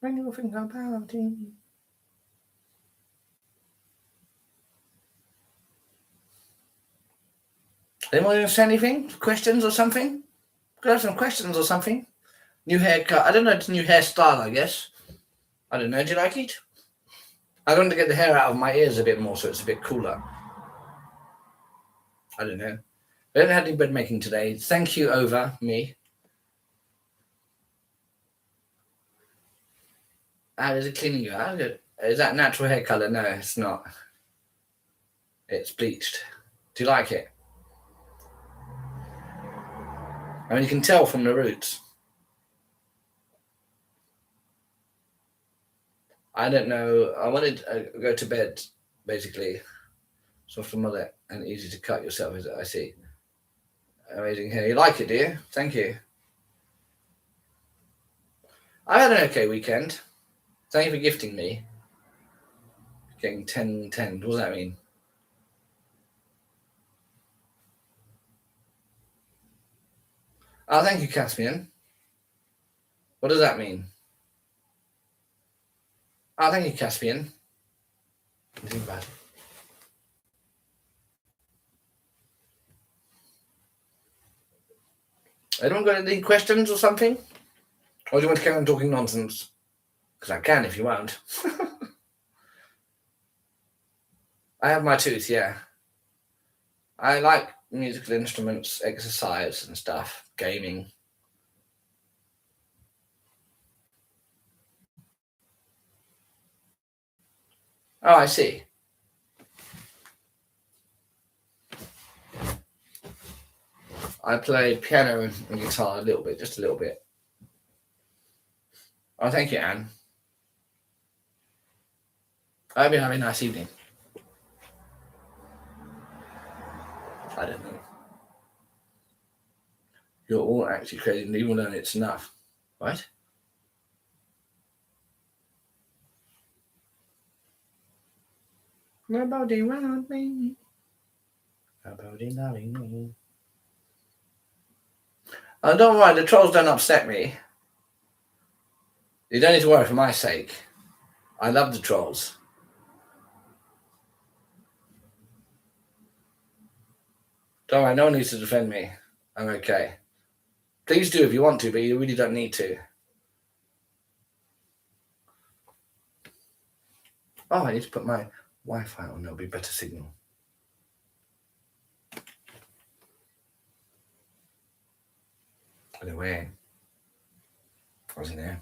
When you think about it. Anyone want to say anything? Questions or something? Could I have some questions or something? New haircut. I don't know. It's a new hairstyle, I guess. I don't know. Do you like it? I want to get the hair out of my ears a bit more so it's a bit cooler. I don't know. I don't have any bread making today. Thank you, over me. How does it clean you out? Is that natural hair color? No, it's not. It's bleached. Do you like it? I mean, you can tell from the roots. I don't know. I wanted to go to bed, basically. Soft and mullet and easy to cut yourself, is it? I see. Amazing hair. You like it, do you? Thank you. I had an okay weekend. Thank you for gifting me. Getting 10. What does that mean? Oh, thank you, Caspian. What does that mean? Oh, thank you, Caspian. Nothing bad. Anyone got any questions or something? Or do you want to carry on talking nonsense? Because I can if you won't. I have my tooth, yeah. I like musical instruments, exercise and stuff, gaming. Oh, I see. I play piano and guitar a little bit, just a little bit. Oh, thank you, Anne. I hope you have a nice evening. I don't know. You're all actually crazy, and even though it's enough. What? Nobody around me. Nobody loving me. Oh, don't worry, the trolls don't upset me. You don't need to worry for my sake. I love the trolls. Don't worry, no one needs to defend me. I'm okay. Please do if you want to, but you really don't need to. Oh, I need to put my Wi-Fi on. There'll be better signal. Anyway, I was in there.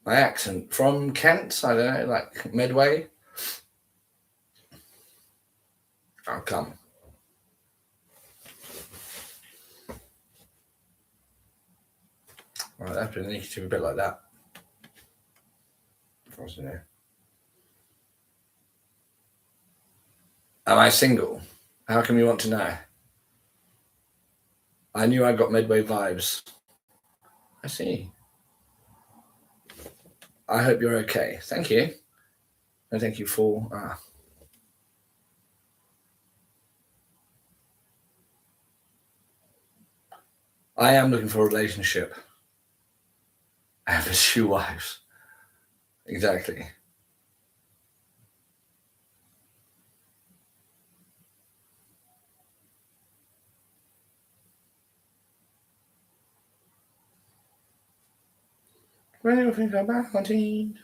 My accent from Kent, I don't know, like Medway. I'll come. Right, that's been initiative a bit like that. I was in there. Am I single? How come you want to know? I knew I got Medway vibes. I see. I hope you're okay. Thank you. And thank you for... I am looking for a relationship. I have 2 wives. Exactly. When you think about it,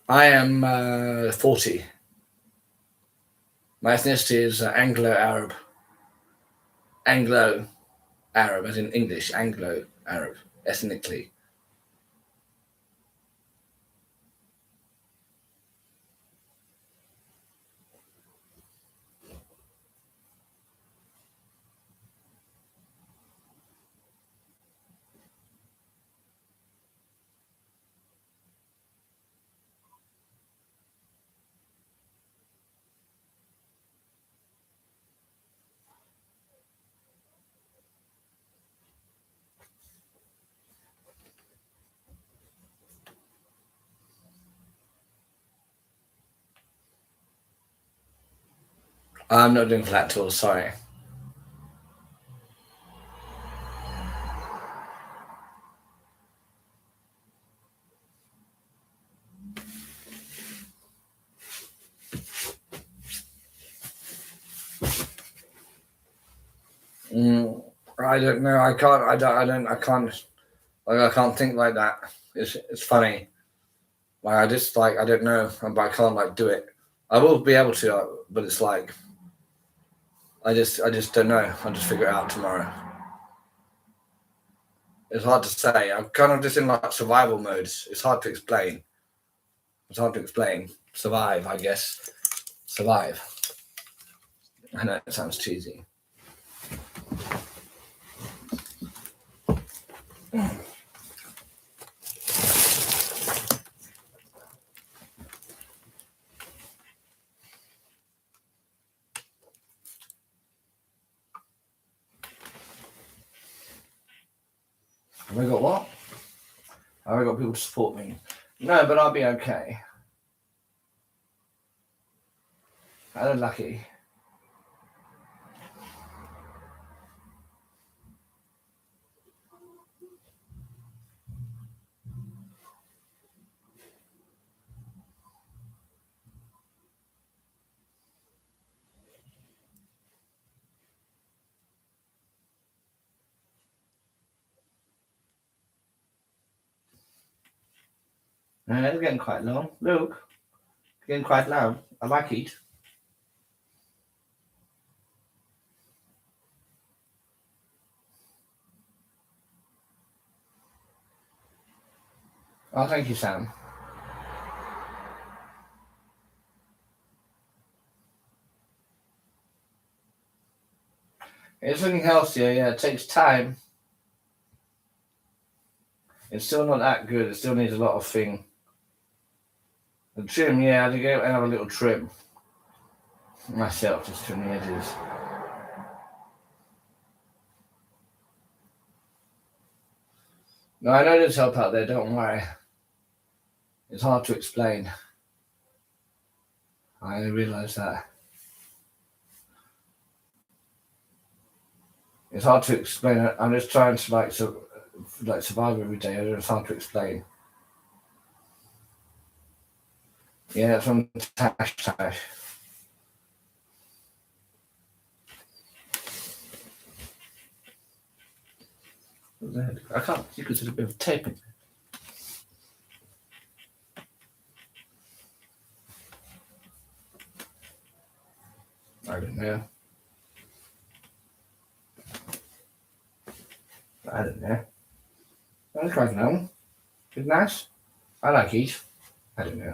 I am 40. My ethnicity is Anglo-Arab. Anglo-Arab, as in English, Anglo-Arab, ethnically. I'm not doing flat tours, sorry. I don't know. I can't think like that. It's funny. Like I just like I don't know, but I can't like do it. I will be able to, but it's like I just don't know. I'll just figure it out tomorrow. It's hard to say. I'm kind of just in like survival modes. It's hard to explain. Survive, I guess. Survive. I know it sounds cheesy. Have I got what? Have I got people to support me? No, but I'll be okay. I'm lucky. It's getting quite long. Look, it's getting quite loud. I like it. Oh, thank you, Sam. It's looking healthier, yeah. It takes time. It's still not that good. It still needs a lot of thing. The trim, yeah, I had to go and have a little trim. Myself, just trim the edges. No, I know there's help out there, don't worry. It's hard to explain. I realise that. It's hard to explain. I'm just trying to survive every day. It's hard to explain. Yeah, it's from Tash. I can't see because there's a bit of taping. I don't know. That's quite long. It's nice. I like it. I don't know.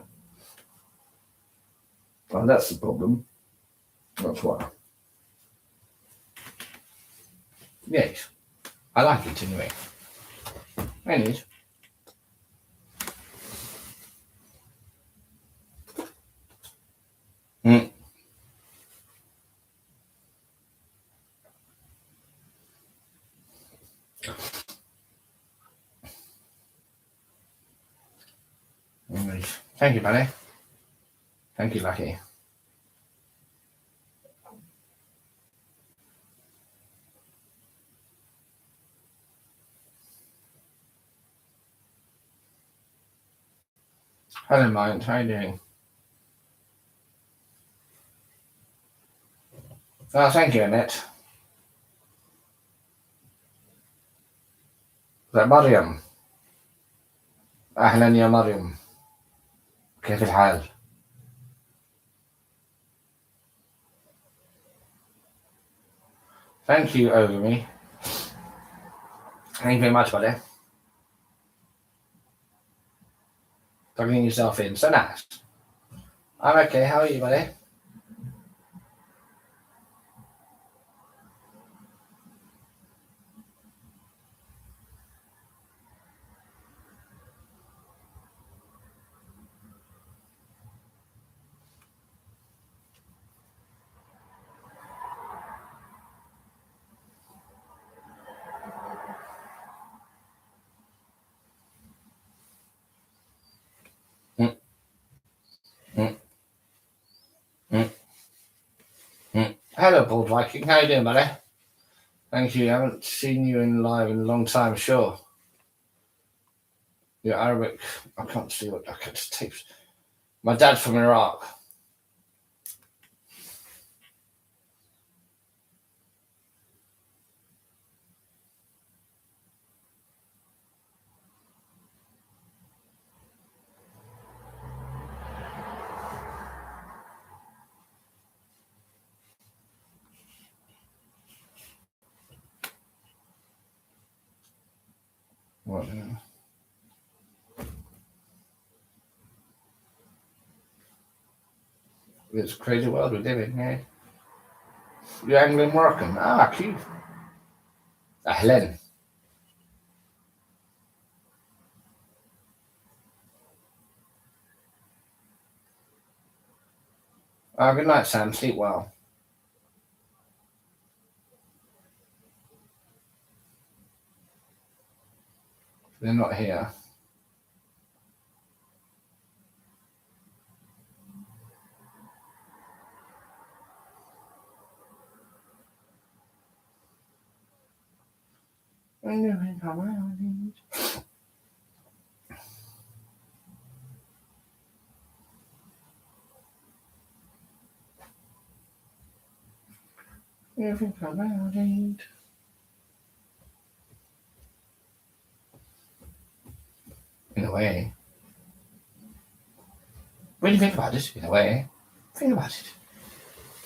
Well, that's the problem. That's why. Yes. I like it anyway. Anyways. Anyways. Thank you, buddy. Thank you, Lucky. Hello, Mind. How are you doing? Oh, thank you, Annette. Is that مريم؟ أهلا يا مريم. كيف الحال؟ Thank you, Ogami. Thank you very much, buddy. Plugging yourself in. So nice. I'm okay. How are you, buddy? Hello, Bald Viking. How you doing, buddy? Thank you. I haven't seen you in live in a long time, sure. You're Arabic. I can't see what I can just tape. My dad's from Iraq. What now? It's a crazy world we live in, eh? You're Anglo-American. Ah, cute. Ahlan. Oh, good night, Sam. Sleep well. They're not here. You think about it. In a way. When you think about it, in a way, think about it.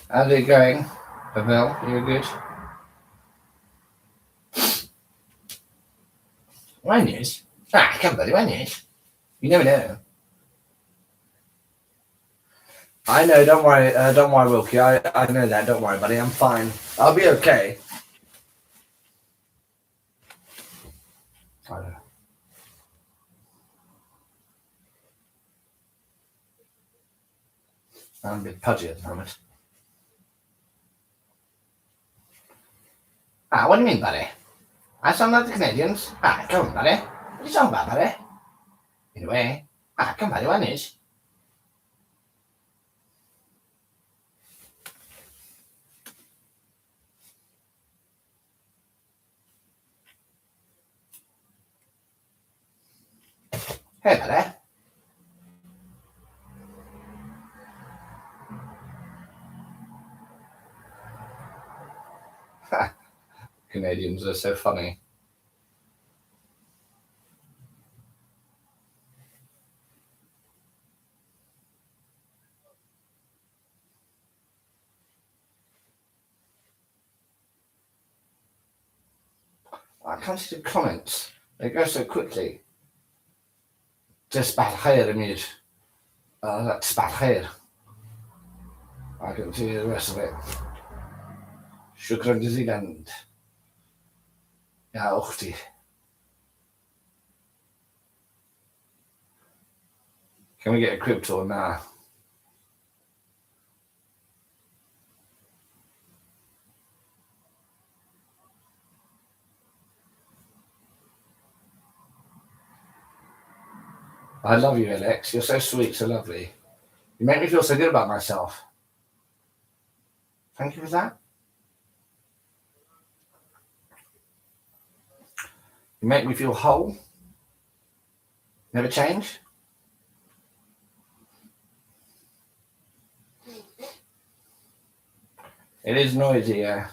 How's it going, Pavel? You good? One news? Ah, come on, one news. You never know. I know, don't worry, Wilkie. I know that, don't worry, buddy. I'm fine. I'll be okay. I don't know. I'm a bit pudgy at the moment. Ah, what do you mean, buddy? I sound like the Canadians. Ah, come on, buddy. What are you talking about, buddy? In a way. Ah, come on, buddy, one news. Hey, buddy. Canadians are so funny. I can't see the comments. They go so quickly. تصبح الخير أمير. لا تصبح الخير. I can see the rest of it. شكرا جزيلا يا أختي. Can we get a crypto now? I love you, Alex. You're so sweet, so lovely. You make me feel so good about myself. Thank you for that. You make me feel whole. Never change. It is noisy, yeah.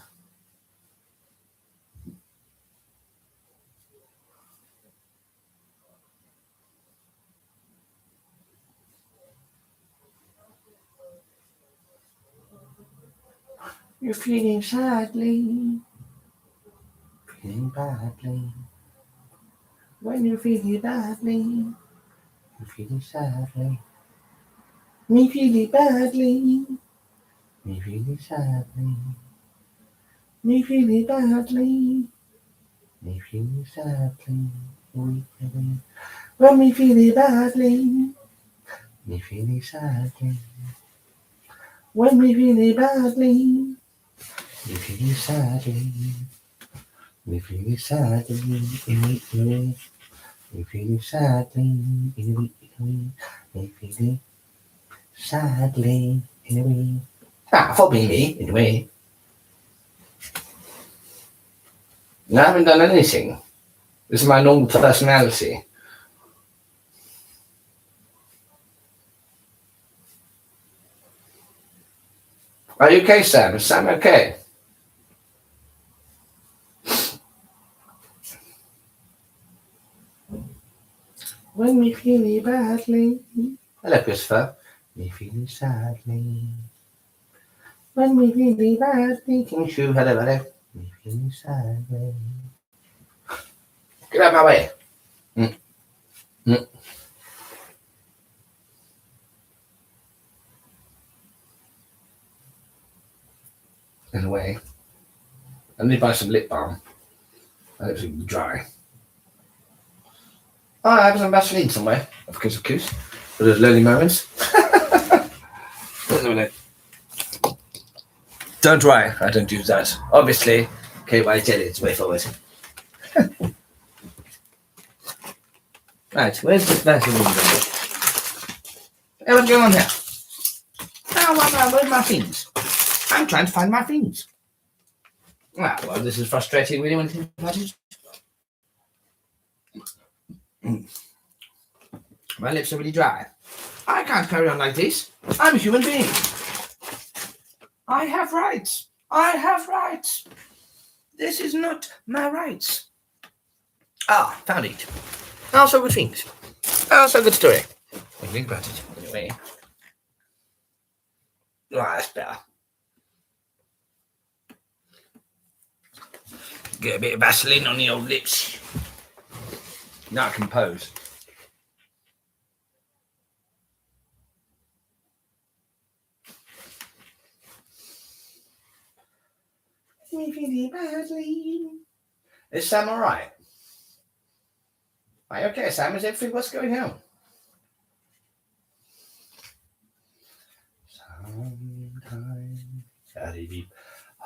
You're feeling sadly, feeling badly. When you're feeling badly, you're feeling sadly. Me feeling badly, me feeling sadly. Me feeling badly, me feeling sadly. When me feeling badly, me feeling sadly. When me feeling badly. Me feeling sadly, me feeling sadly, me feeling sadly, me feeling sadly, Ah, for me, anyway. No, I haven't done anything. This is my normal personality. Are you okay, Sam? Is Sam okay? When me feeling badly. Hello, Christopher. Me feeling sadly. When me feeling badly. King Shu, hello, hello. Me feeling sadly. Get out of my way. In a way. I need to buy some lip balm. My lips will be dry. Oh, I have some Vaseline somewhere. Of course. For those lonely moments. Wait a minute. Don't worry, I don't use that. Obviously, KY jelly is way forward. Right, where's this Vaseline? Hey, what's going on here? Oh, where's my things? I'm trying to find my things. Well, this is frustrating really when you think about it. My lips are really dry. I can't carry on like this. I'm a human being. I have rights. I have rights. This is not my rights. Ah, found it. Oh, so good things. Oh, so good story. What do you think about it? Anyway. Oh, that's better. Get a bit of Vaseline on the old lips. Now I can pose. Is Sam alright? Are you okay, Sam? Is everything what's going on? Sometimes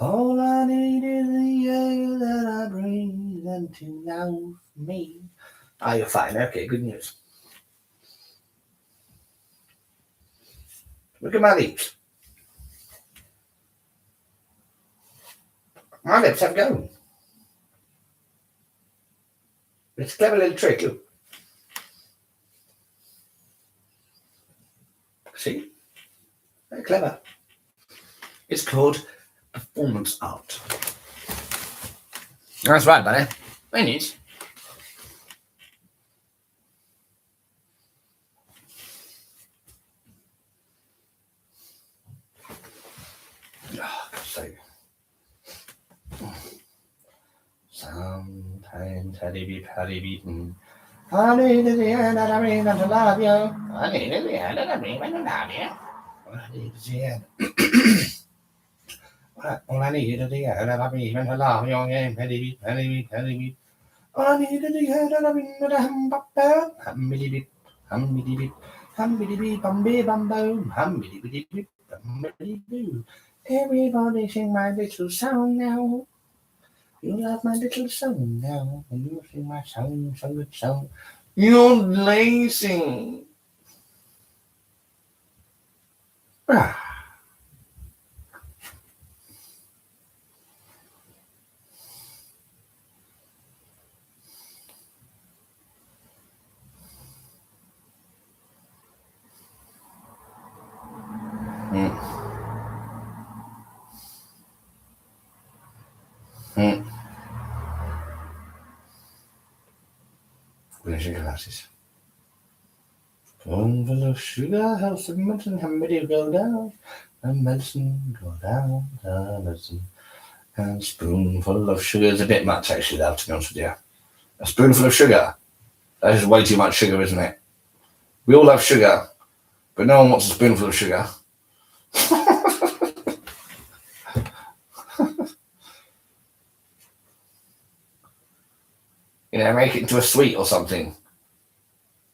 all I need is the air that I breathe and to know me. Oh, you're fine. Okay, good news. Look at my lips. My lips have gone. It's a clever little trick, look. See? Very clever. It's called performance art. That's right, buddy. Very neat. Oh, God's sake. Sometimes I be patty beaten. I need the end that I mean to love you. I need the end that I mean to love you. I need the end. All I need is the end that I mean to love you. Patty beat. All I need is the end that I mean to humbity beat. Humbity beat. Humbity beat. Bumby bumbo. Humbity beat. Humbity boo. Everybody sing my little song now. You love my little song now. And you sing my song, so good song. You're lazy. Ah. Where's your glasses? Spoonful of sugar helps the medicine humidity go down. The medicine go down, the medicine. And spoonful of sugar is a bit much, actually, though, to be honest with you. A spoonful of sugar. That is way too much sugar, isn't it? We all have sugar, but no one wants a spoonful of sugar. You know, make it into a sweet or something.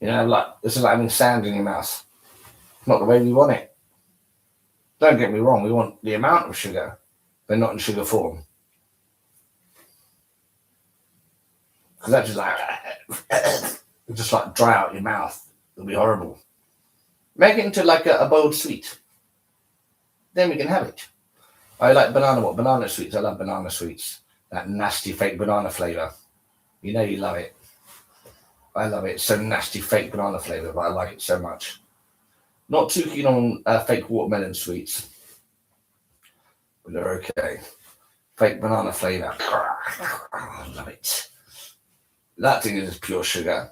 You know, like this is like having sand in your mouth. Not the way we want it. Don't get me wrong, we want the amount of sugar, but not in sugar form. Because that's just like dry out your mouth. It'll be horrible. Make it into like a boiled sweet. Then we can have it. I like banana sweets. I love banana sweets. That nasty fake banana flavour. You know you love it. I love it. It's so nasty fake banana flavour, but I like it so much. Not too keen on fake watermelon sweets. But they're okay. Fake banana flavour. I love it. That thing is pure sugar.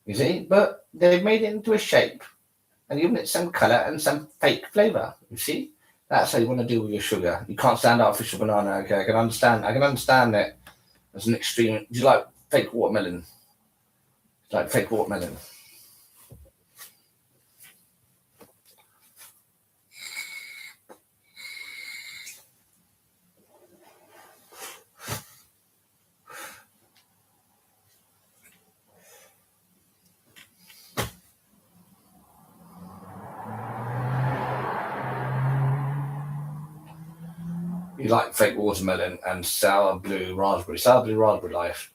You see? But they've made it into a shape. And given it some colour and some fake flavour. You see? That's how you want to deal with your sugar. You can't stand artificial banana. Okay, I can understand it. As an extreme. Do you like fake watermelon? Like fake watermelon. You like fake watermelon and sour blue raspberry. Sour blue raspberry life.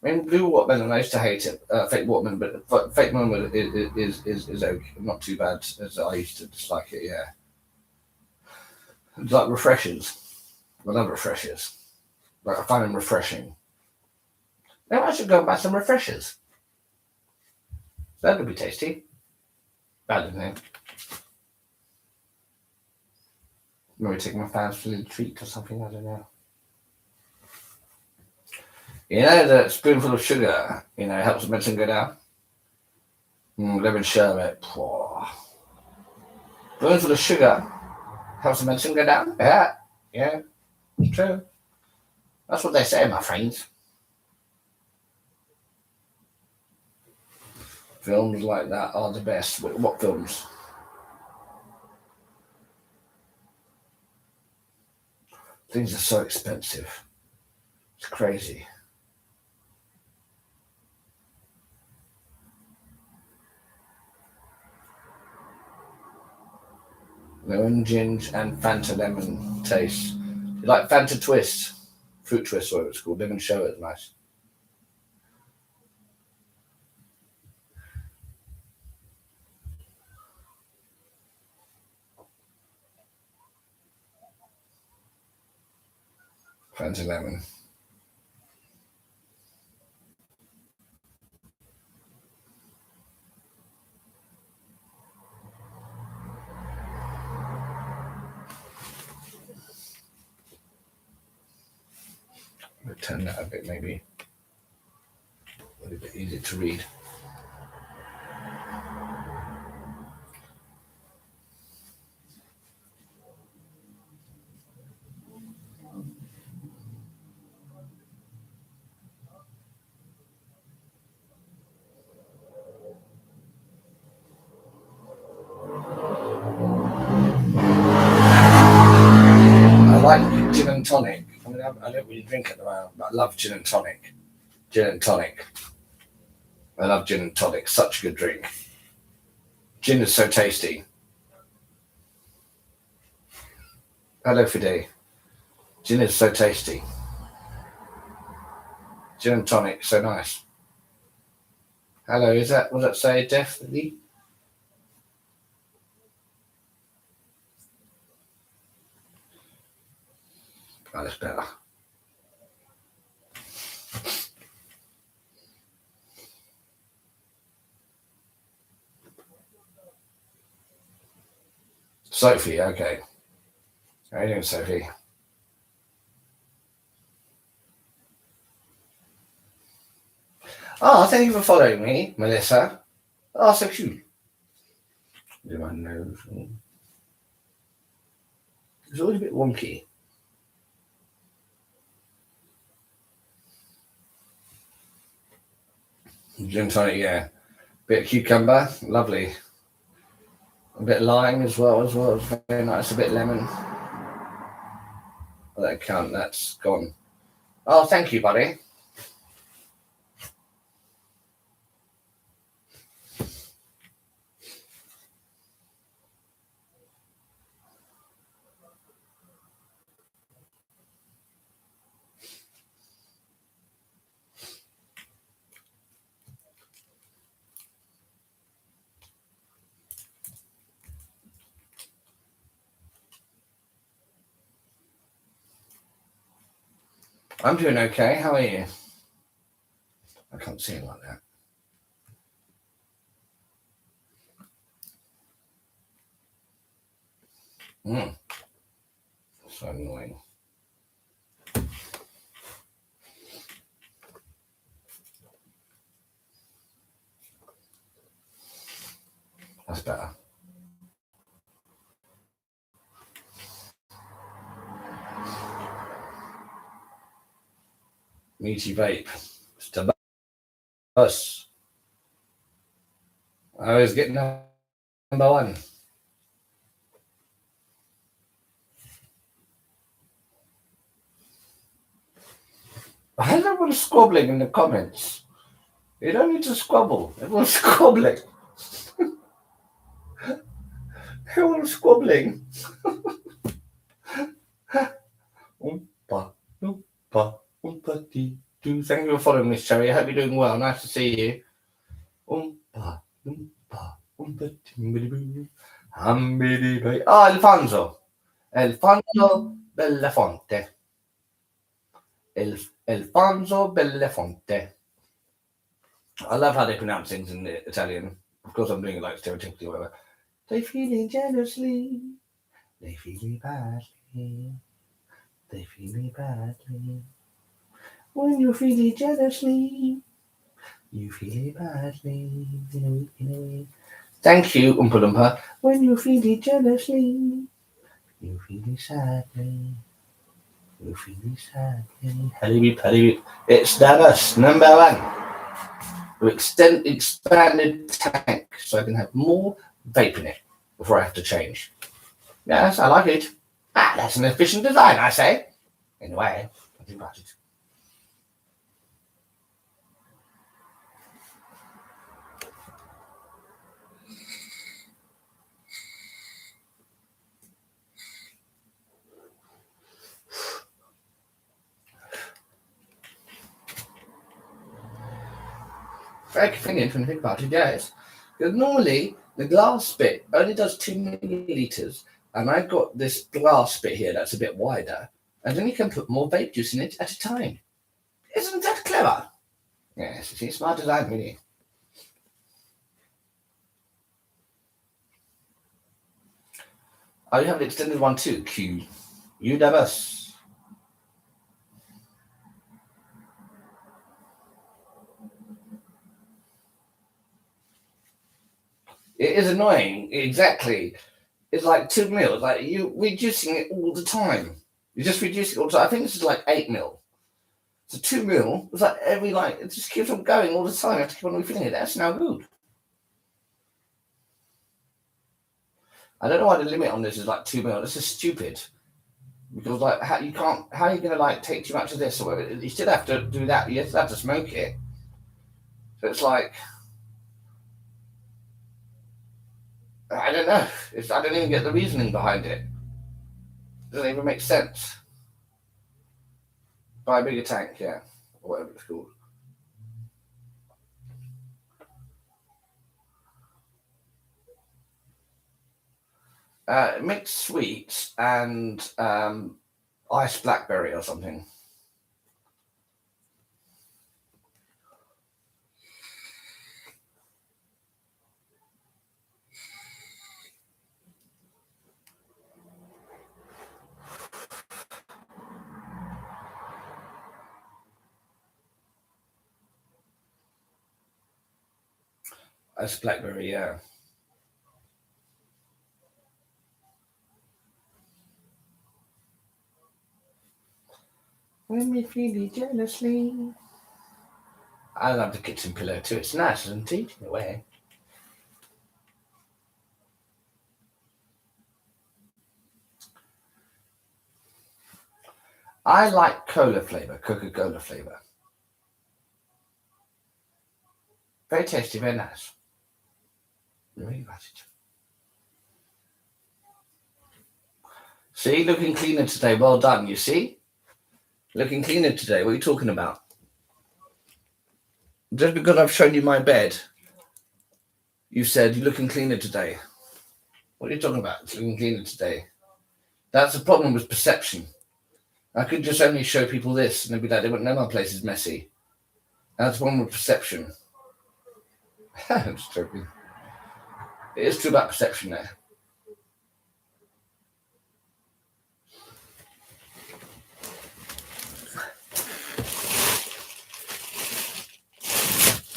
I mean, blue watermelon, I used to hate it. Fake watermelon, but fake watermelon is okay, not too bad as I used to dislike it, yeah. It's like refreshers. I love refreshers. Like, I find them refreshing. Maybe I should go and buy some refreshers. That would be tasty. Bad, isn't it? Maybe take my fans for a little treat or something, I don't know. You know, the spoonful of sugar, you know, helps the medicine go down. Lemon sherbet. Spoonful of sugar helps the medicine go down. Yeah, it's true. That's what they say, my friends. Films like that are the best. What films? Things are so expensive. It's crazy. Lemon, ginger, and Fanta lemon taste. You like Fanta twist, fruit twist, whatever it's called. Lemon sherbet is nice. Fanta lemon. I'll turn that a bit, maybe. A little bit easier to read. I like gin and tonic. I mean, I don't really drink at the moment, but I love gin and tonic. Gin and tonic. I love gin and tonic. Such a good drink. Gin is so tasty. Hello, Fide. Gin is so tasty. Gin and tonic, so nice. Hello, is that, what does that say, definitely? Oh, that's better. Sophie, okay. How are you doing, Sophie? Oh, thank you for following me, Melissa. Oh, so cute. Do my nose. It's always a bit wonky. Gin tonic, yeah. Bit of cucumber, lovely. A bit of lime as well. It's very nice. A bit of lemon. Well, that can't. That's gone. Oh, thank you, buddy. I'm doing okay. How are you? I can't see it like that. So annoying. That's better. Meaty vape. It's to us. I was getting number one. I don't want squabbling in the comments. You don't need to squabble. Everyone's squabbling. Everyone's squabbling. Oompa, oompa, oompa dee doo. Thank you for following me, Sherry. I hope you're doing well. Nice to see you. Oompa, oompa, oompa dee boo. Oh, Alfonso. Alfonso Bellafonte. Alfonso Bellafonte. I love how they pronounce things in the Italian. Of course, I'm doing it like stereotypically or whatever. They feeling jealously. They feel me badly. They feel me badly. When you feel it jealously, you feel it badly. Thank you, Oompa Loompa. When you feel it jealously, you feel it sadly. You feel it sadly. Hello. It's Davos, number one. We expanded tank so I can have more vape in it before I have to change. Yes, I like it. That's an efficient design, I say. Anyway, I think about it. Very convenient when you think about it, yes. Because normally the glass bit only does 2 milliliters, and I've got this glass bit here that's a bit wider, and then you can put more vape juice in it at a time. Isn't that clever? Yes, it's smart design, really. Oh, you have an extended one too, Q. You Davos. It is annoying, exactly. It's like 2 mil. Like you reducing it all the time. You just reduce it all the time. I think this is like 8 mil. So 2 mil. It's like it just keeps on going all the time. You have to keep on refilling it. That's now good. I don't know why the limit on this is like 2 mil. This is stupid. Because like how are you gonna like take too much of this or whatever? You still have to do that. You still have to smoke it. So it's like I don't know. I don't even get the reasoning behind it. It doesn't even make sense. Buy a bigger tank, yeah, or whatever it's called. Mixed sweet and iced blackberry or something. Iced blackberry, yeah. When we feel it jealously. I love the kitchen pillow too. It's nice, isn't it? In a way. I like cola flavor, Coca-Cola flavor. Very tasty, very nice. Really about it. See, looking cleaner today. Well done, you see? Looking cleaner today. What are you talking about? Just because I've shown you my bed, you said you're looking cleaner today. What are you talking about? It's looking cleaner today. That's the problem with perception. I could just only show people this and they'd be like, they wouldn't know my place is messy. That's one with perception. I'm just joking. It is true about perception there.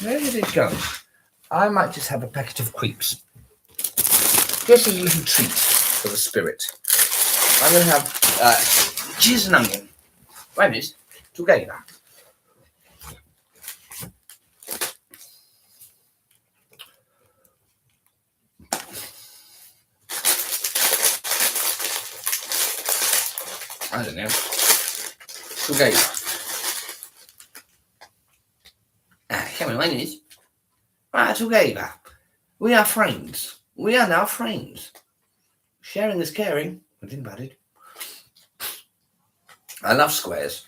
Where did it go? I might just have a packet of creeps. Just as a little treat for the spirit. I'm going to have cheese and onion. Wait a minute. Together. I don't know. Okay. Come on, ladies. Right, together. We are friends. We are now friends. Sharing is caring. I think about it. I love squares.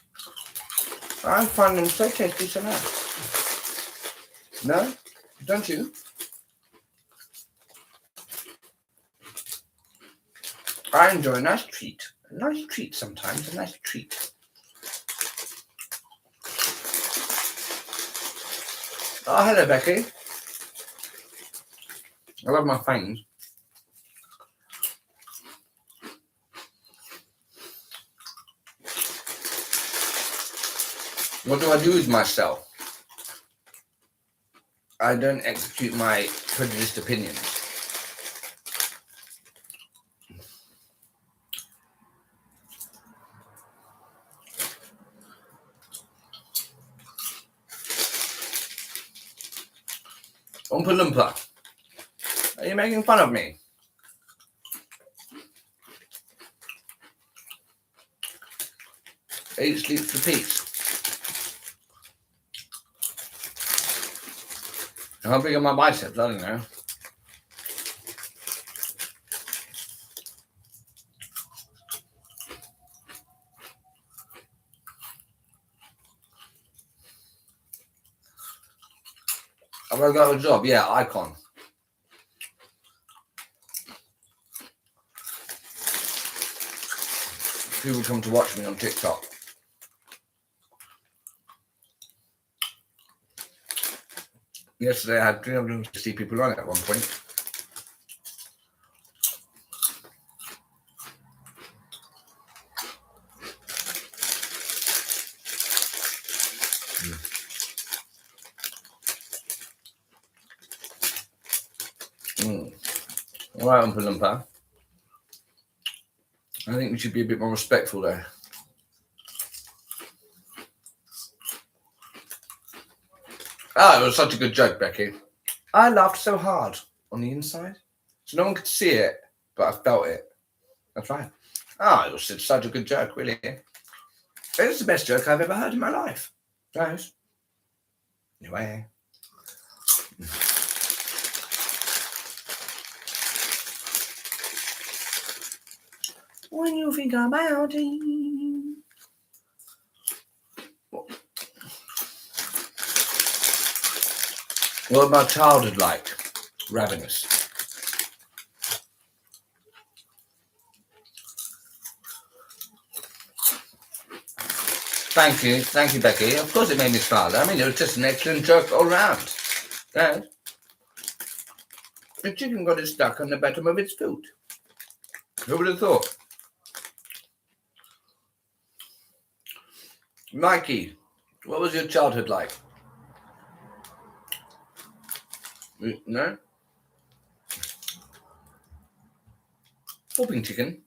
I find them so tasty so nice. No? Don't you? I enjoy a nice treat. A nice treat sometimes. A nice treat. Oh, hello, Becky. I love my fangs. What do I do with myself? I don't execute my prejudiced opinions. Oompa Loompa, are you making fun of me? Eat, sleep, repeat. How big are my biceps? I don't know. Have I got a job? Yeah, Icon. People come to watch me on TikTok. Yesterday I had 360 people on it at one point. All right, Oompa Loompa. I think we should be a bit more respectful there. Ah, it was such a good joke, Becky. I laughed so hard on the inside. So no one could see it, but I felt it. That's right. Ah, it was such a good joke, really. It's the best joke I've ever heard in my life. Nice. Anyway. When you think about it. What about childhood like? Ravenous. Thank you, Becky. Of course it made me smile. I mean, it was just an excellent joke all round. Yeah. The chicken got it stuck on the bottom of its foot. Who would have thought? Mikey, what was your childhood like? No? Whooping chicken.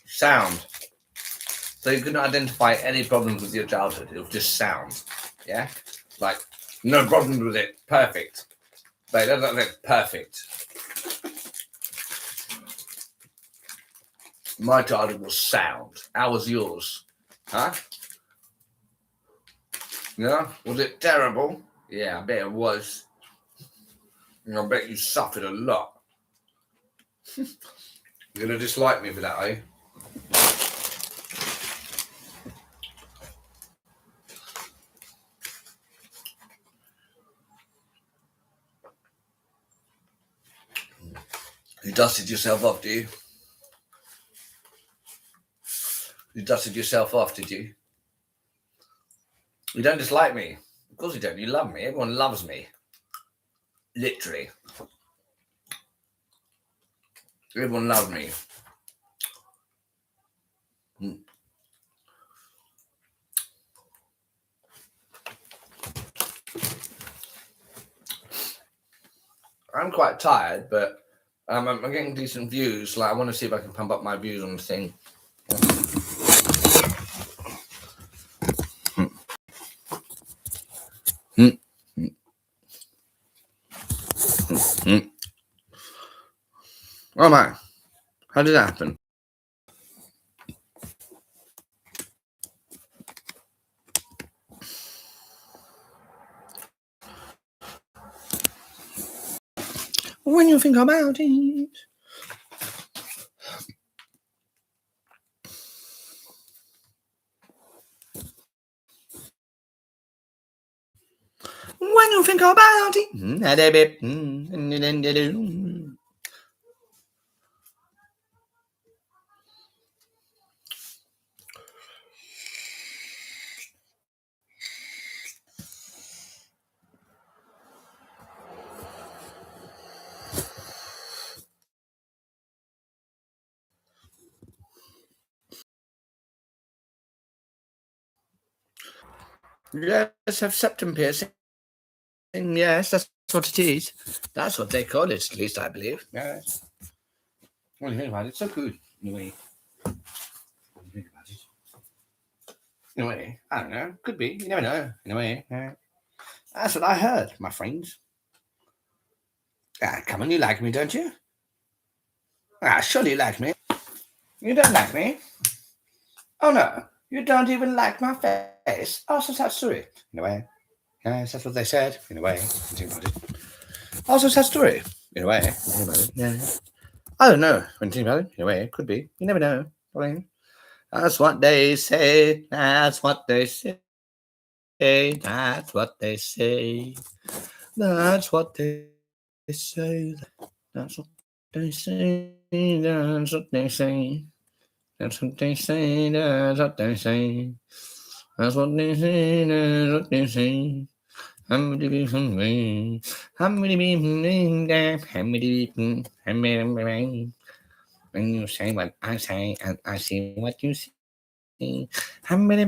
Sound. So you couldn't identify any problems with your childhood. It was just sound. Yeah? Like, no problems with it. Perfect. Like, that's perfect. My childhood was sound. How was yours? Huh? Yeah? Was it terrible? Yeah, I bet it was. And I bet you suffered a lot. You're going to dislike me for that, eh? You dusted yourself off, do you? You dusted yourself off, did you? You don't dislike me. Of course you don't. You love me. Everyone loves me. Literally. Everyone loves me. I'm quite tired, but I'm getting decent views. Like, I want to see if I can pump up my views on the thing. Oh my. How did that happen? When you think about it. When you think about it. Yes, have septum piercing. Yes, that's what it is. That's what they call it, at least I believe. Yes. What do you think about it? It's so good. Anyway. What do you think about it? In a way, I don't know. Could be. You never know. In a way. That's what I heard, my friends. Come on, you like me, don't you? Surely you like me. You don't like me? Oh, no. You don't even like my face. Oh, so sad story. In a way. Yes, that's what they said. In a way. Think about it. Also sad story. In a way. Think about it. Yeah. I don't know. When you think about it, in a way, it could be. You never know. That's what they say. That's what they say. That's what they say. That's what they say. That's what they say. That's what they say. That's what they say. That's what they say. That's what they say. That's what they say. When you say what I say and I see what you see. When you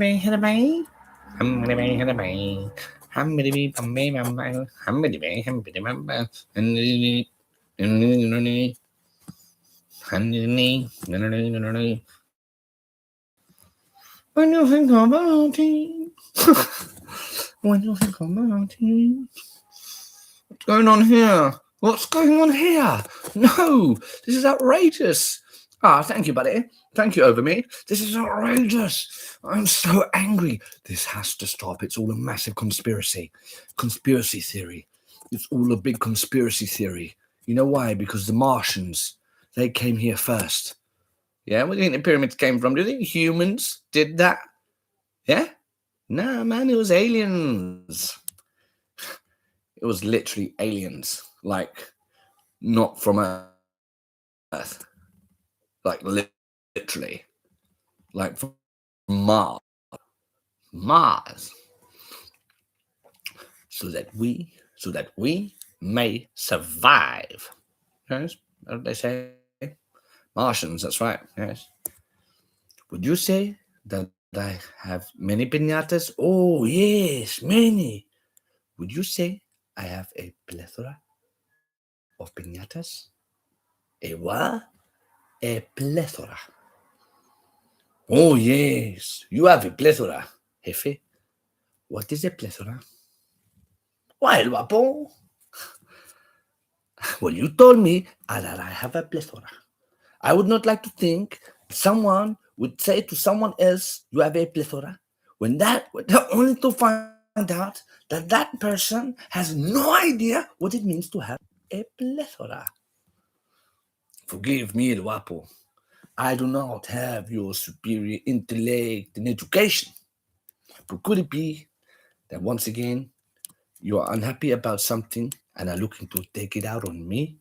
think about it. When you think about it. What's going on here? What's going on here? No, this is outrageous. Thank you, buddy. Thank you, over me. This is outrageous. I'm so angry. This has to stop. It's all a massive conspiracy. Conspiracy theory. It's all a big conspiracy theory. You know why? Because the Martians, they came here first. Yeah, where do you think the pyramids came from? Do you think humans did that? Yeah? No, man, it was aliens. It was literally aliens. Like, not from Earth. Like, literally. Like, from Mars. Mars. So that we may survive. Yes? What did they say? Martians, that's right. Yes. Would you say that I have many piñatas? Oh, yes, many. Would you say I have a plethora of piñatas? A what? A plethora. Oh, yes, you have a plethora. Jefe, what is a plethora? Why, el guapo? Well, you told me that I have a plethora. I would not like to think someone would say to someone else, you have a plethora, when only to find out that that person has no idea what it means to have a plethora. Forgive me, El Guapo. I do not have your superior intellect and education. But could it be that once again, you are unhappy about something and are looking to take it out on me?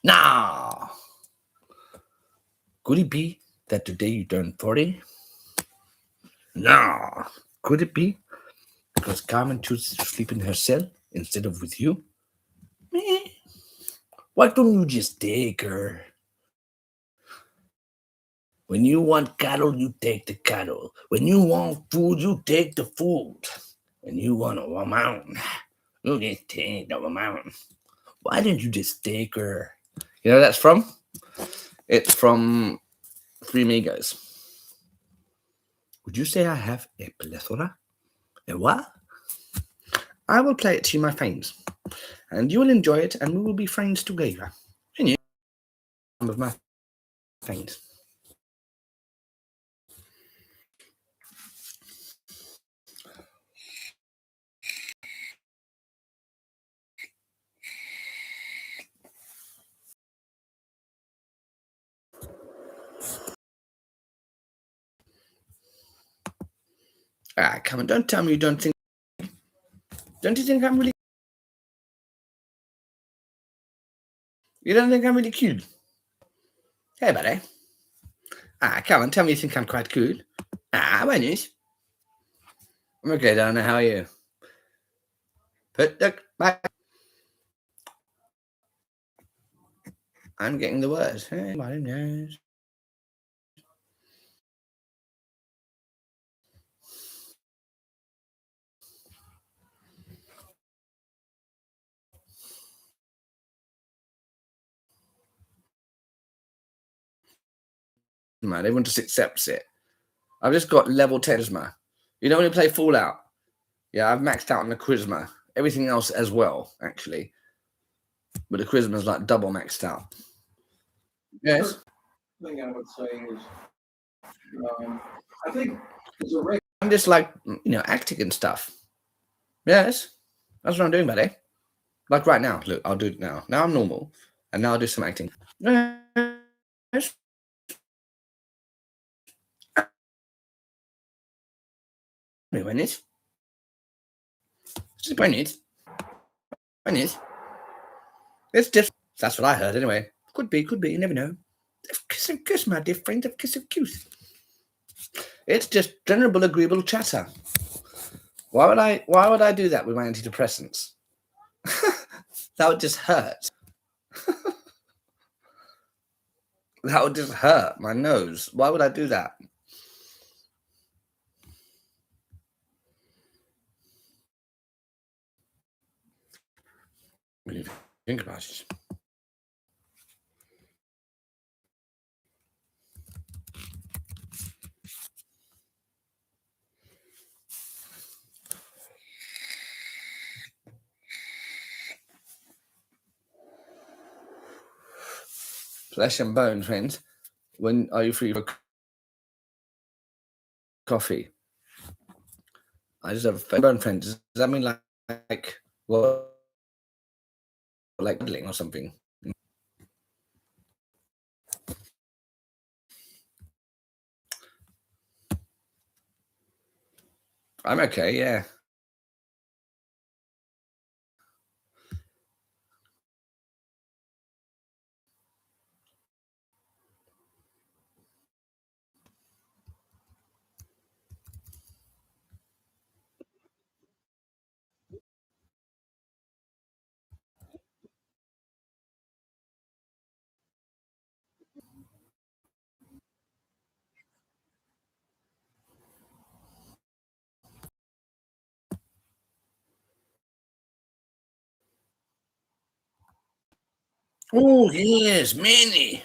No. Could it be that today you turned 40? No. Could it be because Carmen chooses to sleep in her cell instead of with you? Why don't you just take her? When you want cattle, you take the cattle. When you want food, you take the food. When you want a woman, you just take the woman. Why didn't you just take her? You know where that's from? It's from Three Amigos. Would you say I have a plethora? A what? I will play it to you, my friends, and you will enjoy it, and we will be friends together. of my things. Ah, come on, don't tell me you don't think. Don't you think I'm really? You don't think I'm really cute? Hey, buddy. Ah, come on, tell me you think I'm quite good. Ah, my news. I'm okay, Donna. How are you? Put the back. I'm getting the words. Hey, my news. Man, everyone just accepts it. I've just got level 10 charisma. You know when you play Fallout? Yeah, I've maxed out on the charisma. Everything else as well, actually. But the charisma is like double maxed out. Yes. The thing I would say is, I think it's a rate. I'm just like, acting and stuff. Yes. That's what I'm doing, buddy. Like right now. Look, I'll do it now. Now I'm normal. And now I'll do some acting. Yes. When it? When it? It's just, that's what I heard anyway. Could be, you never know. Kiss of kiss, my dear friend, of kiss of kiss. It's just general agreeable chatter. Why would I do that with my antidepressants? That would just hurt. That would just hurt my nose. Why would I do that? When you think about it. Flesh and bone, friends. When are you free for coffee? I just have a flesh and bone, friends. Does that mean like what? Like cuddling or something? I'm okay, yeah. Oh, yes, many.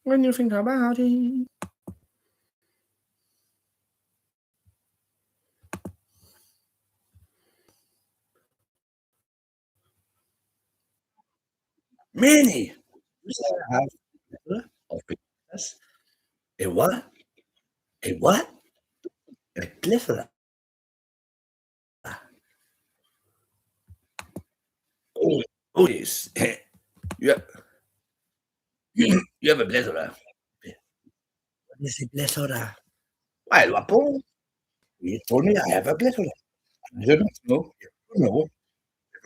When you think about it. Many. A what? A what? A plethora. Oh, yes. Yeah. You have a plethora. What is a plethora? Well, Wapo, you told me I have a plethora. I don't know. I don't know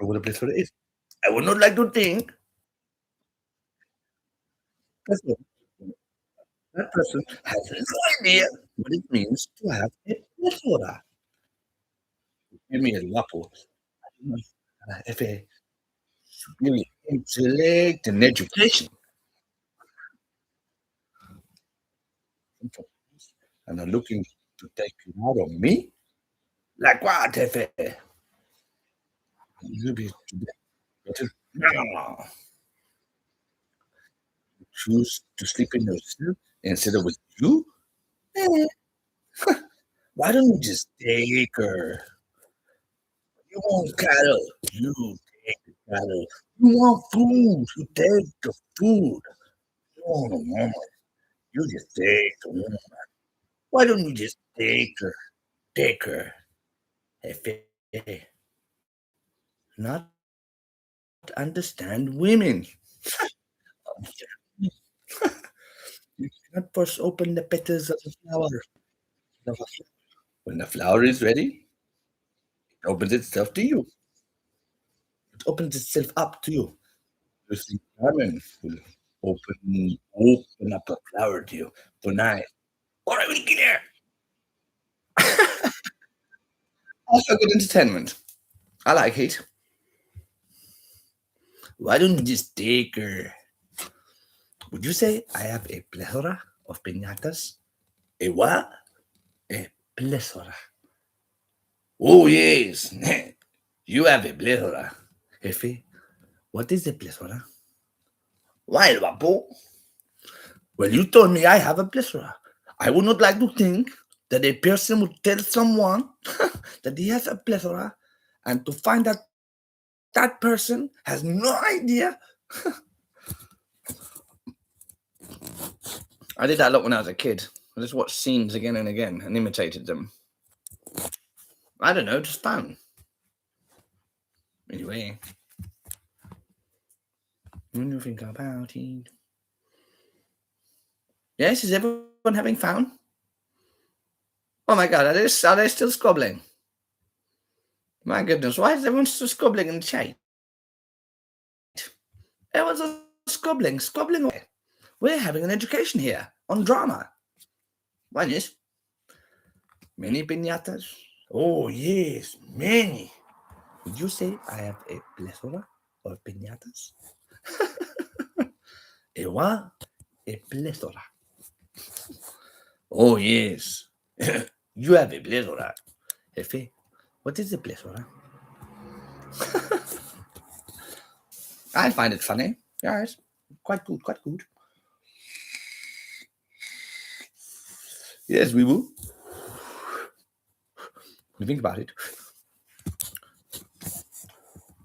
what a plethora is. I would not like to think that person has no idea what it means to have a plethora. Give me a Wapo. If a give me intellect and education. And are looking to take it out on me? Like what, if you be no. Choose to sleep in yourself instead of with you? Why don't you just take her? You want cattle. You take the cattle. You want food. You take the food. You want a woman. You just take the woman. Why don't you just take her? Take her. Hey, not understand women. You cannot first open the petals of the flower. When the flower is ready, it opens itself to you. It opens itself up to you. You see, Carmen will open up a flower to you tonight. All right, we get there. Also, good entertainment. I like it. Why don't you just take her? Would you say I have a plethora of piñatas? A what? A plethora. Oh, yes. You have a plethora. Jefe, what is a plethora? Why, Wapo? Well, you told me I have a plethora. I would not like to think that a person would tell someone that he has a plethora and to find out that person has no idea. I did that a lot when I was a kid. I just watched scenes again and again and imitated them. I don't know, just fun. Anyway, when you think about it. Yes, is everyone having fun? Oh my God, are they still squabbling? My goodness, why is everyone still squabbling in the chat? Everyone's squabbling away. We're having an education here on drama. Why yes? Many piñatas? Oh yes, many. Would you say I have a plethora of piñatas? A what? A plethora. Oh yes. You have a plethora. Jefe, what is a plethora? I find it funny. Yes, quite good, quite good. Yes, we will. You think about it.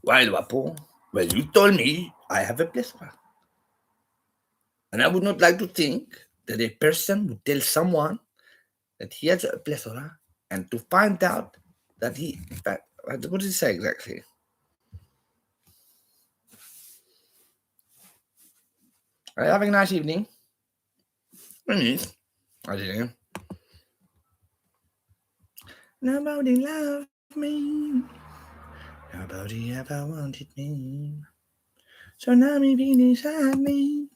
Well, Wapo, well, you told me I have a plethora. And I would not like to think that a person would tell someone that he has a plethora and to find out that he, what did he say exactly? Are you having a nice evening? I don't know. Nobody loved me. Nobody ever wanted me. So now me being inside me.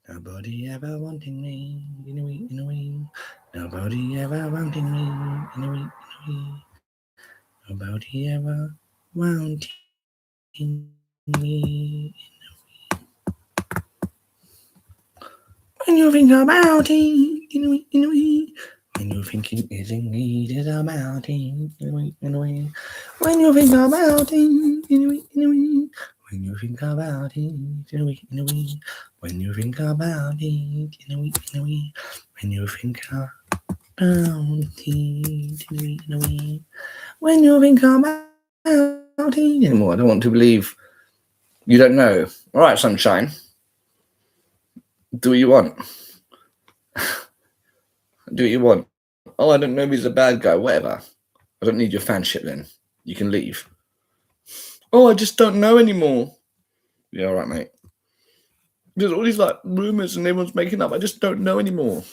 Nobody ever wanted me. In a way. Nobody ever wanted me. In a way. Nobody ever wanted me. When you think about it, in a way. When you think it isn't needed about it, in a way. When you think about it, in a way. When you think about it, in a way. When you think about it, in a way. When you think about it, in a way. When you think about it anymore, I don't want to believe you don't know. All right, sunshine. Do what you want. Do what you want. Oh, I don't know if he's a bad guy. Whatever. I don't need your fanship then. You can leave. Oh, I just don't know anymore. Yeah, all right, mate. There's all these like rumors and everyone's making up. I just don't know anymore.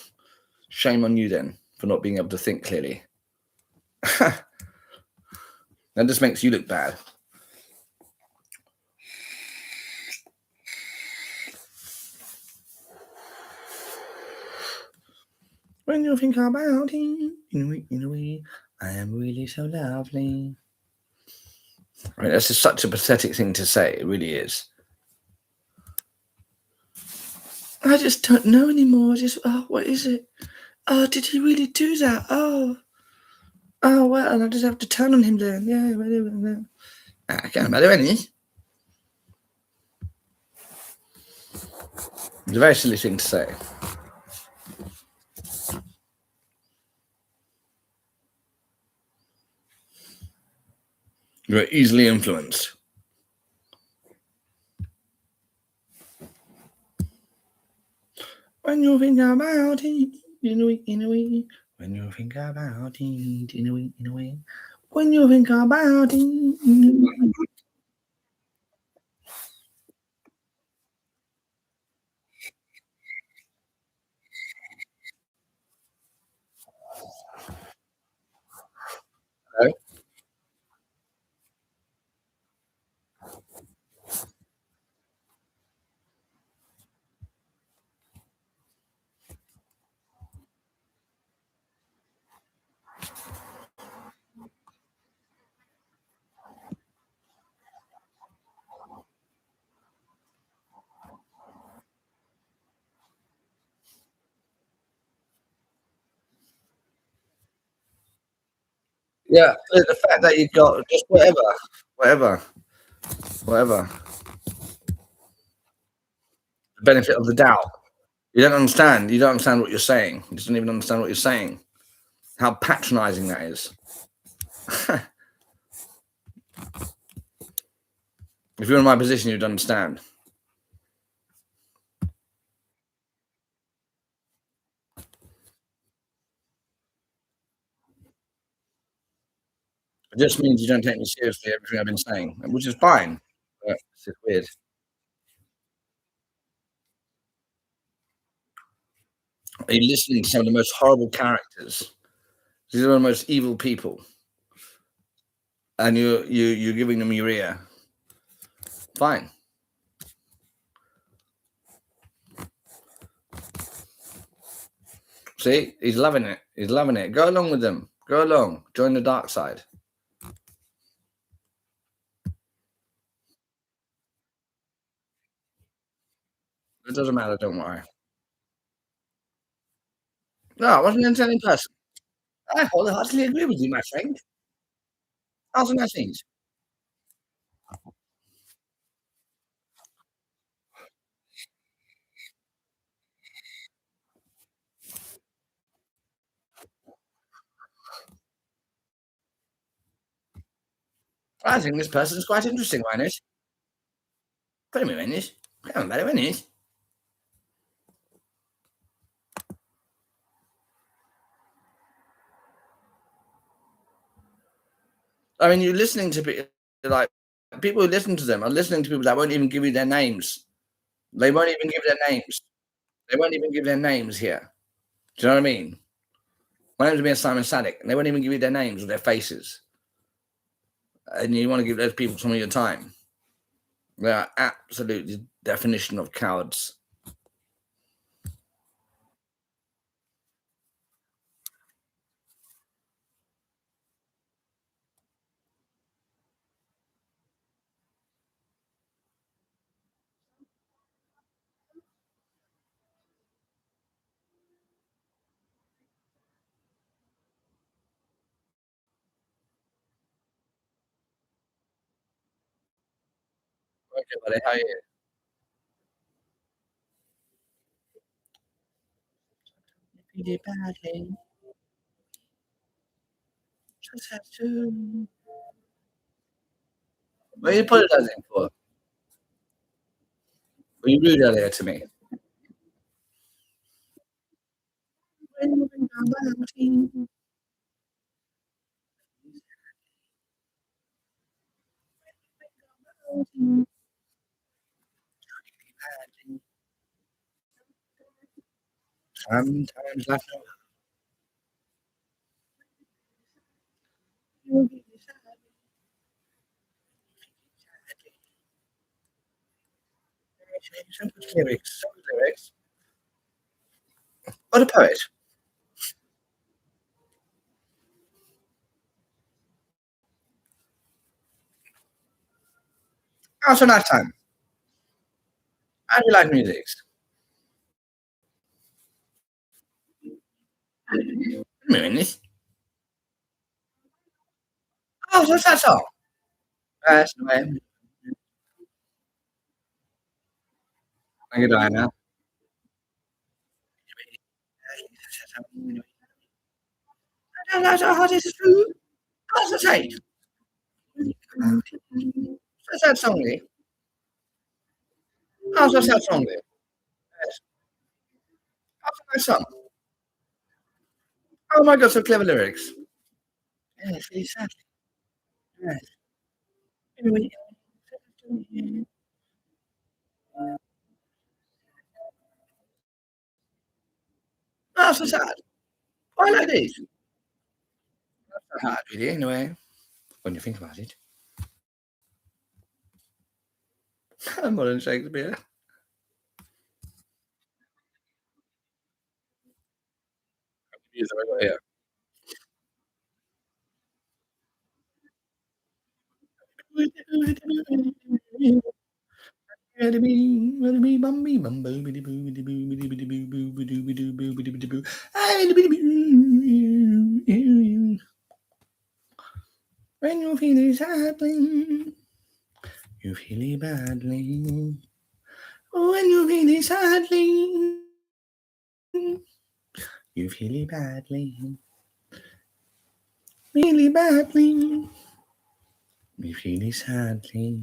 Shame on you then for not being able to think clearly. That just makes you look bad. When you think about it, in a way, I am really so lovely. Right, that's just such a pathetic thing to say. It really is. I just don't know anymore. What is it? Oh, did he really do that? Oh, well, I just have to turn on him then. Yeah, I can't matter any. It's a very silly thing to say. You're easily influenced. When you think about it, in a way. When you think about it, in a way. When you think about it, in a way. Hello? Yeah, the fact that you got just whatever. The benefit of the doubt. You don't understand. You don't understand what you're saying. You just don't even understand what you're saying. How patronizing that is. If you're in my position, you'd understand. It just means you don't take me seriously, everything I've been saying, which is fine. But it's just weird. Are you listening to some of the most horrible characters? These are the most evil people. And you're giving them your ear. Fine. See, he's loving it. He's loving it. Go along with them. Go along. Join the dark side. It doesn't matter. Don't worry. No, I wasn't an any person. I wholeheartedly agree with you, my friend. How's the things? I think this person's quite interesting, Rhinus. Put him in this. Come on, better in this. I mean, you're listening to people like people who listen to them are listening to people that won't even give you their names. They won't even give their names. They won't even give their names here. Do you know what I mean? My name's being Simon Sadek, and they won't even give you their names or their faces. And you want to give those people some of your time. They are absolutely the definition of cowards. Okay, buddy, how are you? What are you apologizing for? Were you rude earlier to me? Sometimes I some lyrics. What a poet. How's your night time? How do you like music? This. Oh, what's that song? That's the way. Thank you, Diana. I don't know how this is true. What's the say? What's that song, Lee? Oh, what's that song, Lee? Yes. Oh, nice song. Oh my God, so clever lyrics. Yes, really sad. Yes. Anyway. Oh, so sad. I like these. Not so hard, really, anyway, when you think about it. Modern Shakespeare. Music right here. When you feel it sadly, you feel it badly. When you feel it sadly, you feel it badly. Really badly. We feel it sadly.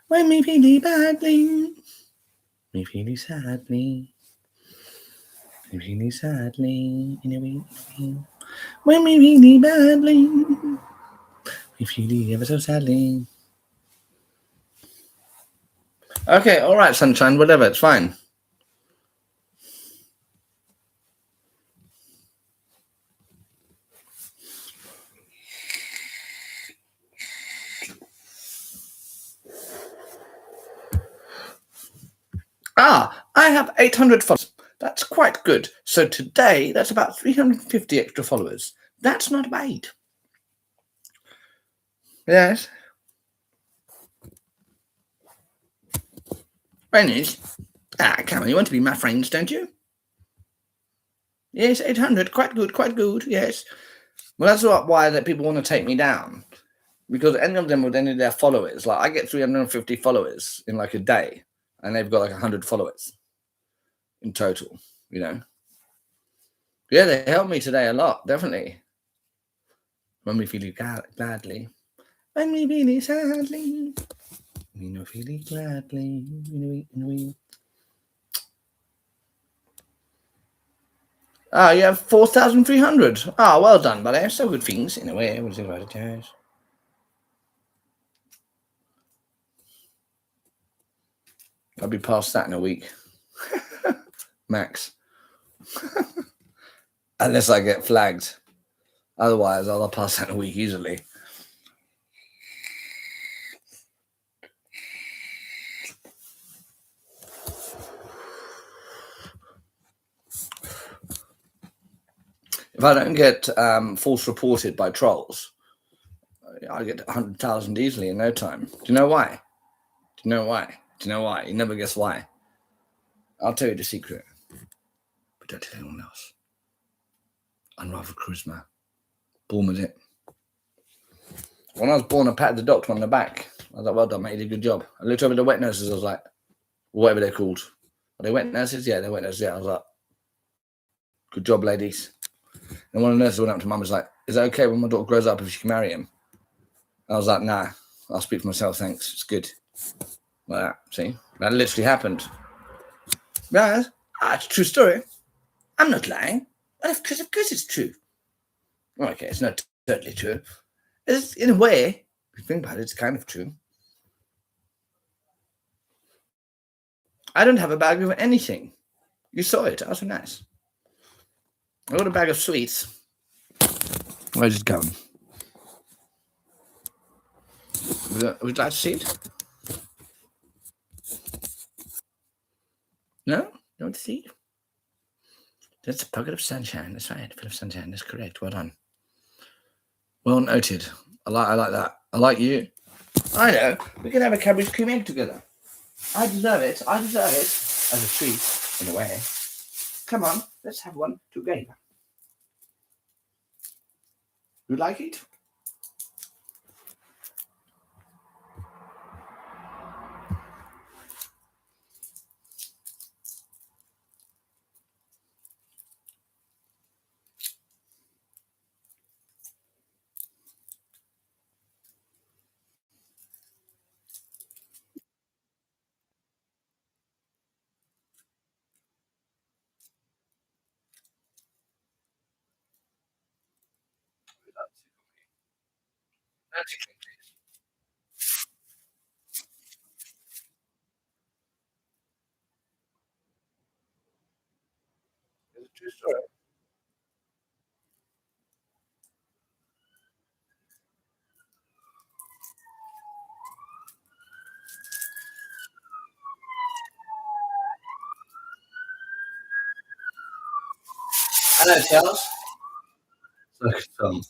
When we feel it badly, we feel it sadly. We feel it sadly. When we feel it badly, we feel it ever so sadly. Okay, all right, sunshine, whatever, it's fine. I have 800 followers. That's quite good. So today, that's about 350 extra followers. That's not bad. Yes. Rennies? Come on, you want to be my friends, don't you? Yes, 800, quite good, yes. Well, that's why that people want to take me down. Because any of them with any of their followers, like I get 350 followers in like a day, and they've got like 100 followers in total, you know. Yeah, they helped me today a lot, definitely. When we feel it gladly. When we feel it sadly. We know feel it gladly. You have 4,300. Well done, buddy. So good things in a way. We'll see about it, I'll be past that in a week. Max. Unless I get flagged. Otherwise, I'll pass that in a week easily. If I don't get false reported by trolls, I get 100,000 easily in no time. Do you know why? You never guess why. I'll tell you the secret. But don't tell anyone else. Unravel charisma. Born with it. When I was born, I patted the doctor on the back. I was like, well done, mate, you did a good job. I looked over the wet nurses, I was like, whatever they're called. Are they wet nurses? Yeah, they're wet nurses. Yeah, I was like, good job, ladies. And one of the nurses went up to mum and was like, is it okay when my daughter grows up if she can marry him? I was like, nah, I'll speak for myself, thanks. It's good. Like that, see? That literally happened. Yeah, it's a true story. I'm not lying. Well, of course it's true. Okay, it's not totally true. It's, in a way, if you think about it, it's kind of true. I don't have a bag of anything. You saw it. Also nice. I got a bag of sweets. Where's it going? Would you like to see it? No? You want to see it? That's a pocket of sunshine. That's right. Full of sunshine. That's correct. Well done. Well noted. I like that. I like you. I know. We can have a cabbage cream egg together. I deserve it. As a treat, in a way. Come on. Let's have one together. You like it? It's a true story. Hello, Charles. Look at Tom.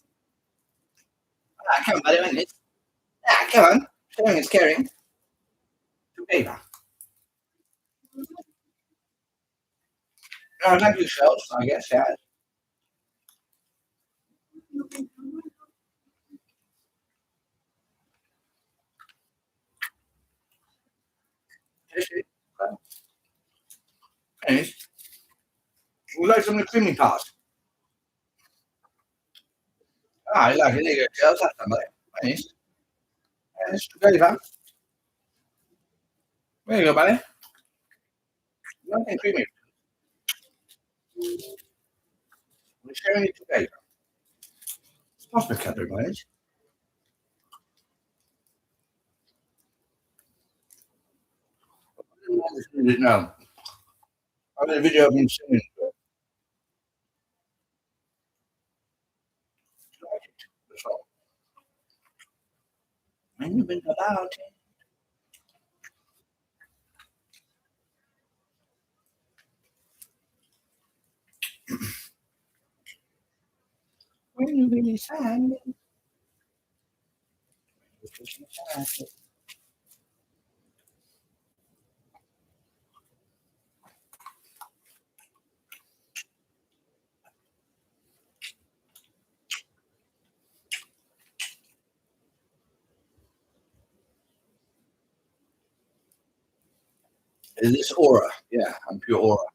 Ah, come on, buddy, wait a minute. Ah, come on. Sharing is caring. Together. No, thank you, Charles, I guess, yeah. Anyways, would you like some of the creamy part? Ah, you like it, there you go, Charles. That's somebody. Anyways. It's together. There you go, buddy. Nothing creamy. We're sharing it together. Stop the cat, everybody. No. I made a video of him singing. The song. When you think about it. When you really sad. Is this aura? Yeah, I'm pure aura.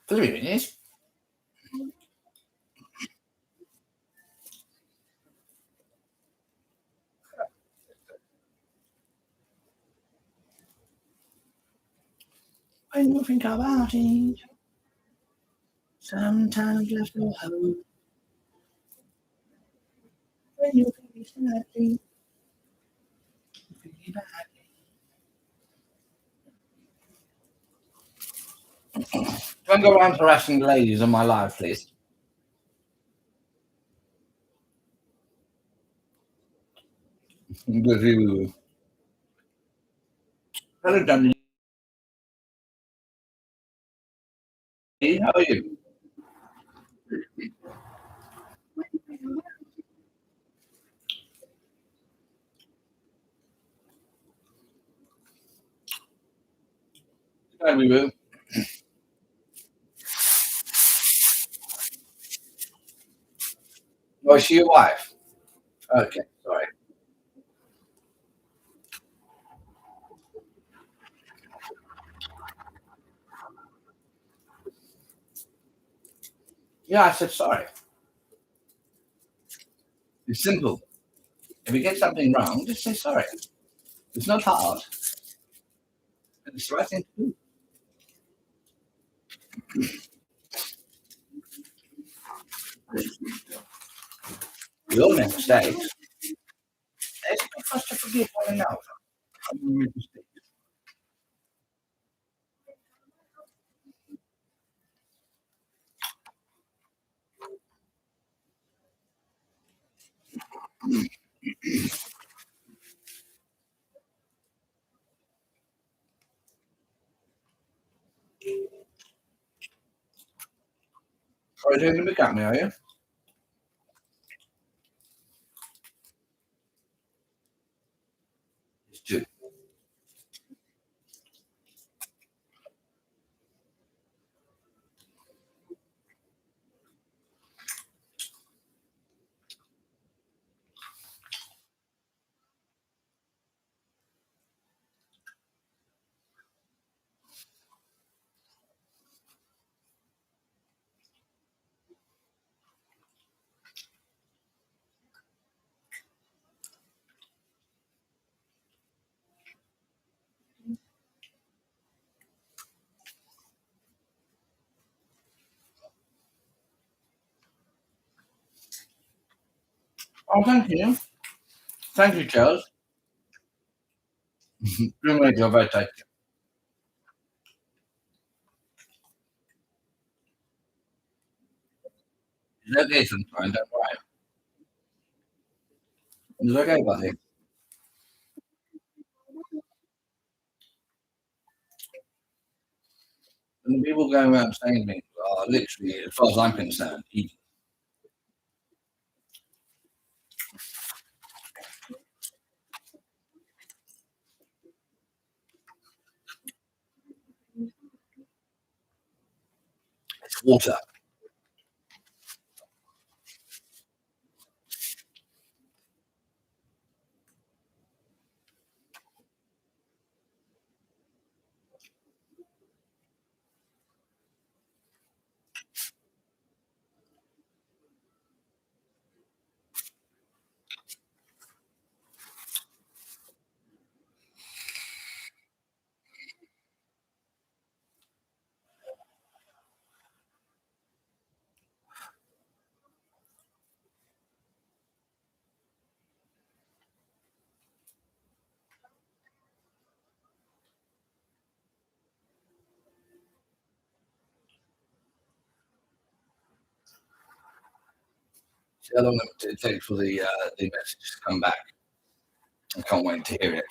3 minutes. When you think about it, sometimes there's no hope. When you think sadly, think don't go around harassing the ladies on my live, please. Hello, Dundee. How are you? Hi, we will. Oh, is she your wife? Okay, sorry. Yeah, I said sorry. It's simple. If you get something wrong, just say sorry. It's not hard. It's the right thing to do. We all make mistakes. It's not for us to forgive one another. We make mistakes. Are you doing the make-up me, are you? It's two. Oh, thank you. Thank you, Charles. You're very tasty. It's okay sometimes, don't worry. It's okay, buddy. And the people going around saying things are literally, as far as I'm concerned, eating. It's water. See how long it takes for the message to come back. I can't wait to hear it.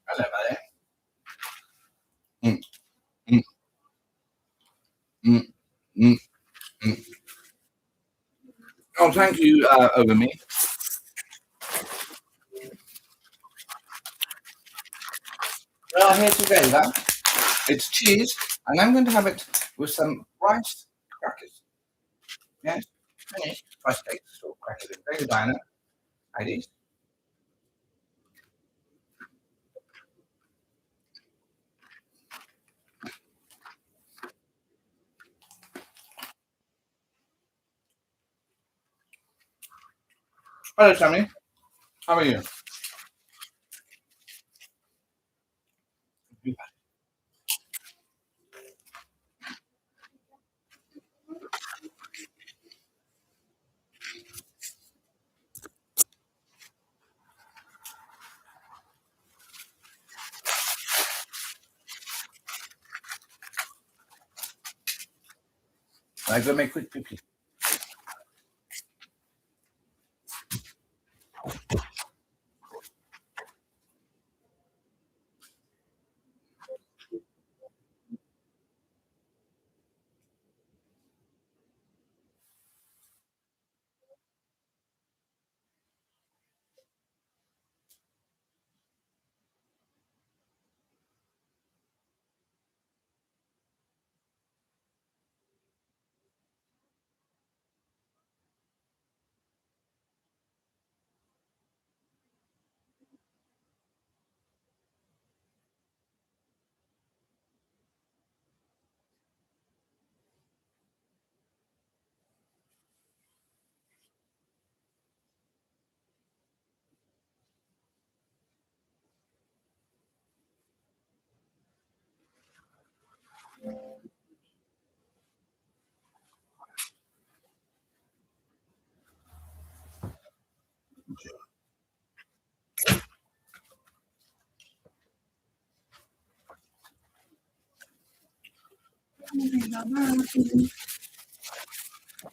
Hello, buddy. Oh, thank you, over me. We are here together. It's cheese, and I'm going to have it with some rice crackers. Yes, finished. Rice cakes or crackers in very diner. Ladies. Hello, Sammy. How are you? I go make quick pee.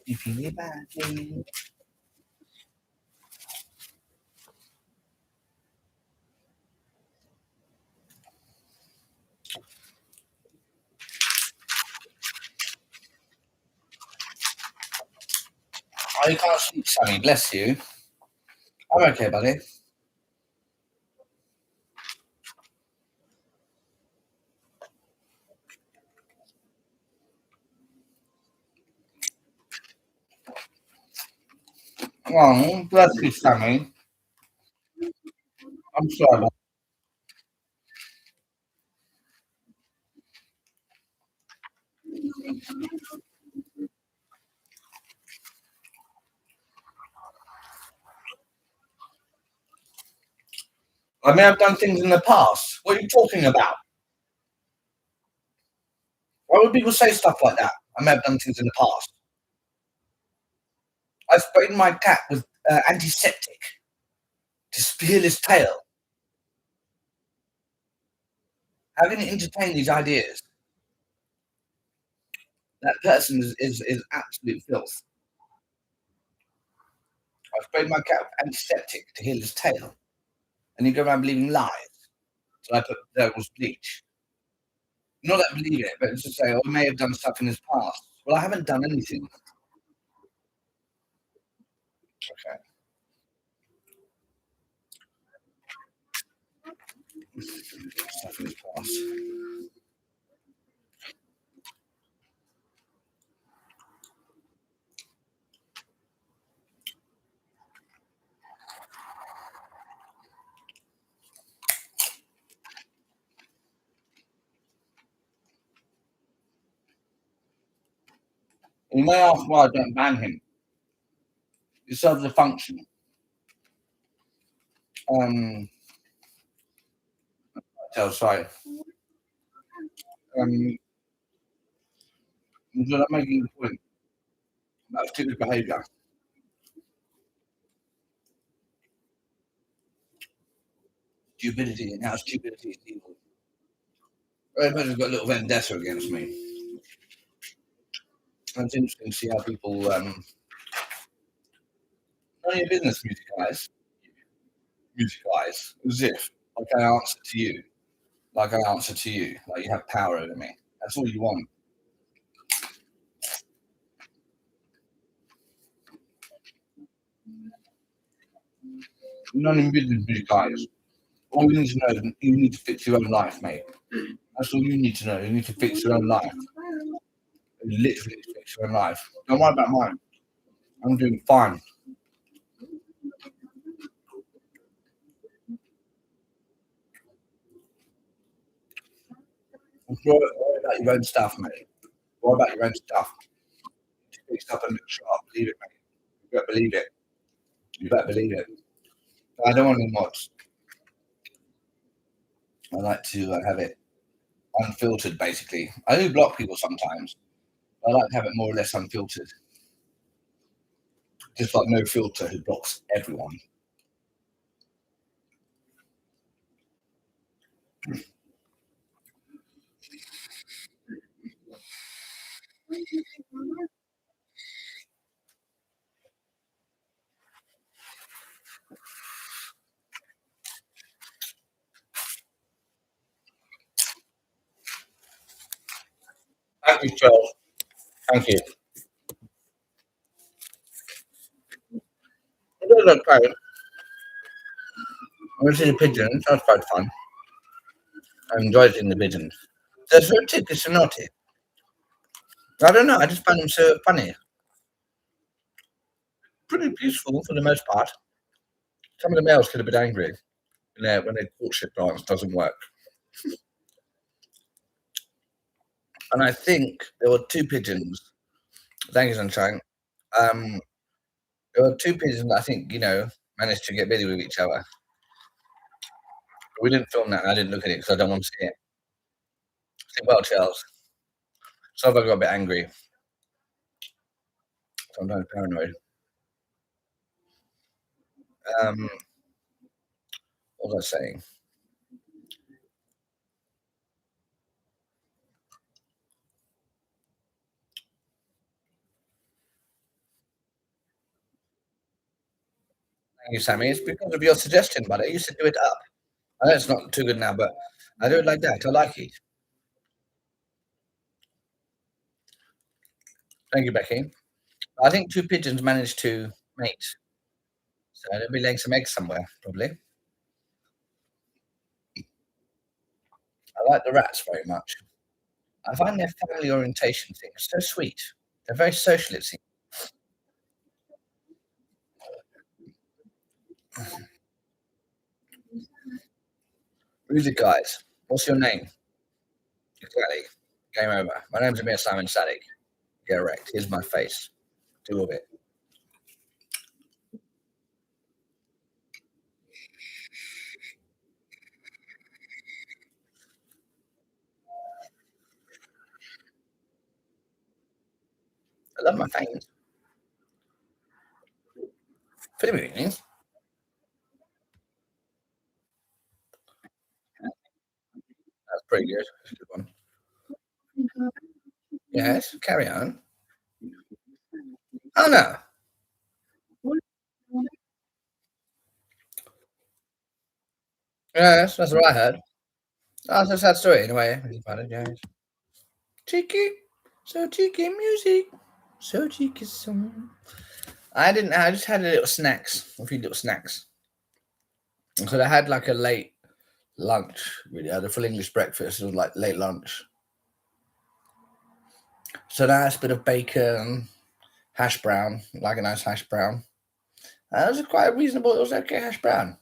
If you need that, oh, you can't sleep, Sammy. Bless you. I'm okay, buddy. Oh, bless you, Sammy. I'm sorry. I may have done things in the past. What are you talking about? Why would people say stuff like that? I may have done things in the past. I sprayed my cat with antiseptic to peel his tail. How can you entertain these ideas? That person is absolute filth. I sprayed my cat with antiseptic to heal his tail. And you go around believing lies. So I put there was bleach. Not that I believe it, but it's to say, oh, I may have done stuff in his past. Well, I haven't done anything. Okay. Stuff in his past. You may ask why I don't ban him. It serves a function. Sorry. So I'm making a point about stupid behaviour. Stupidity and how stupidity is evil. Everybody's got a little vendetta against me. And it's interesting to see how people none of your business, music guys. As if like I answer to you. Like I answer to you. Like you have power over me. That's all you want. None of your business, music guys. All you need to know is you need to fix your own life, mate. That's all you need to know. You need to fix your own life. You literally fix your own life. Don't worry about mine. I'm doing fine. Worry about your own stuff, mate. Worry about your own stuff. Fix up and look sharp. Believe it, mate. You better believe it. You better believe it. I don't want any mods. I like to have it unfiltered, basically. I do block people sometimes. I like to have it more or less unfiltered. Just like no filter who blocks everyone. Thank you, Charles. Thank you. It was okay. I went to the pigeons. That was quite fun. I enjoyed seeing the pigeons. They're so ticklish and naughty. I don't know. I just find them so funny. Pretty peaceful for the most part. Some of the males get a bit angry when their courtship dance doesn't work. And I think there were two pigeons. Thank you, Sunshine. There were two pigeons that I think, managed to get busy with each other. We didn't film that, and I didn't look at it because I don't want to see it. Sleep well, Charles. Some of I got a bit angry. Sometimes paranoid. What was I saying? Thank you, Sammy. It's because of your suggestion, buddy. You should do it up. I know it's not too good now, but I do it like that. I like it. Thank you, Becky. I think two pigeons managed to mate. So they'll be laying some eggs somewhere, probably. I like the rats very much. I find their family orientation thing so sweet. They're very social, it seems. Music guys, what's your name? Exactly. Game over. My name's Amir Simon Sadek. Get wrecked. Here's my face. Do of it. I love my fangs. For the meetings. That's pretty good. That's a good one. Yes, carry on. Oh no. Yes, that's what I heard. Oh, that's a sad story in a way. Yes. Cheeky. So cheeky music. So cheeky song. I just had a few little snacks. So I had like a late lunch, really. I had a full English breakfast. It was like late lunch. So nice bit of bacon, hash brown, like a nice hash brown. It was quite reasonable. It was okay hash brown.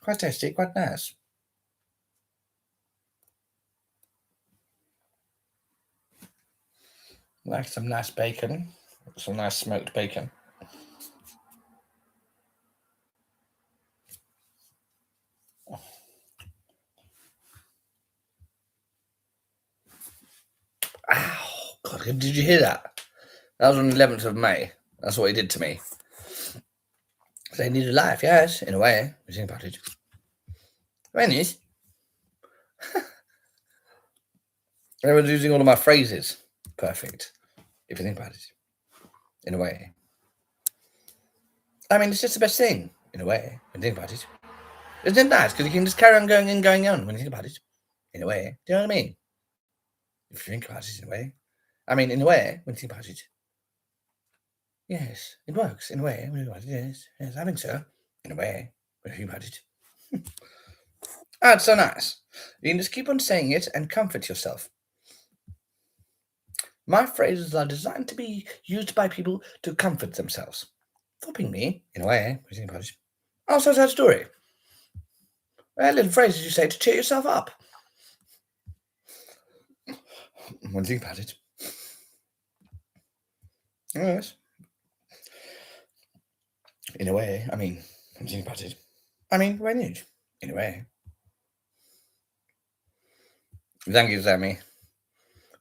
Quite tasty, quite nice. Like some nice bacon, some nice smoked bacon. Ow, God, did you hear that? That was on the 11th of May. That's what he did to me. They need a life, yes, in a way. We think about it. When is? I was using all of my phrases. Perfect. If you think about it. In a way. I mean, it's just the best thing. In a way. When you think about it. Isn't it nice? Because you can just carry on going and going on when you think about it. In a way. Do you know what I mean? If you think about it in a way. I mean, in a way, when you think about it. Yes, it works in a way. When you think about it, yes, I think so. In a way, when you think about it. Ah, it's so nice. You can just keep on saying it and comfort yourself. My phrases are designed to be used by people to comfort themselves. Helping me, in a way, when you think about it. Also, sad story. Little phrases you say to cheer yourself up. When you think about it. Yes. In a way, I mean, when you think about it. I mean, when you, in a way. Thank you, Sammy.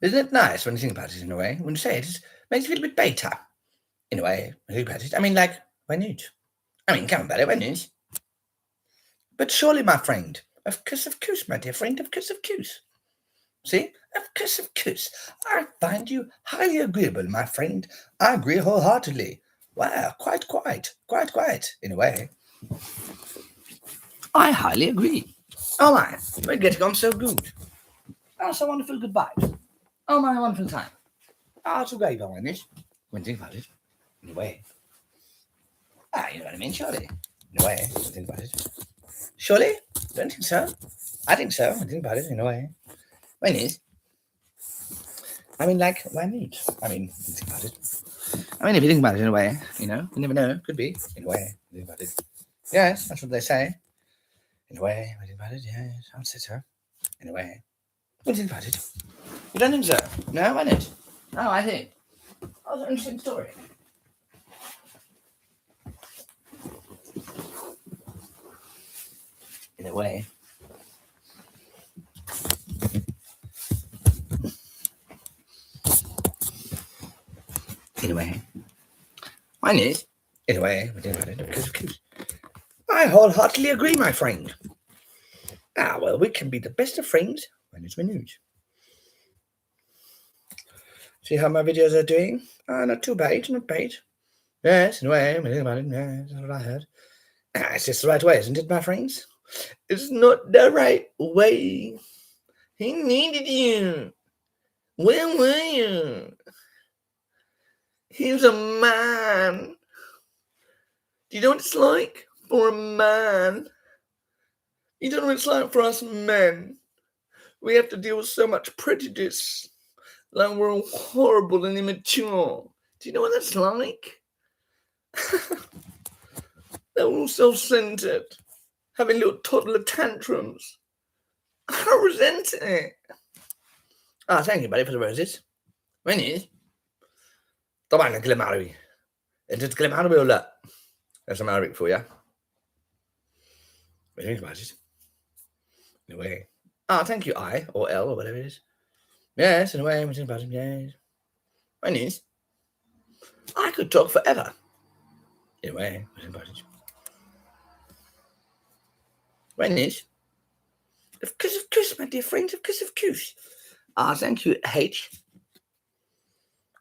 Isn't it nice when you think about it in a way? When you say it, it makes you feel a bit better. In a way, when you think about it. I mean, like, when you. I mean, come on, buddy, when you. But surely, my friend, of course, my dear friend, of course. See? Of course. I find you highly agreeable, my friend. I agree wholeheartedly. Wow, quite, in a way. I highly agree. Oh my, we're getting on so good. Oh, so wonderful good vibes. Oh my wonderful time. Oh, it's a great one, isn't it? When you think about it, in a way. Ah, you know what I mean, surely. In a way, when you think about it. Surely? Don't think so? I think so, when you think about it, in a way. When is? I mean, like, why not? I mean, think about it. I mean, if you think about it in a way, you know, you never know. Could be, in a way. Think about it. Yes, that's what they say. In a way, when you think about it, yes, I would say so. In a way. What do you think about it? You don't think so? No, why not? No, I think. Oh, that's an interesting story. In a way. In a way. Mine is. In a way, we think about it, of course. I wholeheartedly agree, my friend. Ah, well, we can be the best of friends when it's renewed. See how my videos are doing? Not too bad, not bad. Yes, in a way, we think about it. Yes, that's what I heard. It's just the right way, isn't it, my friends? It's not the right way. He needed you. Where were you? He's a man. Do you know what it's like for a man? You don't know what it's like for us men. We have to deal with so much prejudice. Like we're all horrible and immature. Do you know what that's like? They're all self-centered. Having little toddler tantrums. I resent it. Ah, thank you, buddy, for the roses. وين طبعا كلام عربي. انت تتكلم عربي ولا لا؟ There's some Arabic for you. What do you think about it? In a way. Ah, thank you, I or L or whatever it is. Yes, in a way, what do you think about him? Yes. When is? I could talk forever. In a way, what do you think about it? When is? Because of course, my dear friends, because of course. Ah, thank you, H.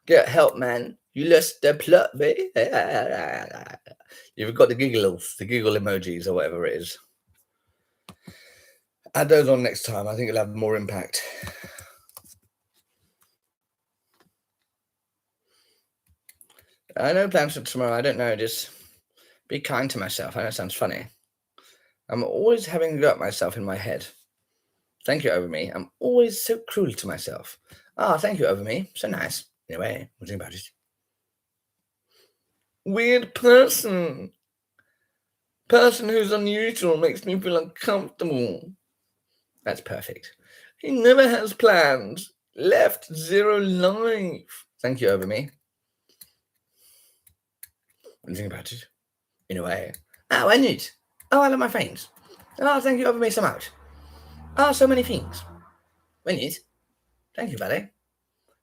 Get help, man. You lost the plot, baby. You've got the giggles, the giggle emojis or whatever it is. Add those on next time. I think it'll have more impact. I know plans for tomorrow. I don't know. Just be kind to myself. I know it sounds funny. I'm always having a go at myself in my head. Thank you, Over Me. I'm always so cruel to myself. Ah, thank you, Over Me. So nice. Anyway, what do you think about it? Weird person. Person who's unusual makes me feel uncomfortable. That's perfect. He never has plans. Left 0 life. Thank you, Over Me. What do you think about it? In a way. Oh, I need. Oh, I love my friends. Oh, thank you, Over Me, so much. Oh, so many things. When is? Thank you, buddy.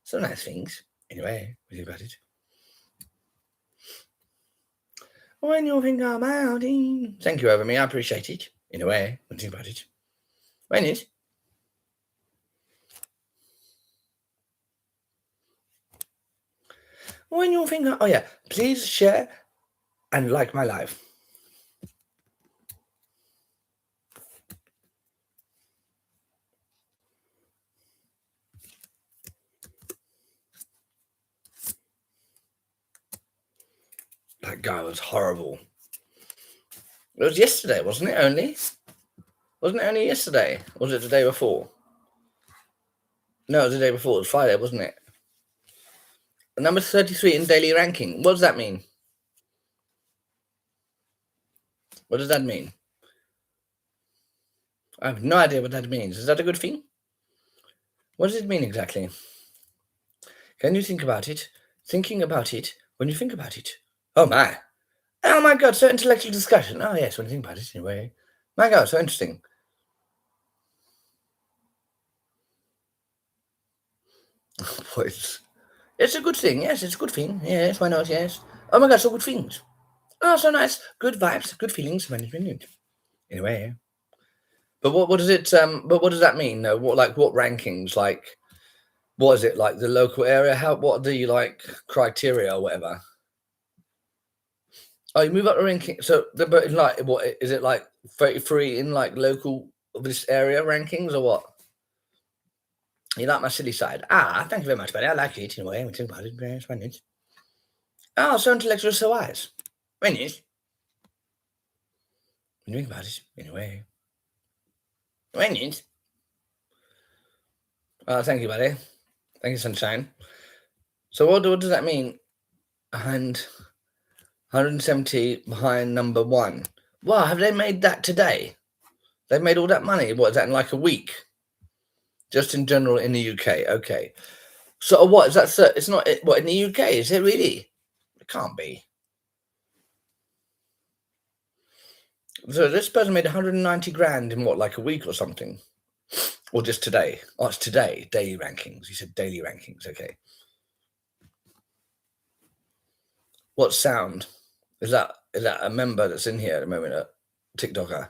So nice things. Anyway, what do you think about it? When you think about it. Thank you, Over Me. I appreciate it. In a way, what do you think about it? When is? When you think, oh yeah, please share and like my live. That guy was horrible. It was yesterday, wasn't it? Wasn't it only yesterday? Or was it the day before? No, it was the day before. It was Friday, wasn't it? Number 33 in daily ranking. What does that mean? What does that mean? I have no idea what that means. Is that a good thing? What does it mean exactly? Can you think about it? Thinking about it when you think about it. Oh my. Oh my God, so intellectual discussion. Oh yes, when you think about it anyway. My God, so interesting. It's a good thing. Yes, it's a good thing. Yes, why not? Yes. Oh my God, so good things. Oh, so nice. Good vibes, good feelings. Management. Anyway. But what does it? But what does that mean? No, what rankings? Like, what is it? Like the local area? What are the criteria or whatever? Oh, you move up the ranking. So, but what is it like? 33 in local of this area rankings or what? You like my silly side? Ah, thank you very much, buddy. I like it in a way. We think about it. Yes, when it. Oh, so intellectual, so wise. When it. We think about it in a way. When it. Oh, thank you, buddy. Thank you, sunshine. So what does that mean? And 170 behind number 1. Wow, have they made that today? They've made all that money. What is that in like a week? Just in general in the UK. Okay. So what is that? It's not what in the UK, is it really? It can't be. So this person made 190 grand in what, like a week or something? Or just today? Oh, it's today. Daily rankings. You said daily rankings. Okay. What sound? Is that a member that's in here at the moment, a TikToker?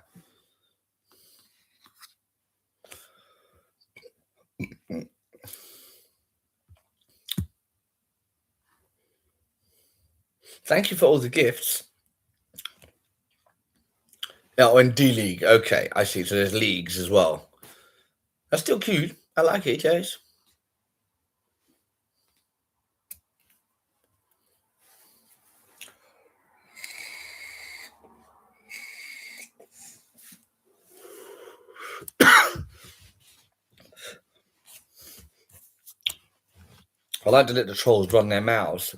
Thank you for all the gifts. Oh, and D-League. Okay, I see. So there's leagues as well. That's still cute. I like it, yes. I like to let the trolls run their mouths.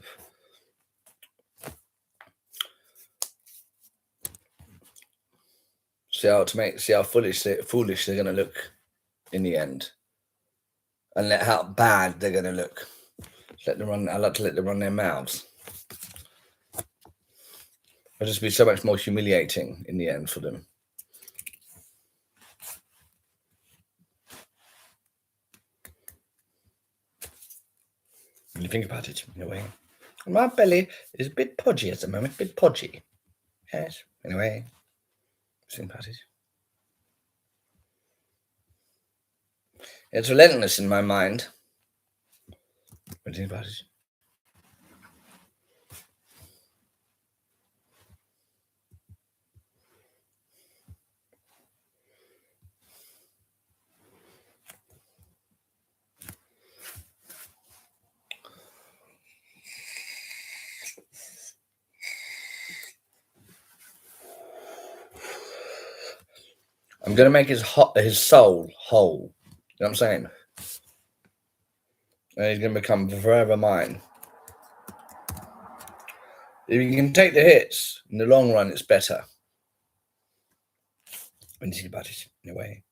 See how foolish they're going to look in the end. and how bad they're going to look. Let them run. I like to let them run their mouths. It'll just be so much more humiliating in the end for them. When you think about it, in a way. My belly is a bit podgy at the moment, a bit podgy. Yes, anyway, think about it. It's relentless in my mind. When you think about it. I'm going to make his soul whole. You know what I'm saying? And he's going to become forever mine. If you can take the hits, in the long run, it's better. When you think about it, in a way.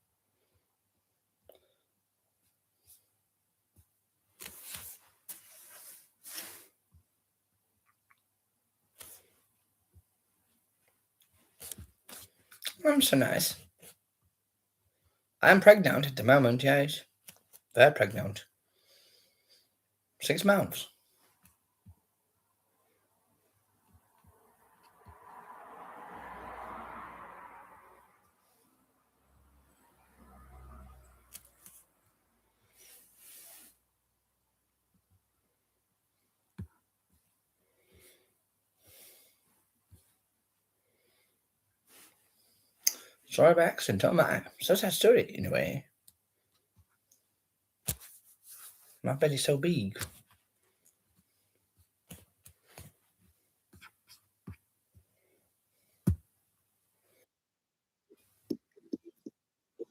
I'm so nice. I'm pregnant at the moment, yes. Very pregnant. 6 months. Sorry about accent, am I? So sad story, in a way. My belly's so big.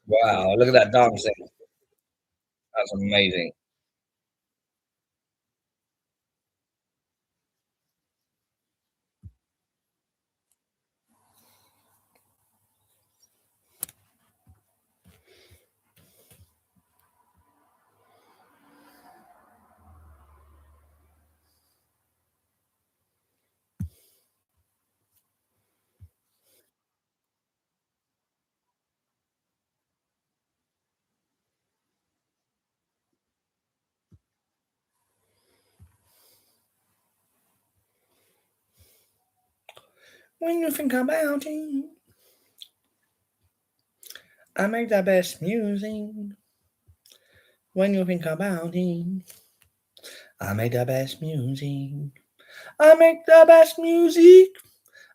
Wow, look at that dancing. That's amazing. When you think about it, I make the best music. When you think about it, I make the best music. I make the best music.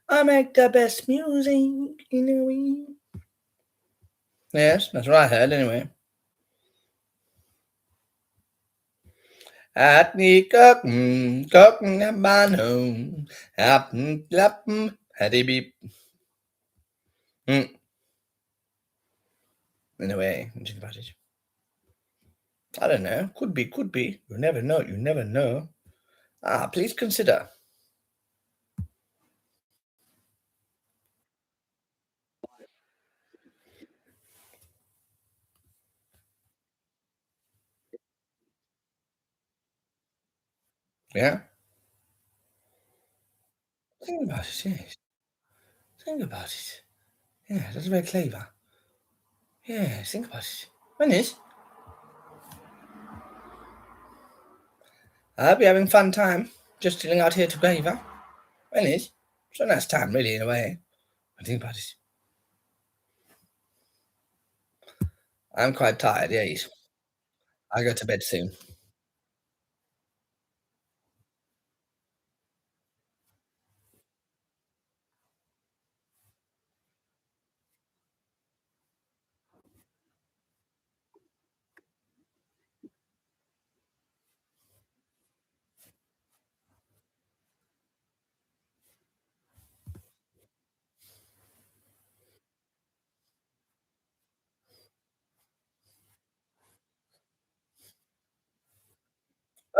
I make the best music in a way. Yes, that's what I heard anyway. At the cooking at my home. Hattie beep. Anyway, think about it. I don't know. Could be. You never know. You never know. Please consider. Yeah? Think about it, yes. Think about it. Yeah, that's very clever. Yeah, think about it. When is? I'll be having fun time. Just chilling out here together. When is? It's a nice time, really, in a way. I think about it. I'm quite tired, yes. I go to bed soon.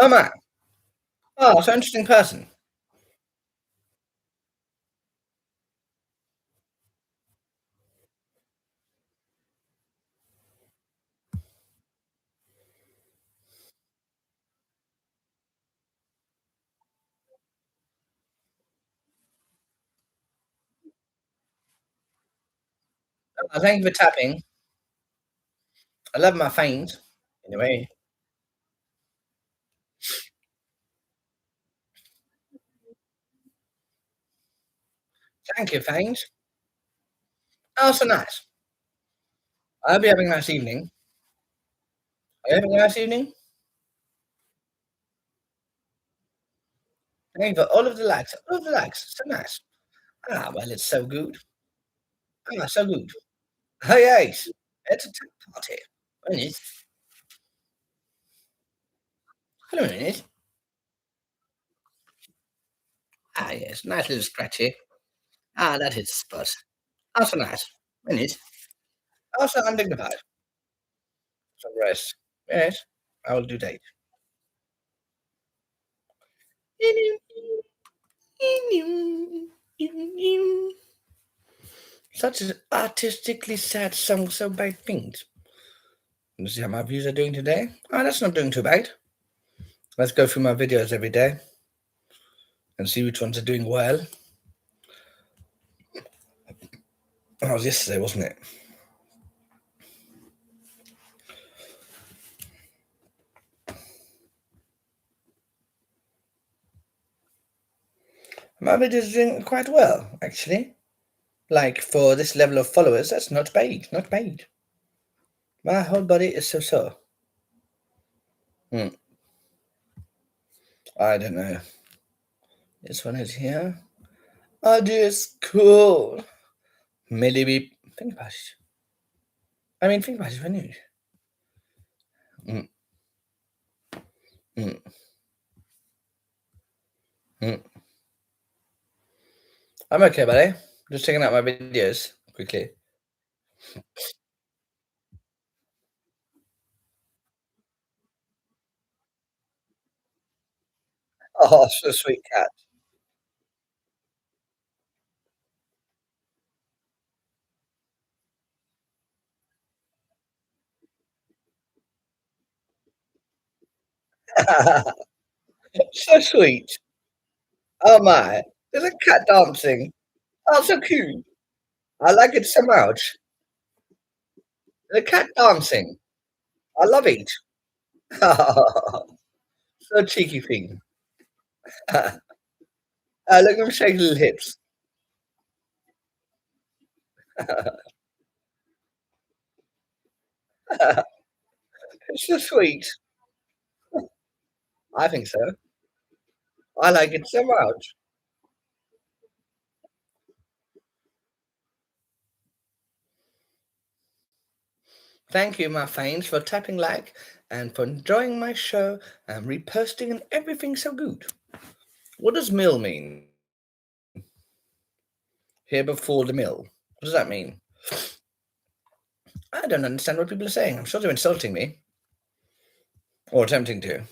Oh, man. Oh, so interesting person. Thank you for tapping. I love my fanes. Anyway. Thank you, fanes. Oh, so nice. I hope you're having a nice evening. Are you having a nice evening? Thank you for all of the likes. All of the likes. So nice. Ah, well, it's so good. Ah, so good. Oh, yes. It's a tap party. Isn't it? Hello, isn't it? Ah, yes. Nice little scratchy. Ah, that is spot. Oh, so nice. Isn't it? Also undignified. Some rest. Yes, I will do that. Such an artistically sad song, so bad things. Let's see how my views are doing today. Oh, that's not doing too bad. Let's go through my videos every day and see which ones are doing well. That was yesterday, wasn't it? My videos are doing quite well, actually. Like, for this level of followers, that's not bad, not bad. My whole body is so sore. I don't know. This one is here. Oh, this cool. Maybe think about it. I mean, think about it when you. Mm. Mm. Mm. I'm okay, buddy. Just checking out my videos quickly. Oh, so sweet cat. So sweet. Oh my. There's a cat dancing. Oh, so cute. I like it so much. The cat dancing. I love it. So cheeky thing. Look at them shaking little hips. It's so sweet. I think so. I like it so much. Thank you, my fans, for tapping like and for enjoying my show and reposting and everything so good. What does mill mean? Here before the mill. What does that mean? I don't understand what people are saying. I'm sure they're insulting me. Or attempting to.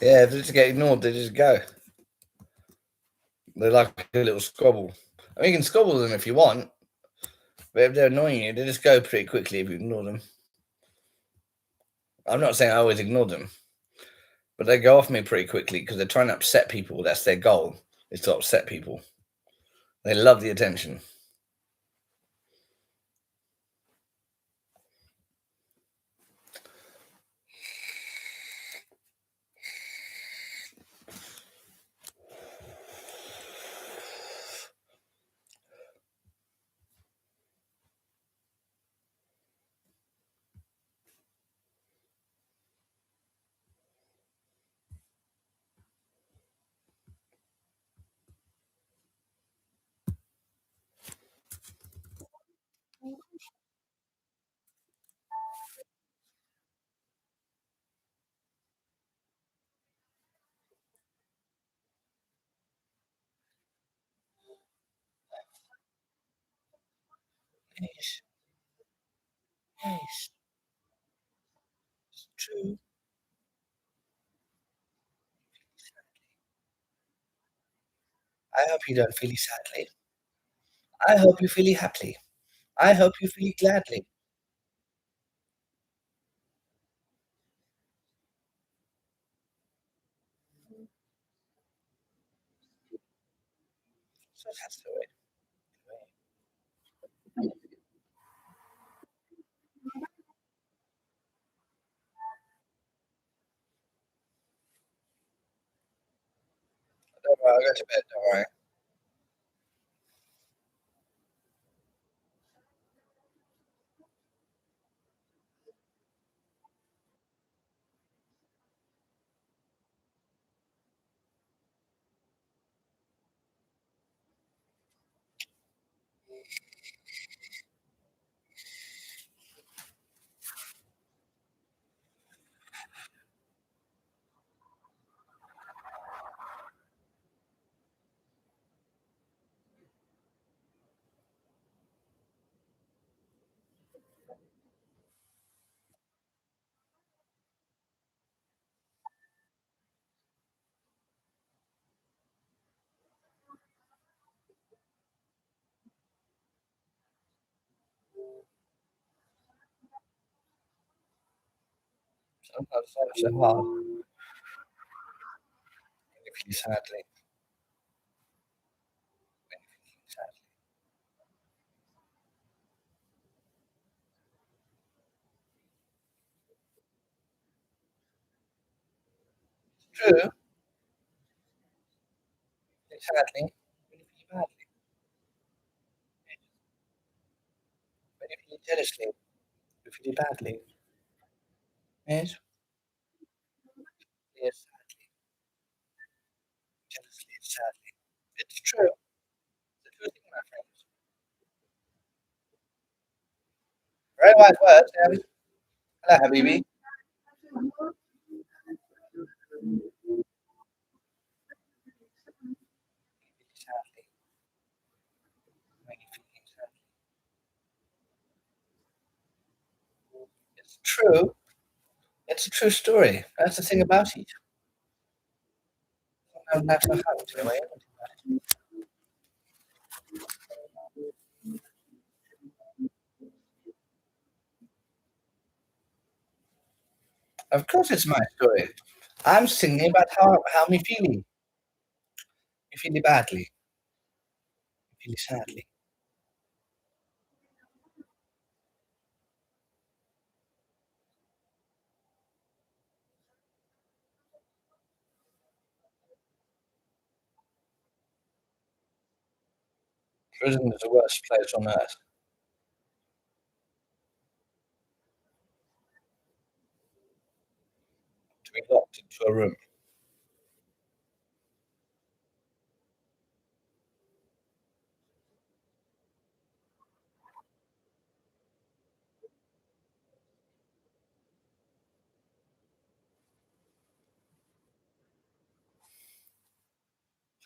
Yeah, if they just get ignored, they just go. They're like a little squabble. I mean, you can squabble them if you want, but if they're annoying you, they just go pretty quickly if you ignore them. I'm not saying I always ignore them, but they go off me pretty quickly because they're trying to upset people. That's their goal, is to upset people. They love the attention. Yes. Yes. It's true. I hope you don't feel it sadly. I hope you feel it happily. I hope you feel it gladly. So that's the way. Don't worry, I'll go to bed, don't worry. Sometimes life's so hard. When you feel sadly. When you feel sadly. It's true. Feel sadly. When you feel badly. When you feel jealously. You feel badly. Yes. Yes, sadly. Jealously, sadly. It's true. It's a true thing, my friends. Very wise words, Abby. Hello, Habibi. Sadly. When you feel sadly. It's true. It's a true story. That's the thing about it. No matter how, anyway. Of course, it's my story. I'm singing about how me feeling. Me feeling badly. Me feeling sadly. Prison is the worst place on earth. To be locked into a room.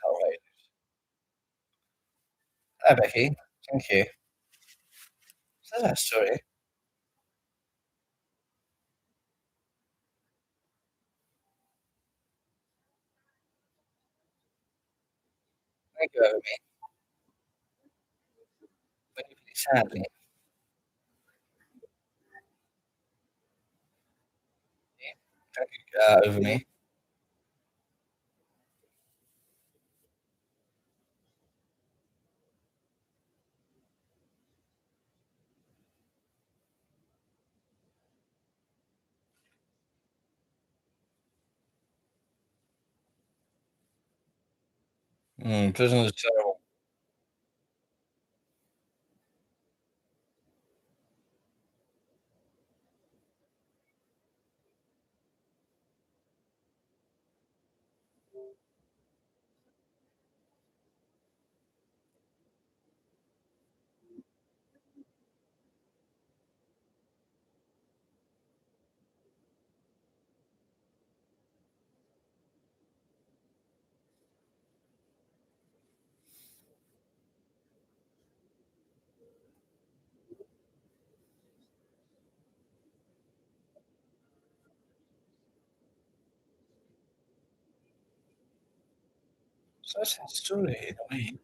All right. Hi, Becky. Thank you. So that story. Thank you, over me. When you feel sadly. Thank you, over me. Prison is terrible. So that's our story in a way.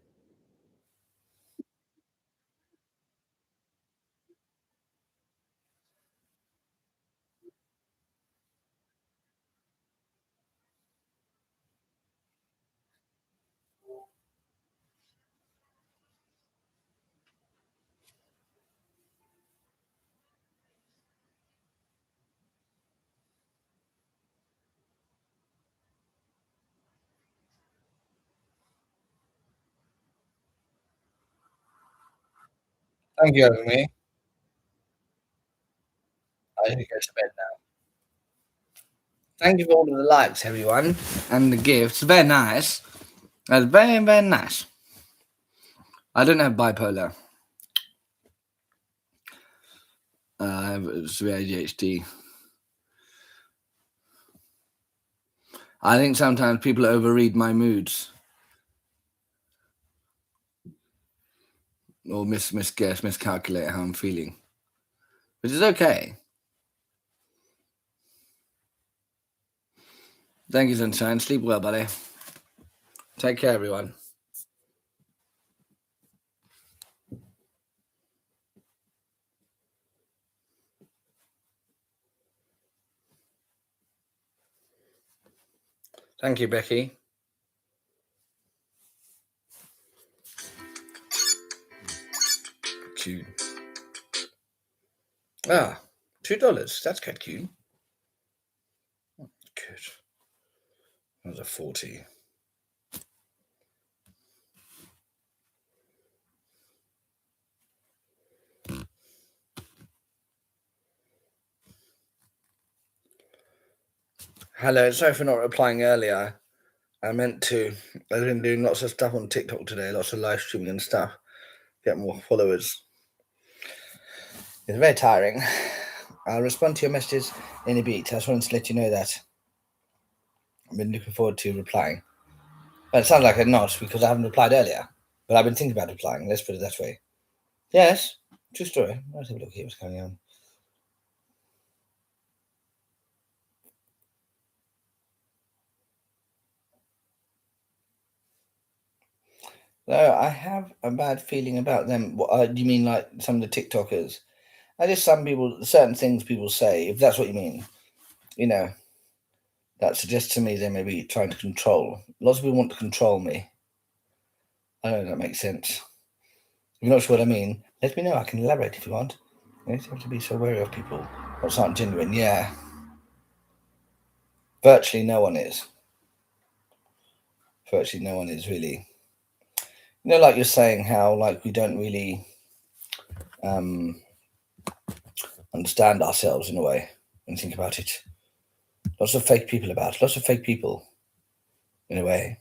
Thank you, having me. I need to go to bed now. Thank you for all of the likes, everyone, and the gifts. Very nice. That's very, very nice. I don't have bipolar. I have severe ADHD. I think sometimes people overread my moods or misguess, miscalculate how I'm feeling, which is okay. Thank you, Sunshine. Sleep well, buddy. Take care, everyone. Thank you, Becky. Cute. Ah, $2. That's quite cute. Good. That was a 40. Hello, sorry for not replying earlier. I meant to. I've been doing lots of stuff on TikTok today, lots of live streaming and stuff. Get more followers. It's very tiring. I'll respond to your messages in a bit. I just wanted to let you know that. I've been looking forward to replying. But it sounds like I'm not because I haven't replied earlier. But I've been thinking about replying. Let's put it that way. Yes, true story. Let's have a look here what's going on. No, I have a bad feeling about them. What, do you mean like some of the TikTokers? I just some people, certain things people say, if that's what you mean, you know, that suggests to me they may be trying to control. Lots of people want to control me. I don't know if that makes sense. If you're not sure what I mean, let me know. I can elaborate if you want. You don't have to be so wary of people. What's not genuine? Yeah. Virtually no one is. Virtually no one is really. You know, like you're saying, how like we don't really understand ourselves in a way when you think about it. Lots of fake people about. Lots of fake people in a way.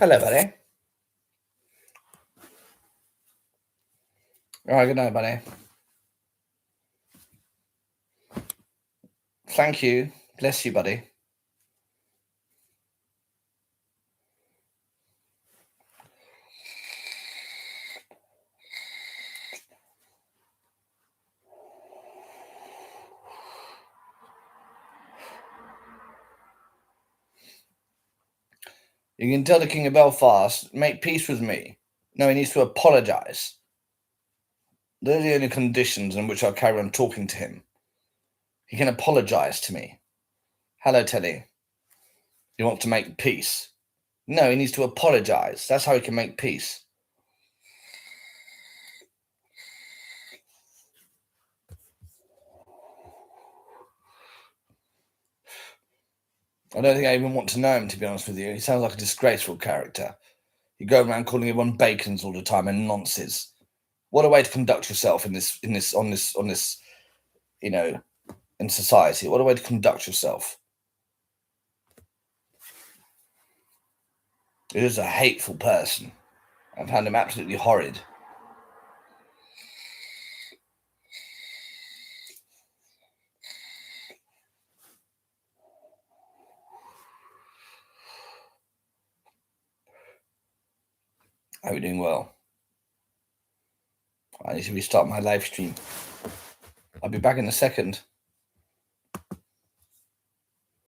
Hello, buddy. All right, good night, buddy. Thank you. Bless you, buddy. You can tell the King of Belfast, make peace with me. No, he needs to apologize. Those are the only conditions in which I'll carry on talking to him. He can apologize to me. Hello, Teddy. He wants to make peace. No, he needs to apologize. That's how he can make peace. I don't think I even want to know him, to be honest with you. He sounds like a disgraceful character. You go around calling everyone bacons all the time and nonsense. What a way to conduct yourself in this, you know, in society. What a way to conduct yourself. He is a hateful person. I found him absolutely horrid. I hope you're doing well. I need to restart my live stream. I'll be back in a second.